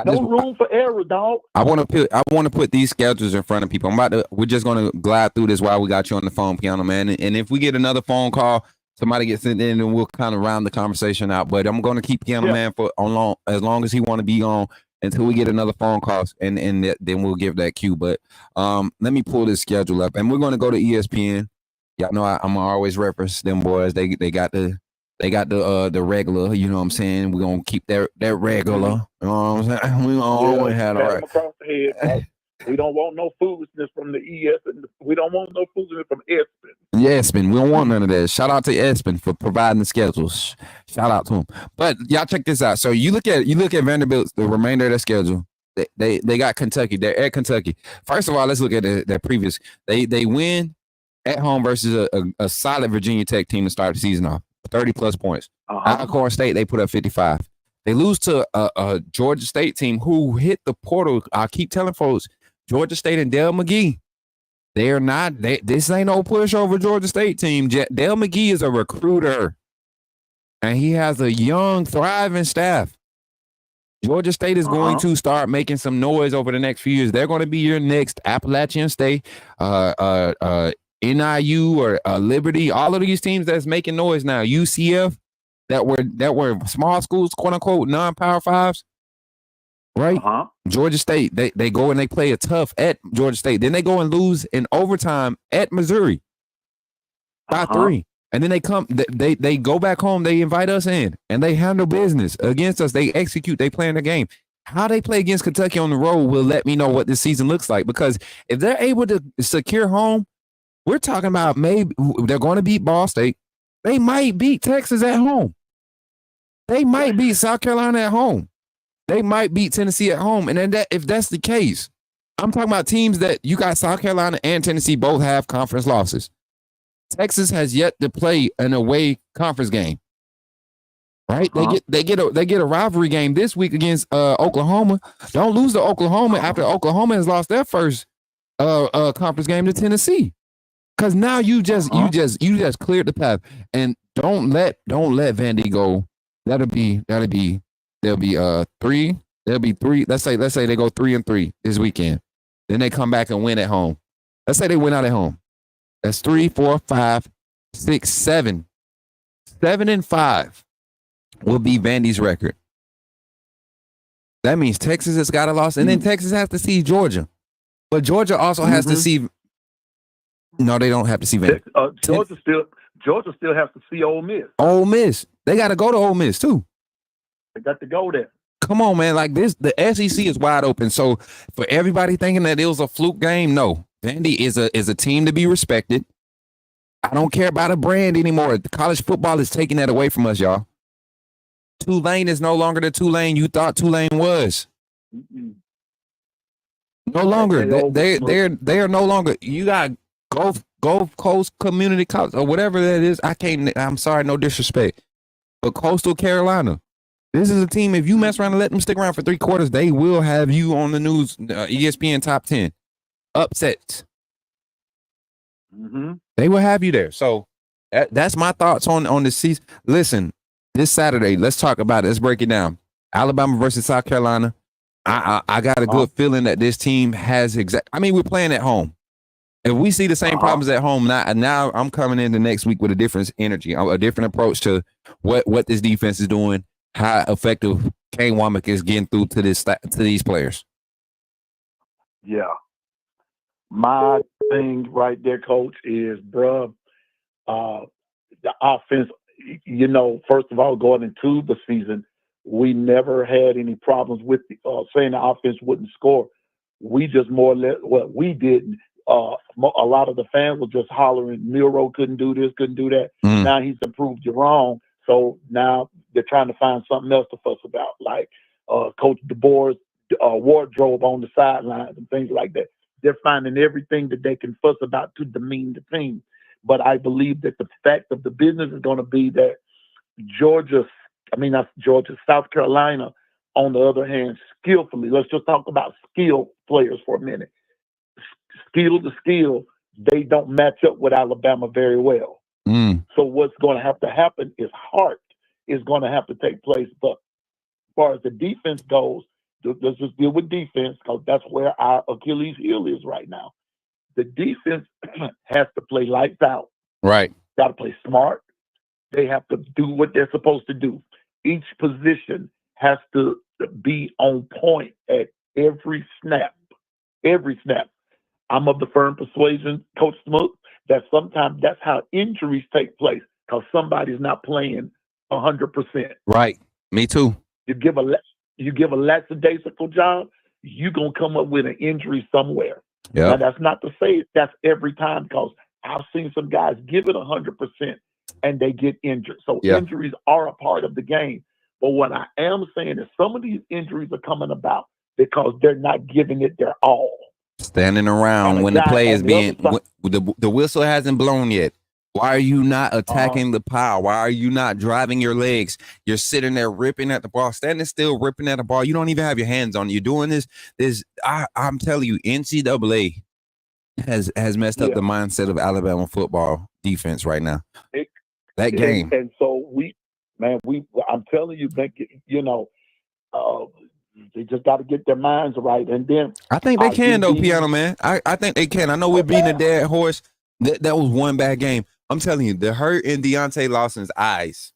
No room for error, dog. I want to put these schedules in front of people. We're just gonna glide through this while we got you on the phone, Piano Man. And if we get another phone call, somebody gets in, then we'll kind of round the conversation out. But I'm gonna keep Piano Man as long as he want to be on until we get another phone call, and then we'll give that cue. But let me pull this schedule up, and we're gonna go to ESPN. Y'all know I'm always reference them boys. They got the regular, you know what I'm saying? We're gonna keep that regular. You know what I'm saying? We always had all right. Across the head, we don't want no foolishness from the ES, and we don't want no foolishness from Espen. Yeah, Espen, we don't want none of that. Shout out to Espen for providing the schedules. Shout out to him. But y'all check this out. So you look at Vanderbilt, the remainder of their schedule. They got Kentucky. They're at Kentucky. First of all, let's look at their previous. They win at home versus a solid Virginia Tech team to start the season off. 30+ points. Alcorn State, they put up 55. They lose to a Georgia State team who hit the portal. I keep telling folks, Georgia State and Dale McGee, they're not. This ain't no pushover Georgia State team. Dale McGee is a recruiter, and he has a young, thriving staff. Georgia State is going to start making some noise over the next few years. They're going to be your next Appalachian State, NIU or Liberty, all of these teams that's making noise now. UCF that were small schools, quote unquote, non-power fives, right? Georgia State, they go and they play a tough at Georgia State. Then they go and lose in overtime at Missouri by 3. And then they go back home. They invite us in and they handle business against us. They execute. They play in the game. How they play against Kentucky on the road will let me know what this season looks like, because if they're able to secure home, we're talking about maybe they're going to beat Ball State. They might beat Texas at home. They might beat South Carolina at home. They might beat Tennessee at home. And then if that's the case, I'm talking about teams that you got South Carolina and Tennessee both have conference losses. Texas has yet to play an away conference game. Right? They get a rivalry game this week against Oklahoma. Don't lose to Oklahoma after Oklahoma has lost their first conference game to Tennessee. Because now you just cleared the path, and don't let Vandy go. They'll be 3. They'll be 3. Let's say they go 3-3 this weekend. Then they come back and win at home. Let's say they win out at home. That's 3, 4, 5, 6, 7. 7-5 will be Vandy's record. That means Texas has got a loss, and then Texas has to see Georgia, but Georgia also has to see. No, they don't have to see Vandy. Georgia still has to see Ole Miss. Ole Miss, they got to go to Ole Miss too. They got to go there. Come on, man! Like this, the SEC is wide open. So for everybody thinking that it was a fluke game, no, Vandy is a team to be respected. I don't care about a brand anymore. The college football is taking that away from us, y'all. Tulane is no longer the Tulane you thought Tulane was. No longer. They are no longer. You got Gulf Coast Community College or whatever that is. I'm sorry, no disrespect, but Coastal Carolina. This is a team. If you mess around and let them stick around for 3 quarters, they will have you on the news. ESPN top 10 upsets. They will have you there. So that's my thoughts on the season. Listen, this Saturday, let's talk about it. Let's break it down. Alabama versus South Carolina. I got a good feeling that this team has we're playing at home. If we see the same problems at home, now I'm coming into next week with a different energy, a different approach to what this defense is doing, how effective Kane Womack is getting through to these players. Yeah. My thing right there, Coach, is, the offense, first of all, going into the season, we never had any problems with saying the offense wouldn't score. We just more or less, we didn't. A lot of the fans were just hollering, Miro couldn't do this, couldn't do that. Now he's improved you wrong. So now they're trying to find something else to fuss about, like Coach DeBoer's wardrobe on the sidelines and things like that. They're finding everything that they can fuss about to demean the team. But I believe that the fact of the business is going to be that South Carolina, on the other hand, skillfully, let's just talk about skill players for a minute. Skill to skill, they don't match up with Alabama very well. So what's going to have to happen is heart is going to have to take place. But as far as the defense goes, let's just deal with defense because that's where our Achilles heel is right now. The defense has to play lights out. Right. Got to play smart. They have to do what they're supposed to do. Each position has to be on point at every snap. Every snap. I'm of the firm persuasion, Coach Smook, that sometimes that's how injuries take place because somebody's not playing 100%. Right. Me too. You give a lackadaisical job, you're going to come up with an injury somewhere. Yeah. Now, that's not to say that's every time because I've seen some guys give it 100% and they get injured. So injuries are a part of the game. But what I am saying is some of these injuries are coming about because they're not giving it their all. Standing around when the play is being, the whistle hasn't blown yet. Why are you not attacking the pile? Why are you not driving your legs? You're sitting there ripping at the ball, standing still, ripping at the ball. You don't even have your hands on it. You're doing this. I'm telling you, NCAA has messed up the mindset of Alabama football defense right now. That game. And so I'm telling you, they just got to get their minds right. And then I think they can though, Piano Man. I think they can. I know we're beating a dead horse. That was one bad game. I'm telling you, the hurt in Deontay Lawson's eyes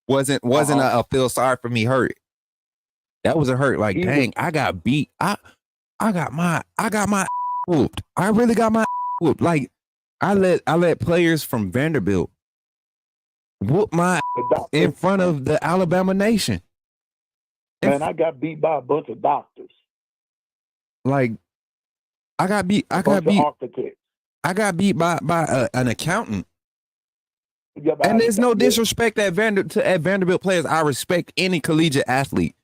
wasn't a feel sorry for me hurt. That was a hurt. Like, dang, I got beat. I got my whooped. I really got my whooped. Like, I let players from Vanderbilt whoop my in front of the Alabama nation. Man, I got beat by a bunch of doctors. Like, I got beat by an accountant. And there's no disrespect at Vanderbilt players. I respect any collegiate athlete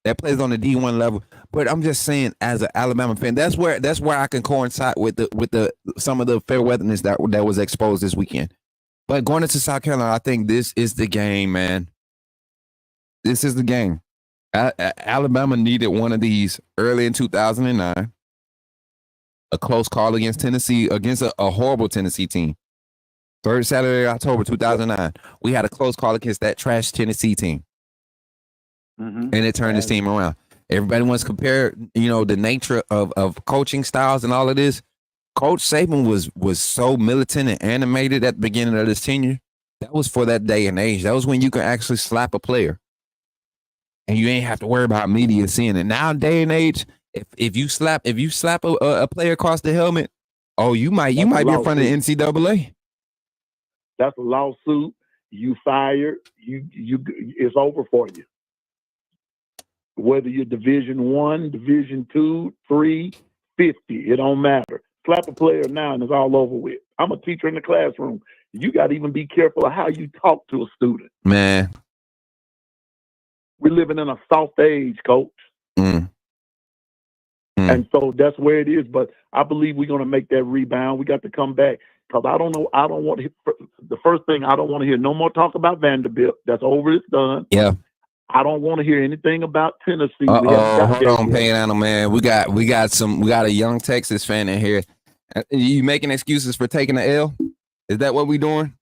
that plays on the D1 level. But I'm just saying, as an Alabama fan, that's where I can coincide with the some of the fair weatherness that was exposed this weekend. But going into South Carolina, I think this is the game, man. This is the game. Alabama needed one of these early in 2009. A close call against Tennessee, against a horrible Tennessee team. Third Saturday, October 2009. We had a close call against that trash Tennessee team. And it turned this team around. Everybody wants to compare, the nature of coaching styles and all of this. Coach Saban was so militant and animated at the beginning of his tenure. That was for that day and age. That was when you could actually slap a player. And you ain't have to worry about media seeing it. Now, day and age, if you slap a player across the helmet, you might be in front of the NCAA. That's a lawsuit. You fired. You it's over for you. Whether you're Division I, Division II, 3, 50, it don't matter. Slap a player now and it's all over with. I'm a teacher in the classroom. You got to even be careful of how you talk to a student. Man. We're living in a soft age, Coach. And so that's where it is. But I believe we're going to make that rebound. We got to come back. Because I don't want to, the first thing, I don't want to hear no more talk about Vanderbilt. That's over, it's done. Yeah. I don't want to hear anything about Tennessee. Hold on, Piano Man. We got a young Texas fan in here. You making excuses for taking the L? Is that what we doing?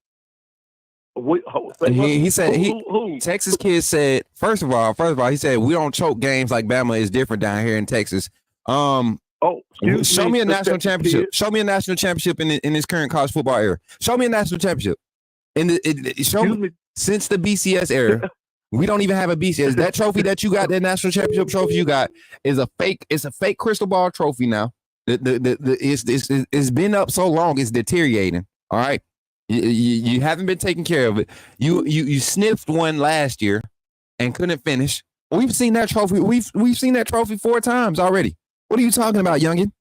He said Texas kids said first of all, he said we don't choke games like Bama is different down here in Texas. Show me a national championship. Show me a national championship in this current college football era. Show me a national championship. Since the BCS era. We don't even have a BCS. That trophy that you got, that national championship trophy you got, is a fake. It's a fake crystal ball trophy now. It's been up so long, it's deteriorating. All right, you haven't been taking care of it. You sniffed one last year and couldn't finish. We've seen that trophy. We've seen that trophy 4 times already. What are you talking about, youngin?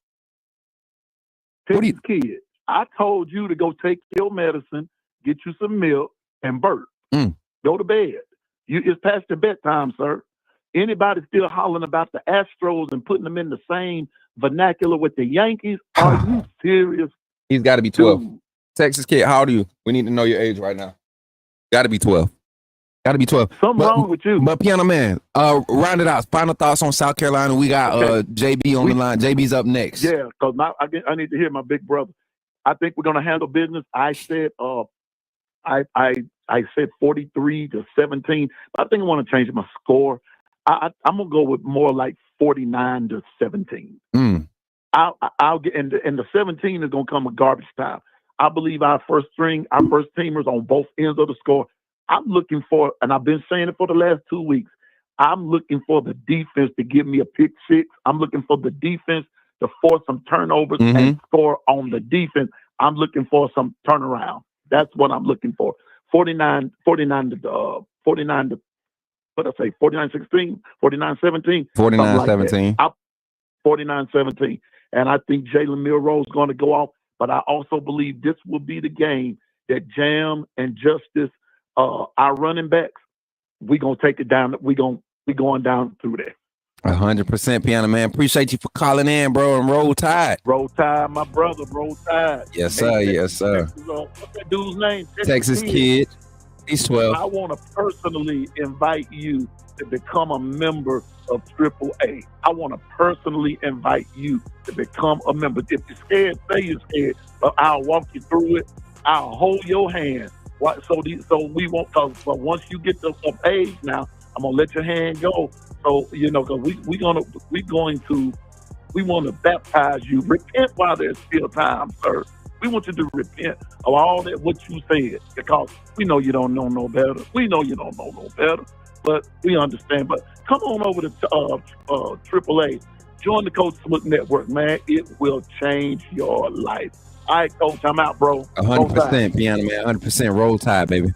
Kid, I told you to go take your medicine, get you some milk, and burp. Go to bed. It's past your bedtime, sir. Anybody still hollering about the Astros and putting them in the same vernacular with the Yankees? Are you serious? He's got to be 12. Dude. Texas kid, how old are you? We need to know your age right now. Got to be 12. Got to be 12. Something wrong with you. But Piano Man, round it out. Final thoughts on South Carolina. We got JB on the line. JB's up next. Yeah, because I need to hear my big brother. I think we're going to handle business. I said I said 43-17. But I think I want to change my score. I'm going to go with more like 49-17. Mm. I'll get, and the 17 is gonna come with garbage time. I believe our first teamers on both ends of the score. I'm looking for, and I've been saying it for the last 2 weeks. I'm looking for the defense to give me a pick six. I'm looking for the defense to force some turnovers and score on the defense. I'm looking for some turnaround. That's what I'm looking for. 49 to what I say, 49-16, 49-17. 49-17. 49-17. And I think Jalen Milroe is going to go off. But I also believe this will be the game that Jam and Justice, our running backs, we're going to take it down. We're going down through there. 100%, Piano Man. Appreciate you for calling in, bro, and roll tide. Roll tide, my brother. Roll tide. Yes, sir. Yes, sir. What's that dude's name? Texas Kid. He's 12. I want to personally invite you to become a member of AAA. I want to personally invite you to become a member. If you're scared, say you're scared. But I'll walk you through it. I'll hold your hand. So we won't. But once you get to some age now, I'm gonna let your hand go. So because we want to baptize you. Repent while there's still time, sir. We want you to repent of all that what you said, because we know you don't know no better. We know you don't know no better, but we understand. But come on over to AAA. Join the Coach Smook Network, man. It will change your life. All right, Coach, I'm out, bro. 100%, Piano Man. 100% roll tide, baby.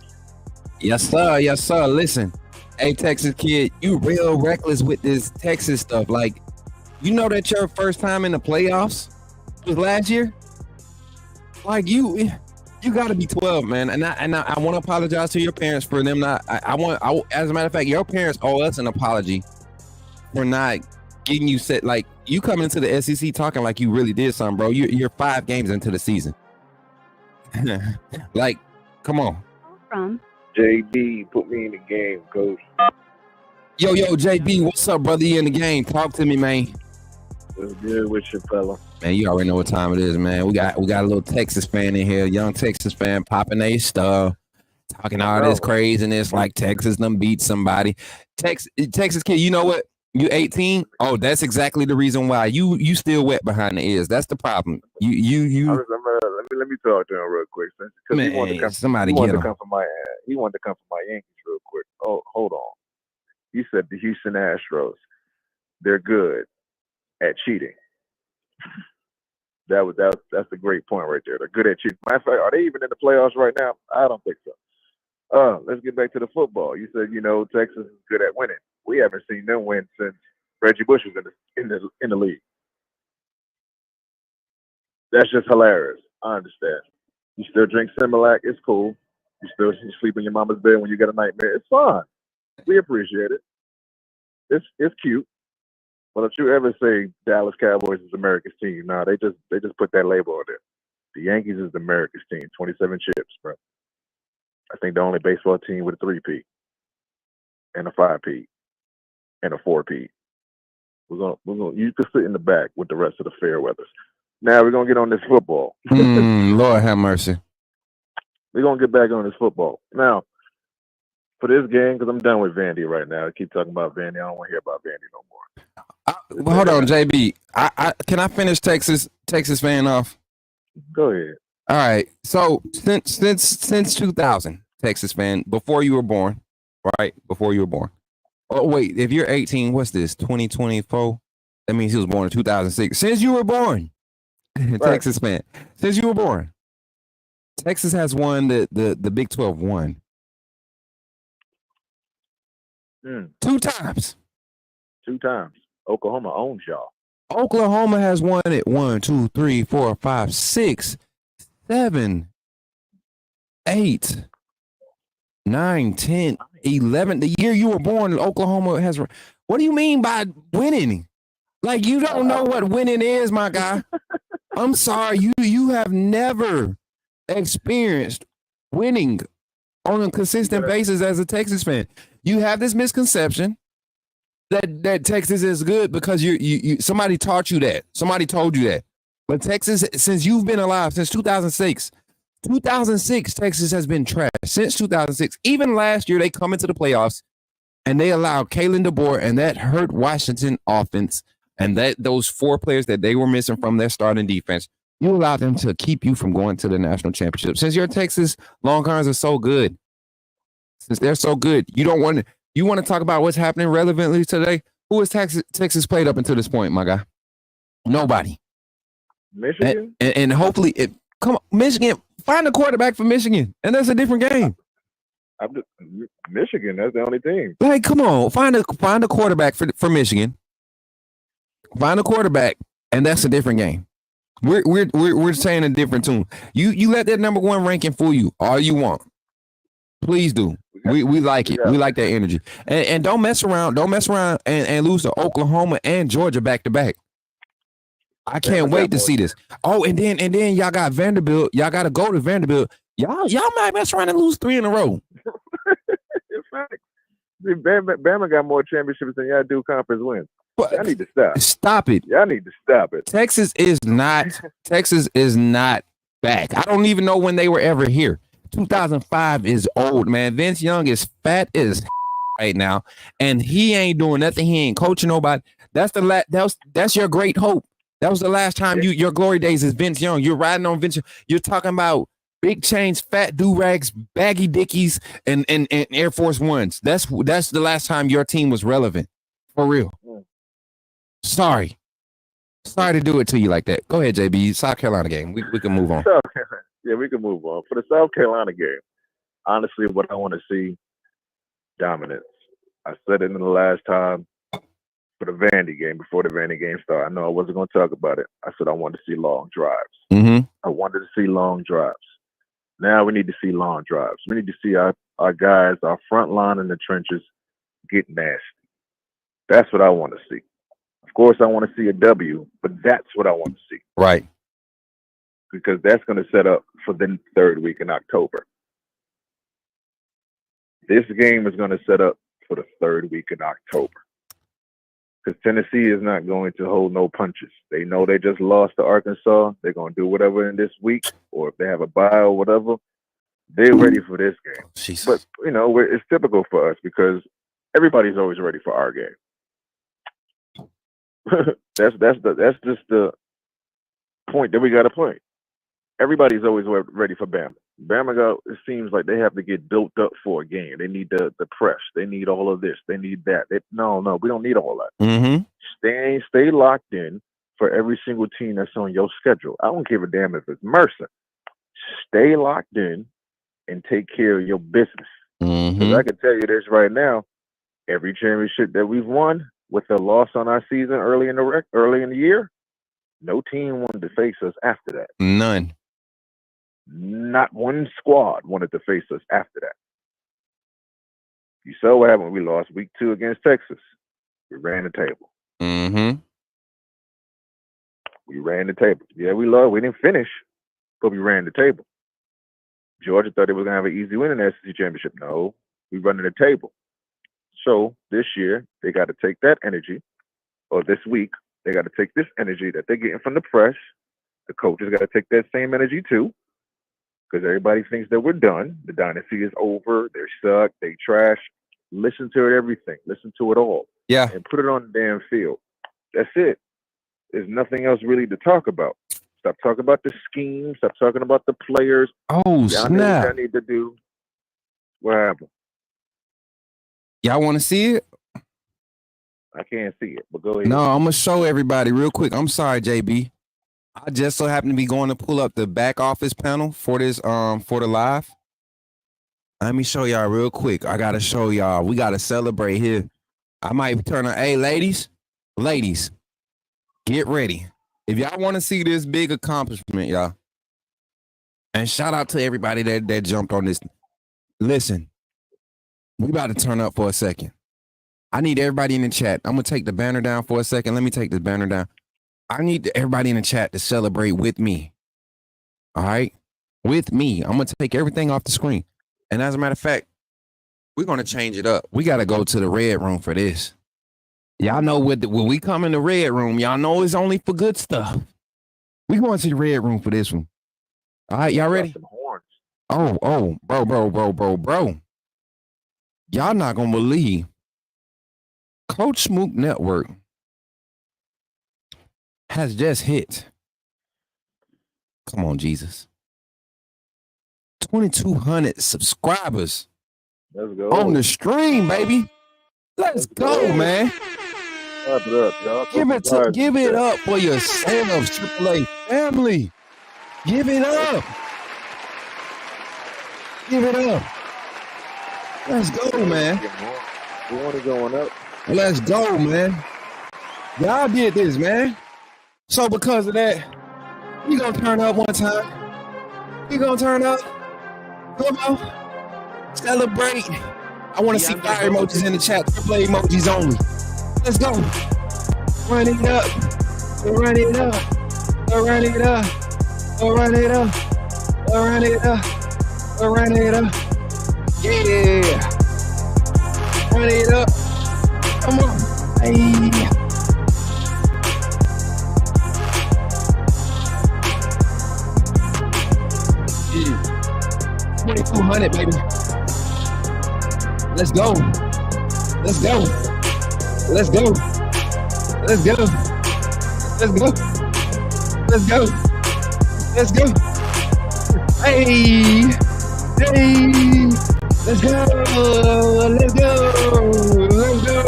Yes, sir. Yes, sir. Listen, hey, Texas Kid, you real reckless with this Texas stuff. Like, you know that your first time in the playoffs was last year? Like, you got to be 12, man. And I want to apologize to your parents for them not. As a matter of fact, your parents owe us an apology for not getting you set. Like, you coming into the SEC talking like you really did something, bro. You're 5 games into the season. Like, come on. From JB, put me in the game, Coach. Yo, JB, what's up, brother? You in the game? Talk to me, man. What's good with you, fella? Man, you already know what time it is, man. We got a little Texas fan in here, young Texas fan, popping their stuff, talking all this craziness like Texas done beat somebody. Texas Kid, you know what? You 18? Oh, that's exactly the reason why you still wet behind the ears. That's the problem. Let me talk to him real quick, because he wanted to come from my Yankees real quick. Oh, hold on. You said the Houston Astros, they're good at cheating. That's a great point right there. They're good at cheating. Matter of fact, are they even in the playoffs right now? I don't think so. Let's get back to the football. You said Texas is good at winning. We haven't seen them win since Reggie Bush was in the league. That's just hilarious. I understand. You still drink Similac, it's cool. You still sleep in your mama's bed when you get a nightmare. It's fine. We appreciate it. It's cute. But don't you ever say Dallas Cowboys is America's team? No, they just put that label on there. The Yankees is America's team. 27 chips, bro. I think the only baseball team with a 3-peat and a 5-peat and a 4-peat. You can sit in the back with the rest of the fair weathers. Now we're gonna get on this football. Lord have mercy. We're gonna get back on this football now. For this game, because I'm done with Vandy right now. I keep talking about Vandy. I don't want to hear about Vandy no more. Hold on, JB. Can I finish Texas fan off? Go ahead. All right. So since 2000, Texas fan, before you were born, right? Before you were born. Oh wait, if you're 18, what's this? 2024? That means he was born in 2006. Since you were born, right. Texas fan. Since you were born, Texas has won the Big 12 won. 2 times. 2 times. Oklahoma owns y'all. Oklahoma has won it 1, 2, 3, 4, 5, 6, 7, 8, 9, 10, 11. The year you were born, Oklahoma has. What do you mean by winning? Like, you don't know what winning is, my guy. I'm sorry. You have never experienced winning on a consistent basis as a Texas fan. You have this misconception that Texas is good because you somebody taught you that. Somebody told you that. But Texas, since you've been alive, since 2006, Texas has been trash since 2006. Even last year, they come into the playoffs and they allowed Kalen DeBoer, and that hurt Washington offense, and that those 4 players that they were missing from their starting defense, you allowed them to keep you from going to the national championship. Since your Texas Longhorns are so good, since they're so good, you want to talk about what's happening relevantly today? Who has Texas played up until this point, my guy? Nobody. Michigan? And hopefully, come on, Michigan, find a quarterback for Michigan, and that's a different game. Michigan, that's the only team. Like, come on, find a quarterback for Michigan. Find a quarterback, and that's a different game. We're saying a different tune. You let that number 1 ranking fool you all you want. Please do. We like it. We like that energy. And don't mess around. Don't mess around and lose to Oklahoma and Georgia back to back. I can't wait to see this. Oh, and then y'all got Vanderbilt. Y'all got to go to Vanderbilt. Y'all might mess around and lose 3 in a row. In fact, Bama got more championships than y'all do conference wins. Y'all need to stop. Stop it. Y'all need to stop it. Texas is not back. I don't even know when they were ever here. 2005 is old, man. Vince Young is fat as right now, and he ain't doing nothing. He ain't coaching nobody. That's your great hope. That was the last time your glory days is Vince Young. You're riding on Vince. You're talking about big chains, fat do-rags, baggy dickies, and Air Force Ones. That's the last time your team was relevant. For real. Sorry to do it to you like that. Go ahead, JB. South Carolina game. We can move on. Yeah, we can move on. For the South Carolina game, honestly, what I want to see, dominance. I said it in the last time for the Vandy game, before the Vandy game started. I know I wasn't going to talk about it. I said I wanted to see long drives. Mm-hmm. I wanted to see long drives. Now we need to see long drives. We need to see our guys, our front line in the trenches, get nasty. That's what I want to see. Of course, I want to see a W, but that's what I want to see. Right. Because that's going to set up for the 3rd week in October. This game is going to set up for the 3rd week in October. Because Tennessee is not going to hold no punches. They know they just lost to Arkansas. They're going to do whatever in this week, or if they have a bye or whatever, they're ready for this game. Jesus. But, it's typical for us because everybody's always ready for our game. That's just the point that we got to play. Everybody's always ready for Bama. It seems like they have to get built up for a game. They need the press. They need all of this. They need that. No, we don't need all that. Mm-hmm. Stay locked in for every single team that's on your schedule. I don't give a damn if it's Mercer. Stay locked in and take care of your business. Mm-hmm. Because I can tell you this right now, every championship that we've won with a loss on our season early in the year, no team wanted to face us after that. None. Not one squad wanted to face us after that. You saw what happened when we lost week 2 against Texas. We ran the table. Mm-hmm. We ran the table. Yeah, we lost. We didn't finish, but we ran the table. Georgia thought they were going to have an easy win in the SEC championship. No, we running the table. So this year, they got to take that energy, or this week, they got to take this energy that they're getting from the press. The coaches got to take that same energy too, because everybody thinks that we're done. The dynasty is over. They suck. They trash. Listen to it, everything. Listen to it all. Yeah. And put it on the damn field. That's it. There's nothing else really to talk about. Stop talking about the scheme. Stop talking about the players. Oh, snap. I need to do. What happened? Y'all want to see it? I can't see it, but go ahead. No, I'm going to show everybody real quick. I'm sorry, JB. I just so happen to be going to pull up the back office panel for this, for the live. Let me show y'all real quick. I got to show y'all. We got to celebrate here. I might turn on, hey, ladies, get ready. If y'all want to see this big accomplishment, y'all, and shout out to everybody that jumped on this. Listen, we about to turn up for a second. I need everybody in the chat. I'm going to take the banner down for a second. Let me take this banner down. I need everybody in the chat to celebrate with me. All right? With me. I'm going to take everything off the screen. And as a matter of fact, we're going to change it up. We got to go to the red room for this. Y'all know when we come in the red room, y'all know it's only for good stuff. We going to the red room for this one. All right, y'all ready? Oh, bro. Y'all not going to believe Coach Smook Network has just hit. Come on, Jesus. 2,200 subscribers Let's go. on the stream, baby. Let's go, man. Clap it up, y'all. Give it up for yourselves, AAA family. Give it up. Give it up. Let's go, man. We want it going up. Let's go, man. Y'all did this, man. So because of that, we gonna turn up one time. We gonna turn up. Come on. Celebrate. I want to see fire emojis in the chat. AAA emojis only. Let's go. Run it up. Run it up. Run it up. Run it up. Run it up. Run it up. Yeah. Run it up. Come on. Hey. 2,200, baby. Let's go. Let's go. Let's go. Let's go. Let's go. Let's go. Let's go. Hey. Hey. Let's go. Let's go. Let's go.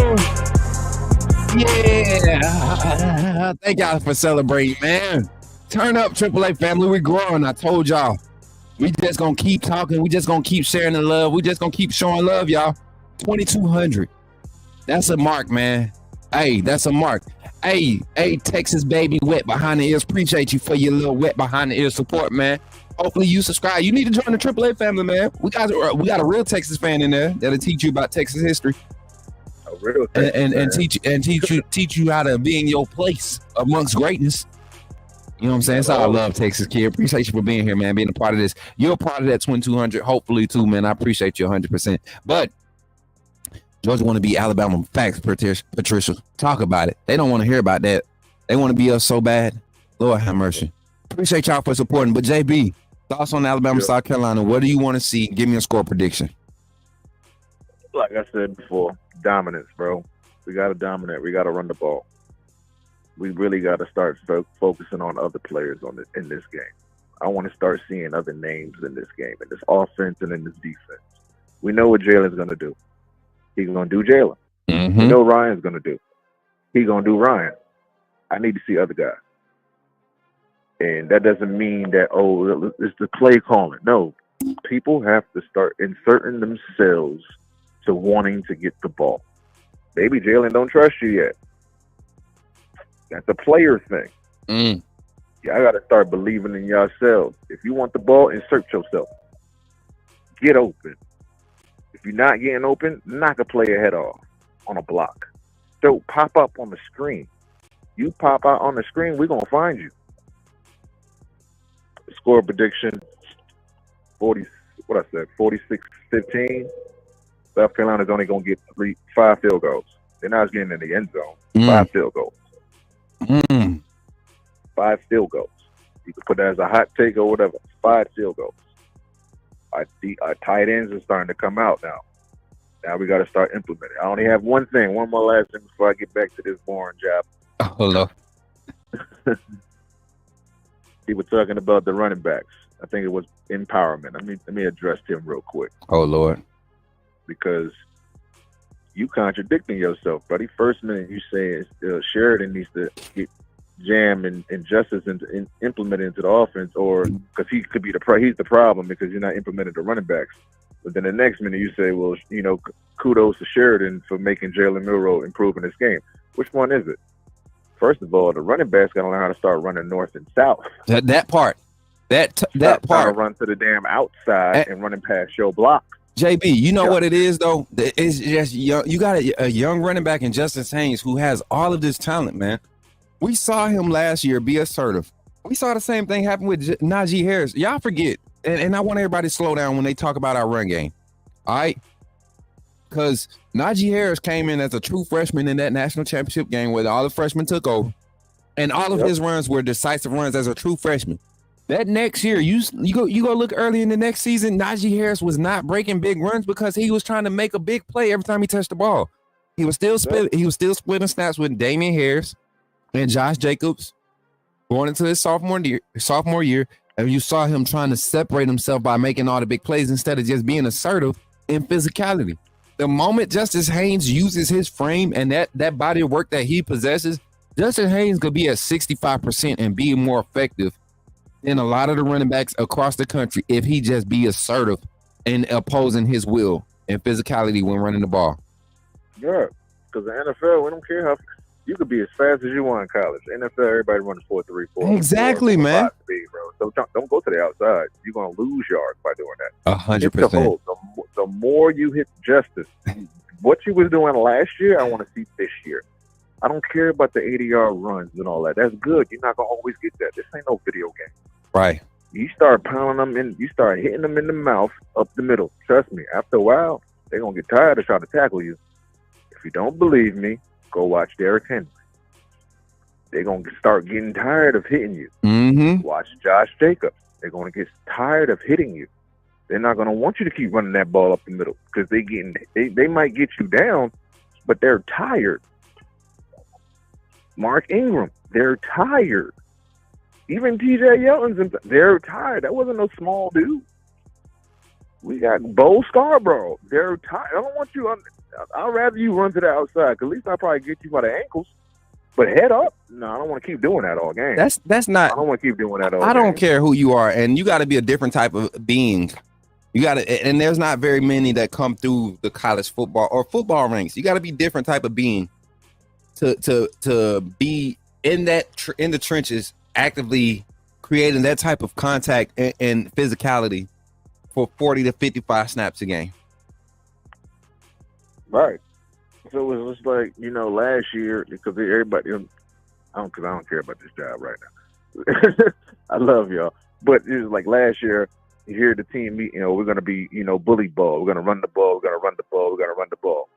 Yeah. Thank y'all for celebrating, man. Turn up, AAA family. We're growing. I told y'all. We just gonna keep talking. We just gonna keep sharing the love. We just gonna keep showing love, y'all. 2,200. That's a mark, man. Hey, that's a mark. Hey, Texas baby, wet behind the ears. Appreciate you for your little wet behind the ears support, man. Hopefully you subscribe. You need to join the AAA family, man. We got a real Texas fan in there that'll teach you about Texas history. A real Texas and teach you how to be in your place amongst greatness. You know what I'm saying? That's all I love, Texas kid. Appreciate you for being here, man, being a part of this. You're a part of that 2,200, hopefully, too, man. I appreciate you 100%. But Georgia want to be Alabama facts, Patricia. Talk about it. They don't want to hear about that. They want to be us so bad. Lord have mercy. Appreciate y'all for supporting. But, JB, thoughts on Alabama, South Carolina? What do you want to see? Give me a score prediction. Like I said before, dominance, bro. We got to dominate. We got to run the ball. We really got to start focusing on other players in this game. I want to start seeing other names in this game, in this offense and in this defense. We know what Jalen's going to do. He's going to do Jalen. Mm-hmm. We know Ryan's going to do. He's going to do Ryan. I need to see other guys. And that doesn't mean that, it's the play calling. No, people have to start inserting themselves to wanting to get the ball. Maybe Jalen don't trust you yet. That's a player thing. Y'all got to start believing in yourselves. If you want the ball, insert yourself. Get open. If you're not getting open, knock a player head off on a block. So pop up on the screen. You pop out on the screen, we're going to find you. Score prediction, 46-15. South Carolina's only going to get 5 field goals. They're not getting in the end zone. 5 field goals. 5 field goals. You can put that as a hot take or whatever. 5 field goals. Our tight ends are starting to come out now. Now we got to start implementing. I only have one more last thing before I get back to this boring job. Oh, Lord. He was talking about the running backs. I think it was empowerment. Let me address him real quick. Oh, Lord. Because you contradicting yourself, buddy. First minute you say Sheridan needs to get Jam and Justice implemented into the offense, or because he could be he's the problem because you're not implementing the running backs. But then the next minute you say, well, kudos to Sheridan for making Jalen Milroe improve in this game. Which one is it? First of all, the running backs got to learn how to start running north and south. That part. That part. Run to the damn outside and running past your block. JB, you know what it is, though? It's just you got a young running back in Justice Haynes who has all of this talent, man. We saw him last year be assertive. We saw the same thing happen with Najee Harris. Y'all forget, and I want everybody to slow down when they talk about our run game, all right? Because Najee Harris came in as a true freshman in that national championship game where all the freshmen took over, and all of his runs were decisive runs as a true freshman. That next year, you go look early in the next season, Najee Harris was not breaking big runs because he was trying to make a big play every time he touched the ball. He was still splitting snaps with Damian Harris and Josh Jacobs going into his sophomore year, and you saw him trying to separate himself by making all the big plays instead of just being assertive in physicality. The moment Justice Haynes uses his frame and that body of work that he possesses, Justice Haynes could be at 65% and be more effective than a lot of the running backs across the country if he just be assertive in opposing his will and physicality when running the ball. Yeah, because the NFL, we don't care how you could be as fast as you want in college. NFL, everybody running 4.3, 4. Exactly, 4, man. speed, bro. So don't go to the outside. You're gonna lose yards by doing that. 100%. The more you hit Justice, what you was doing last year, I want to see this year. I don't care about the 80-yard runs and all that. That's good. You're not gonna always get that. This ain't no video game. Right. You start pounding them in. You start hitting them in the mouth up the middle. Trust me. After a while, they're gonna get tired of trying to tackle you. If you don't believe me, go watch Derrick Henry. They're going to start getting tired of hitting you. Mm-hmm. Watch Josh Jacobs. They're going to get tired of hitting you. They're not going to want you to keep running that ball up the middle because they might get you down, but they're tired. Mark Ingram, they're tired. Even TJ Yeldon's, they're tired. That wasn't no small dude. We got Bo Scarborough. They're tired. I don't want you I'd rather you run to the outside, because at least I'll probably get you by the ankles. But head up? No, I don't want to keep doing that all game. That's not. I don't want to keep doing that all game. I don't care who you are, and you got to be a different type of being. You got to, and there's not very many that come through the college football or football ranks. You got to be different type of being to be in in the trenches, actively creating that type of contact and physicality for 40 to 55 snaps a game. Right. So it was just like, last year, because everybody, I don't care about this job right now. I love y'all. But it was like last year, you hear the team meet, we're going to be, bully ball. We're going to run the ball. We're going to run the ball. We're going to run the ball.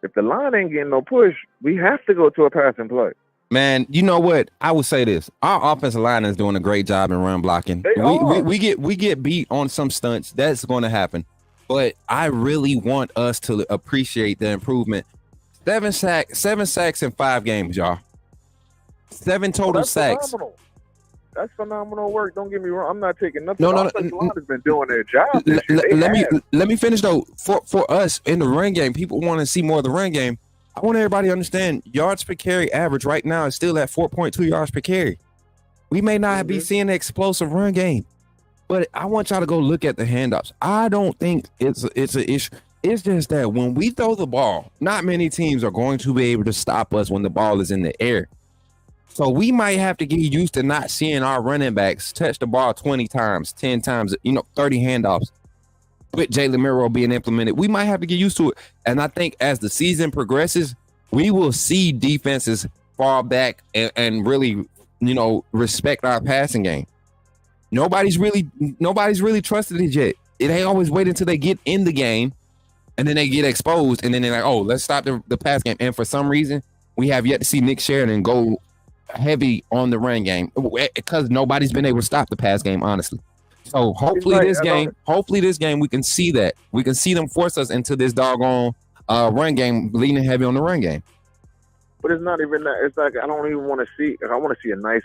If the line ain't getting no push, we have to go to a passing play. Man, you know what? I would say this. Our offensive line is doing a great job in run blocking. We get beat on some stunts. That's going to happen. But I really want us to appreciate the improvement. 7 sacks in 5 games, y'all. 7 total sacks. Phenomenal. That's phenomenal work. Don't get me wrong. I'm not taking nothing. No. The offensive line has been doing their job. Let me finish though. For us in the run game, people want to see more of the run game. I want everybody to understand yards per carry average right now is still at 4.2 yards per carry. We may not be seeing the explosive run game, but I want y'all to go look at the handoffs. I don't think it's an issue. It's just that when we throw the ball, not many teams are going to be able to stop us when the ball is in the air. So we might have to get used to not seeing our running backs touch the ball 20 times, 10 times, 30 handoffs with Jalen Milroe being implemented. We might have to get used to it. And I think as the season progresses, we will see defenses fall back and really, respect our passing game. Nobody's really trusted it yet. They always wait until they get in the game and then they get exposed, and then they're like, oh, let's stop the pass game. And for some reason, we have yet to see Nick Sheridan go heavy on the run game because nobody's been able to stop the pass game, honestly. So hopefully this game we can see that. We can see them force us into this doggone run game, leaning heavy on the run game. But it's not even that. It's like I don't even want to see. I want to see a nice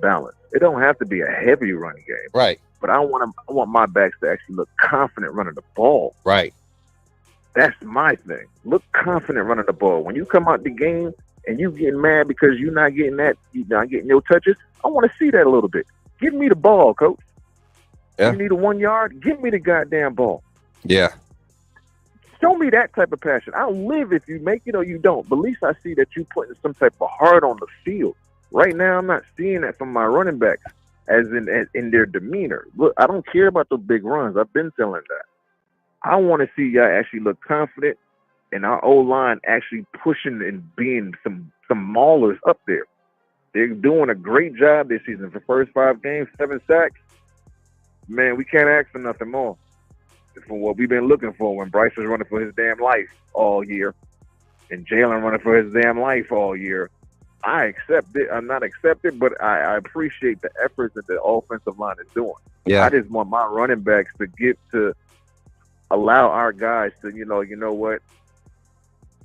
balance. It don't have to be a heavy running game, right? But I want my backs to actually look confident running the ball, right? That's my thing. Look confident running the ball. When you come out the game and you getting mad because you're not getting your touches, I want to see that a little bit. Give me the ball, coach. Yeah. You need a 1 yard? Give me the goddamn ball. Yeah. Show me that type of passion. I'll live if you make it or you don't. But at least I see that you putting some type of heart on the field. Right now, I'm not seeing that from my running backs as in their demeanor. Look, I don't care about the big runs. I've been telling that. I want to see y'all actually look confident and our O-line actually pushing and being some maulers up there. They're doing a great job this season. For first 5 games, 7 sacks. Man, we can't ask for nothing more. For what we've been looking for when Bryce was running for his damn life all year and Jalen running for his damn life all year. I accept it. I'm not accepted, but I appreciate the efforts that the offensive line is doing. Yeah. I just want my running backs to get to allow our guys to, you know what?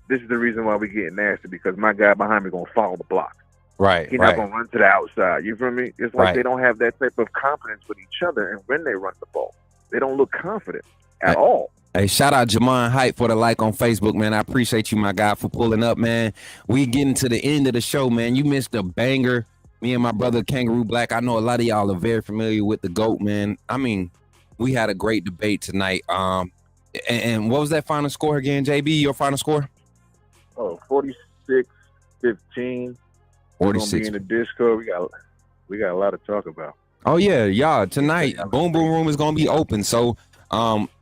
this is the reason why we getting nasty, because my guy behind me gonna follow the block. Right. He's not gonna run to the outside. You feel me? It's like they don't have that type of confidence with each other, and when they run the ball, they don't look confident at all. Hey, shout out Jamon Hype for the like on Facebook, man. I appreciate you, my guy, for pulling up, man. We getting to the end of the show, man. You missed a banger. Me and my brother Kangaroo Black. I know a lot of y'all are very familiar with the GOAT, man. I mean, we had a great debate tonight. And what was that final score again, JB? Your final score? Oh, 46-15. 46. In the Discord, we got a lot to talk about. Oh yeah, y'all. Tonight, Boom Boom Room is gonna be open. So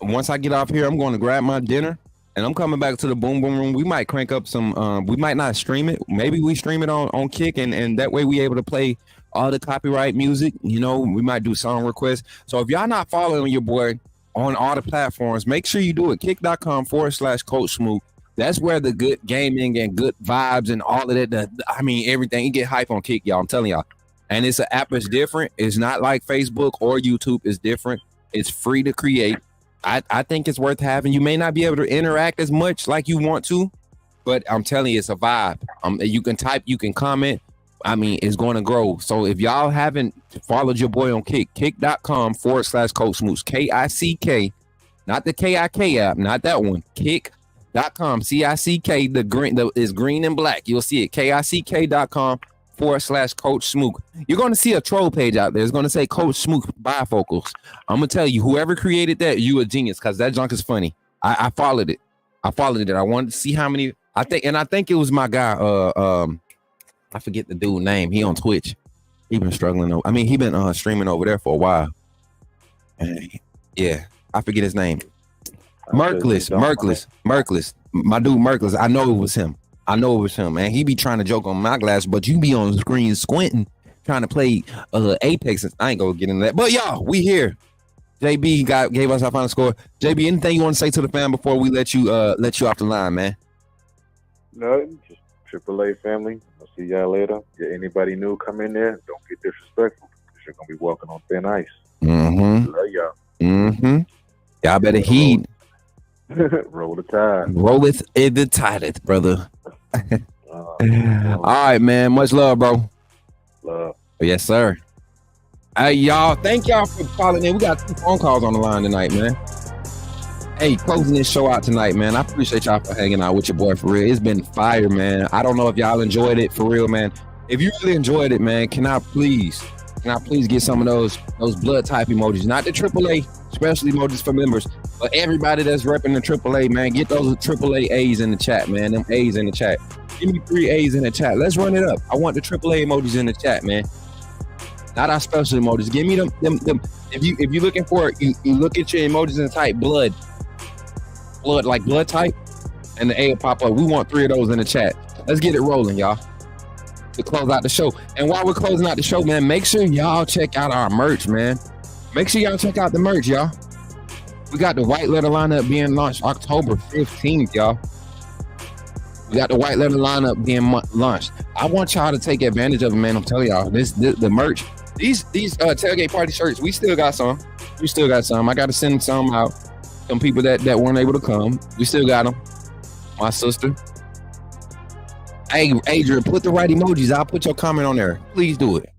once I get off here, I'm going to grab my dinner and I'm coming back to the Boom Boom Room. We might crank up some. We might not stream it. Maybe we stream it on Kick, and that way we able to play all the copyright music. You know, we might do song requests. So if y'all not following your boy on all the platforms, make sure you do it. Kick.com/Coach Smook. That's where the good gaming and good vibes and all of that. I mean, everything. You get hype on Kick, y'all. I'm telling y'all. And it's an app. It's different. It's not like Facebook or YouTube. It's different. It's free to create. I think it's worth having. You may not be able to interact as much like you want to, but I'm telling you, it's a vibe. You can type, you can comment. I mean, it's going to grow. So if y'all haven't followed your boy on Kick, kick.com/Coach Smooks, KICK, not the KIK app, not that one. Kick.com, CICK, the green is green and black. You'll see it. KICK.com/Coach Smook. You're going to see a troll page out there. It's going to say Coach Smook bifocals. I'm going to tell you, whoever created that, you a genius, because that junk is funny. I followed it. I wanted to see how many. I think it was my guy. I forget the dude's name. He on Twitch. He been struggling. I mean, he been streaming over there for a while. Yeah, I forget his name. Merkless. My dude Merkless. I know it was him, man. He be trying to joke on my glass, but you be on the screen squinting, trying to play Apex. I ain't gonna get into that. But y'all, we here. JB gave us our final score. JB, anything you want to say to the fan before we let you off the line, man? No, just AAA family. I'll see y'all later. Get anybody new come in there. Don't get disrespectful. You're gonna be walking on thin ice. Mm-hmm. Love y'all. Mm-hmm. Y'all better heed. Roll the tide. Rolleth in the tideth, brother. All right, man. Much love, bro. Love. Yes, sir. Hey, y'all. Thank y'all for calling in. We got 2 phone calls on the line tonight, man. Hey, closing this show out tonight, man. I appreciate y'all for hanging out with your boy, for real. It's been fire, man. I don't know if y'all enjoyed it, for real, man. If you really enjoyed it, man, can I please get some of those blood type emojis? Not the AAA special emojis for members, but everybody that's repping the AAA, man, get those AAA A's in the chat, man. Them A's in the chat. Give me 3 A's in the chat. Let's run it up. I want the AAA emojis in the chat, man. Not our special emojis. Give me them. If you're looking for it, you look at your emojis and type blood like blood type, and the A will pop up. We want 3 of those in the chat. Let's get it rolling, y'all, to close out the show. And while we're closing out the show, man, make sure y'all check out our merch, man. Make sure y'all check out the merch, y'all. We got the white letter lineup being launched October 15th, y'all. We got the white letter lineup being launched. I want y'all to take advantage of it, man. I'm telling y'all, the merch. These tailgate party shirts, we still got some. I got to send some out. Some people that weren't able to come. We still got them. My sister. Hey, Adrian, put the right emojis. I'll put your comment on there. Please do it.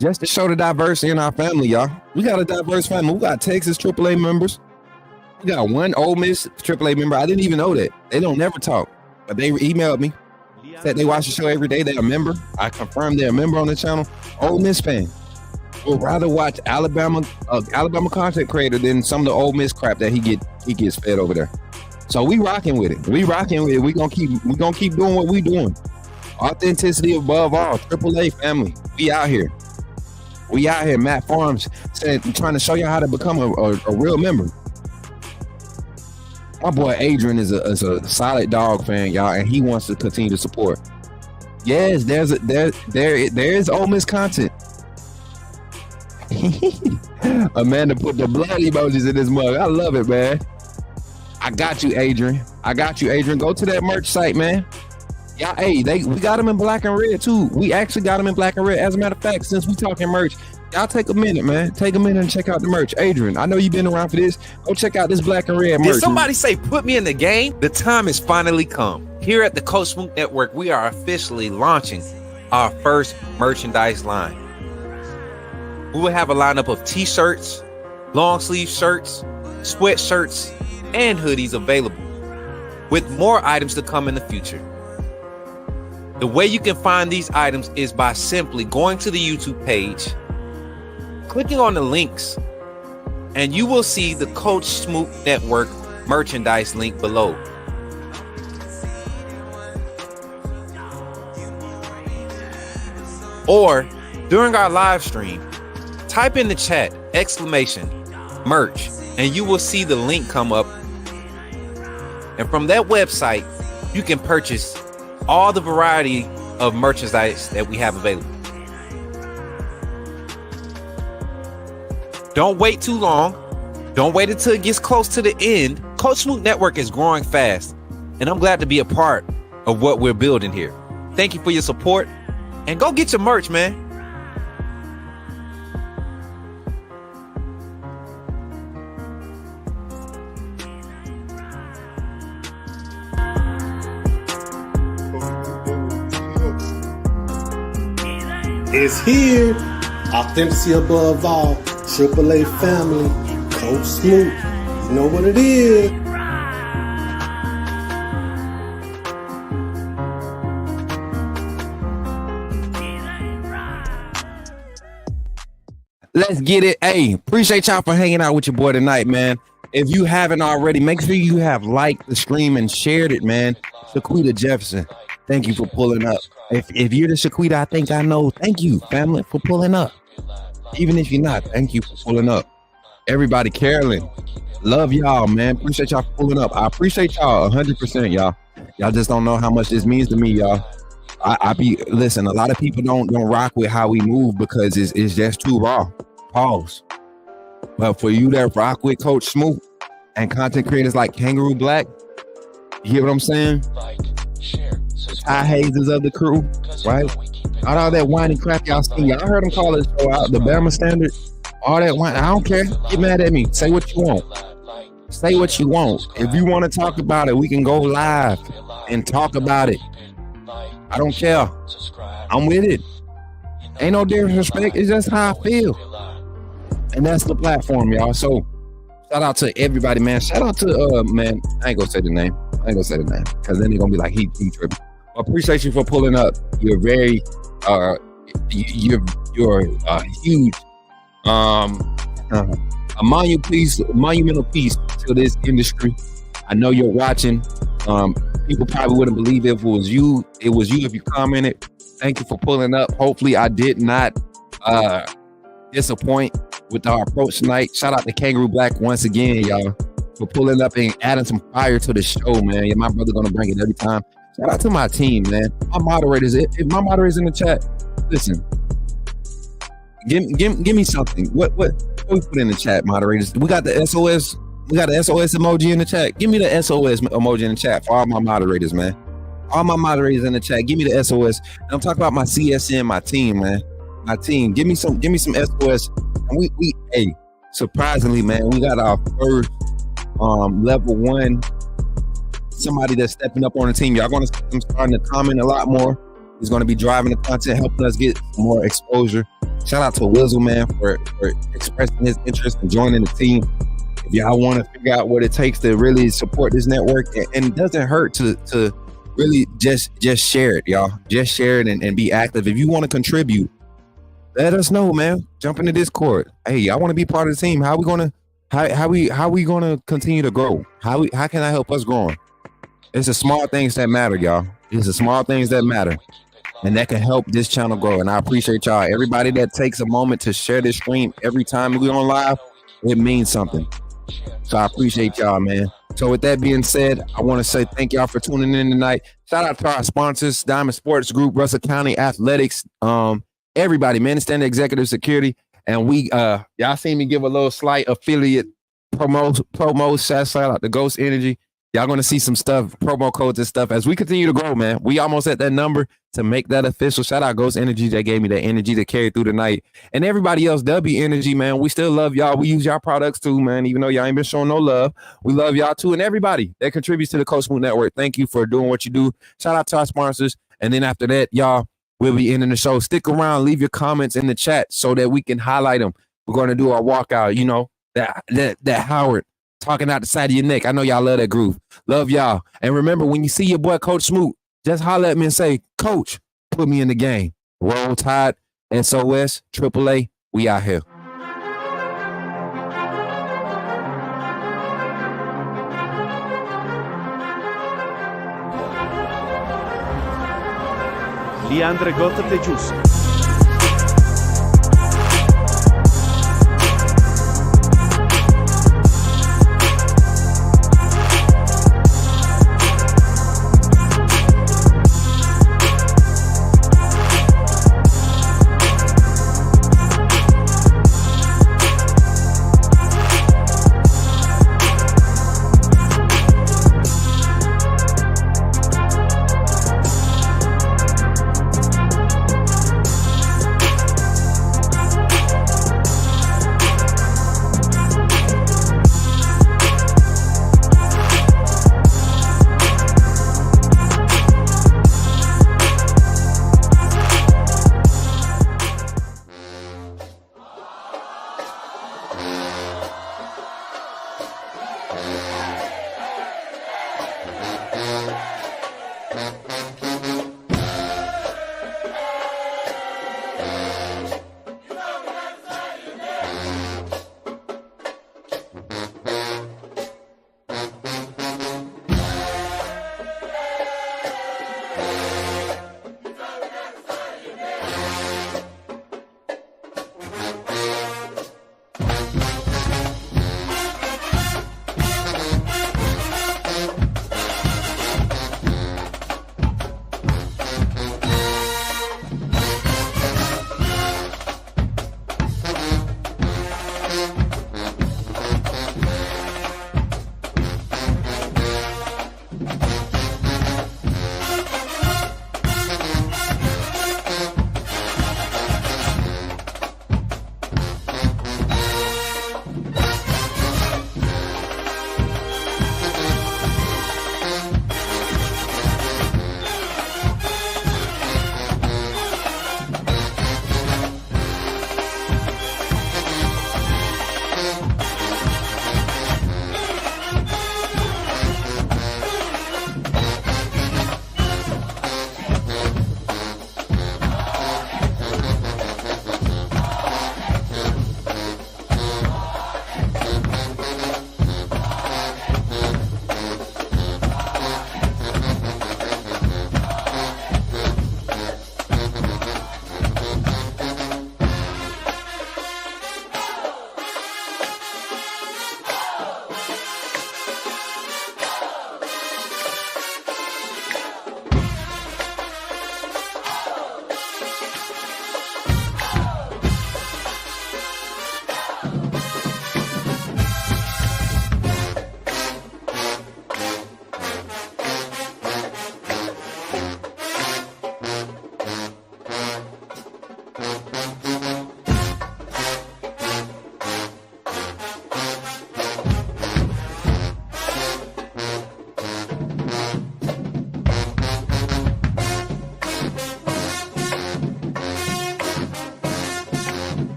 Just to show the diversity in our family, y'all. We got a diverse family. We got Texas AAA members. We got 1 Ole Miss AAA member. I didn't even know that. They don't never talk. But they emailed me. Said they watch the show every day. They're a member. I confirmed they're a member on the channel. Ole Miss fan. Would rather watch Alabama content creator than some of the Ole Miss crap that he gets fed over there. So we rocking with it. We gonna keep doing what we doing. Authenticity above all. AAA family. We out here. Matt Farms said, trying to show you how to become a real member. My boy Adrian is a solid dog fan, y'all, and he wants to continue to support. Yes, there is Ole Miss content. Amanda put the blood emojis in this mug. I love it, man. I got you, Adrian. Go to that merch site, man. Yeah, hey, we got them in black and red too. We actually got them in black and red. As a matter of fact, since we talking merch, y'all take a minute, man. Take a minute and check out the merch. Adrian, I know you've been around for this. Go check out this black and red merch. Did somebody say put me in the game? The time has finally come. Here at the Coach Smook Network, we are officially launching our first merchandise line. We will have a lineup of t-shirts, long sleeve shirts, sweatshirts, and hoodies available, with more items to come in the future. The way you can find these items is by simply going to the YouTube page, clicking on the links, and you will see the Coach Smook Network merchandise link below. Or during our live stream, type in the chat !merch, and you will see the link come up. And from that website, you can purchase all the variety of merchandise that we have available. Don't wait too long. Don't wait until it gets close to the end. Coach Smook Network is growing fast, and I'm glad to be a part of what we're building here. Thank you for your support, and go get your merch, man. It's here. Authenticity above all. AAA family. Coach Smook. You know what it is. Let's get it. Hey, appreciate y'all for hanging out with your boy tonight, man. If you haven't already, make sure you have liked the stream and shared it, man. Shaquita Jefferson, thank you for pulling up. If you're the Shaquita I think I know, thank you, family, for pulling up. Even if you're not, thank you for pulling up. Everybody, Carolyn, love y'all, man. Appreciate y'all for pulling up. I appreciate y'all 100%, y'all. Y'all just don't know how much this means to me, y'all. Listen, a lot of people don't rock with how we move because it's just too raw. Pause. But for you that rock with Coach Smook and content creators like Kangaroo Black, you hear what I'm saying? High hazes of the crew, right? All that whining crap y'all seen. Y'all heard them call this show out, the Bama standard. All that whine. I don't care. Get mad at me. Say what you want. Say what you want. If you want to talk about it, we can go live and talk about it. I don't care. I'm with it. Ain't no disrespect. It's just how I feel. And that's the platform, y'all. So shout out to everybody, man. Shout out to man. I ain't gonna say the name. Because then they're gonna be like he tripping. I appreciate you for pulling up. You're very you're huge a monumental piece to this industry. I know you're watching. People probably wouldn't believe if it was you if you commented. Thank you for pulling up. Hopefully I did not disappoint with our approach tonight. Shout out to Kangaroo Black once again, y'all, for pulling up and adding some fire to the show, man. My brother gonna bring it every time. Shout out to my team, man. My moderators, if my moderators in the chat, listen, give me something. What we put in the chat, moderators? We got the SOS. We got the SOS emoji in the chat. Give me the SOS emoji in the chat for all my moderators, man. All my moderators in the chat. Give me the SOS. And I'm talking about my CSN, my team, man. My team. Give me some SOS. And we surprisingly, man, we got our first level 1. Somebody that's stepping up on the team. Y'all gonna see them starting to comment a lot more. He's gonna be driving the content, helping us get more exposure. Shout out to Wizzle, man, for expressing his interest in joining the team. If y'all want to figure out what it takes to really support this network, and it doesn't hurt to really just share it, y'all. Just share it and be active. If you want to contribute, let us know, man. Jump into Discord. Hey, I want to be part of the team. How we gonna continue to grow? How can I help us growing? It's the small things that matter, y'all. It's the small things that matter, and that can help this channel grow. And I appreciate y'all. Everybody that takes a moment to share this stream every time we on live, it means something. So I appreciate y'all, man. So with that being said, I want to say thank y'all for tuning in tonight. Shout out to our sponsors, Diamond Sports Group, Russell County Athletics, everybody, man, Standard Executive Security. And we y'all seen me give a little slight affiliate promo shout out to Ghost Energy Y'all going to see some stuff, promo codes and stuff as we continue to grow, man. We almost at that number to make that official. Shout out Ghost Energy that gave me that energy to carry through the night. And everybody else, W Energy, man. We still love y'all. We use y'all products too, man, even though y'all ain't been showing no love. We love y'all too. And everybody that contributes to the Coach Smook Network, thank you for doing what you do. Shout out to our sponsors. And then after that, y'all, we'll be ending the show. Stick around. Leave your comments in the chat so that we can highlight them. We're going to do our walkout, you know, that Howard talking out the side of your neck. I know y'all love that groove. Love y'all. And remember, when you see your boy Coach Smook, just holler at me and say, Coach, put me in the game. Roll Tide, SOS, AAA, we out here. Li Andre Gotta Te Giusto.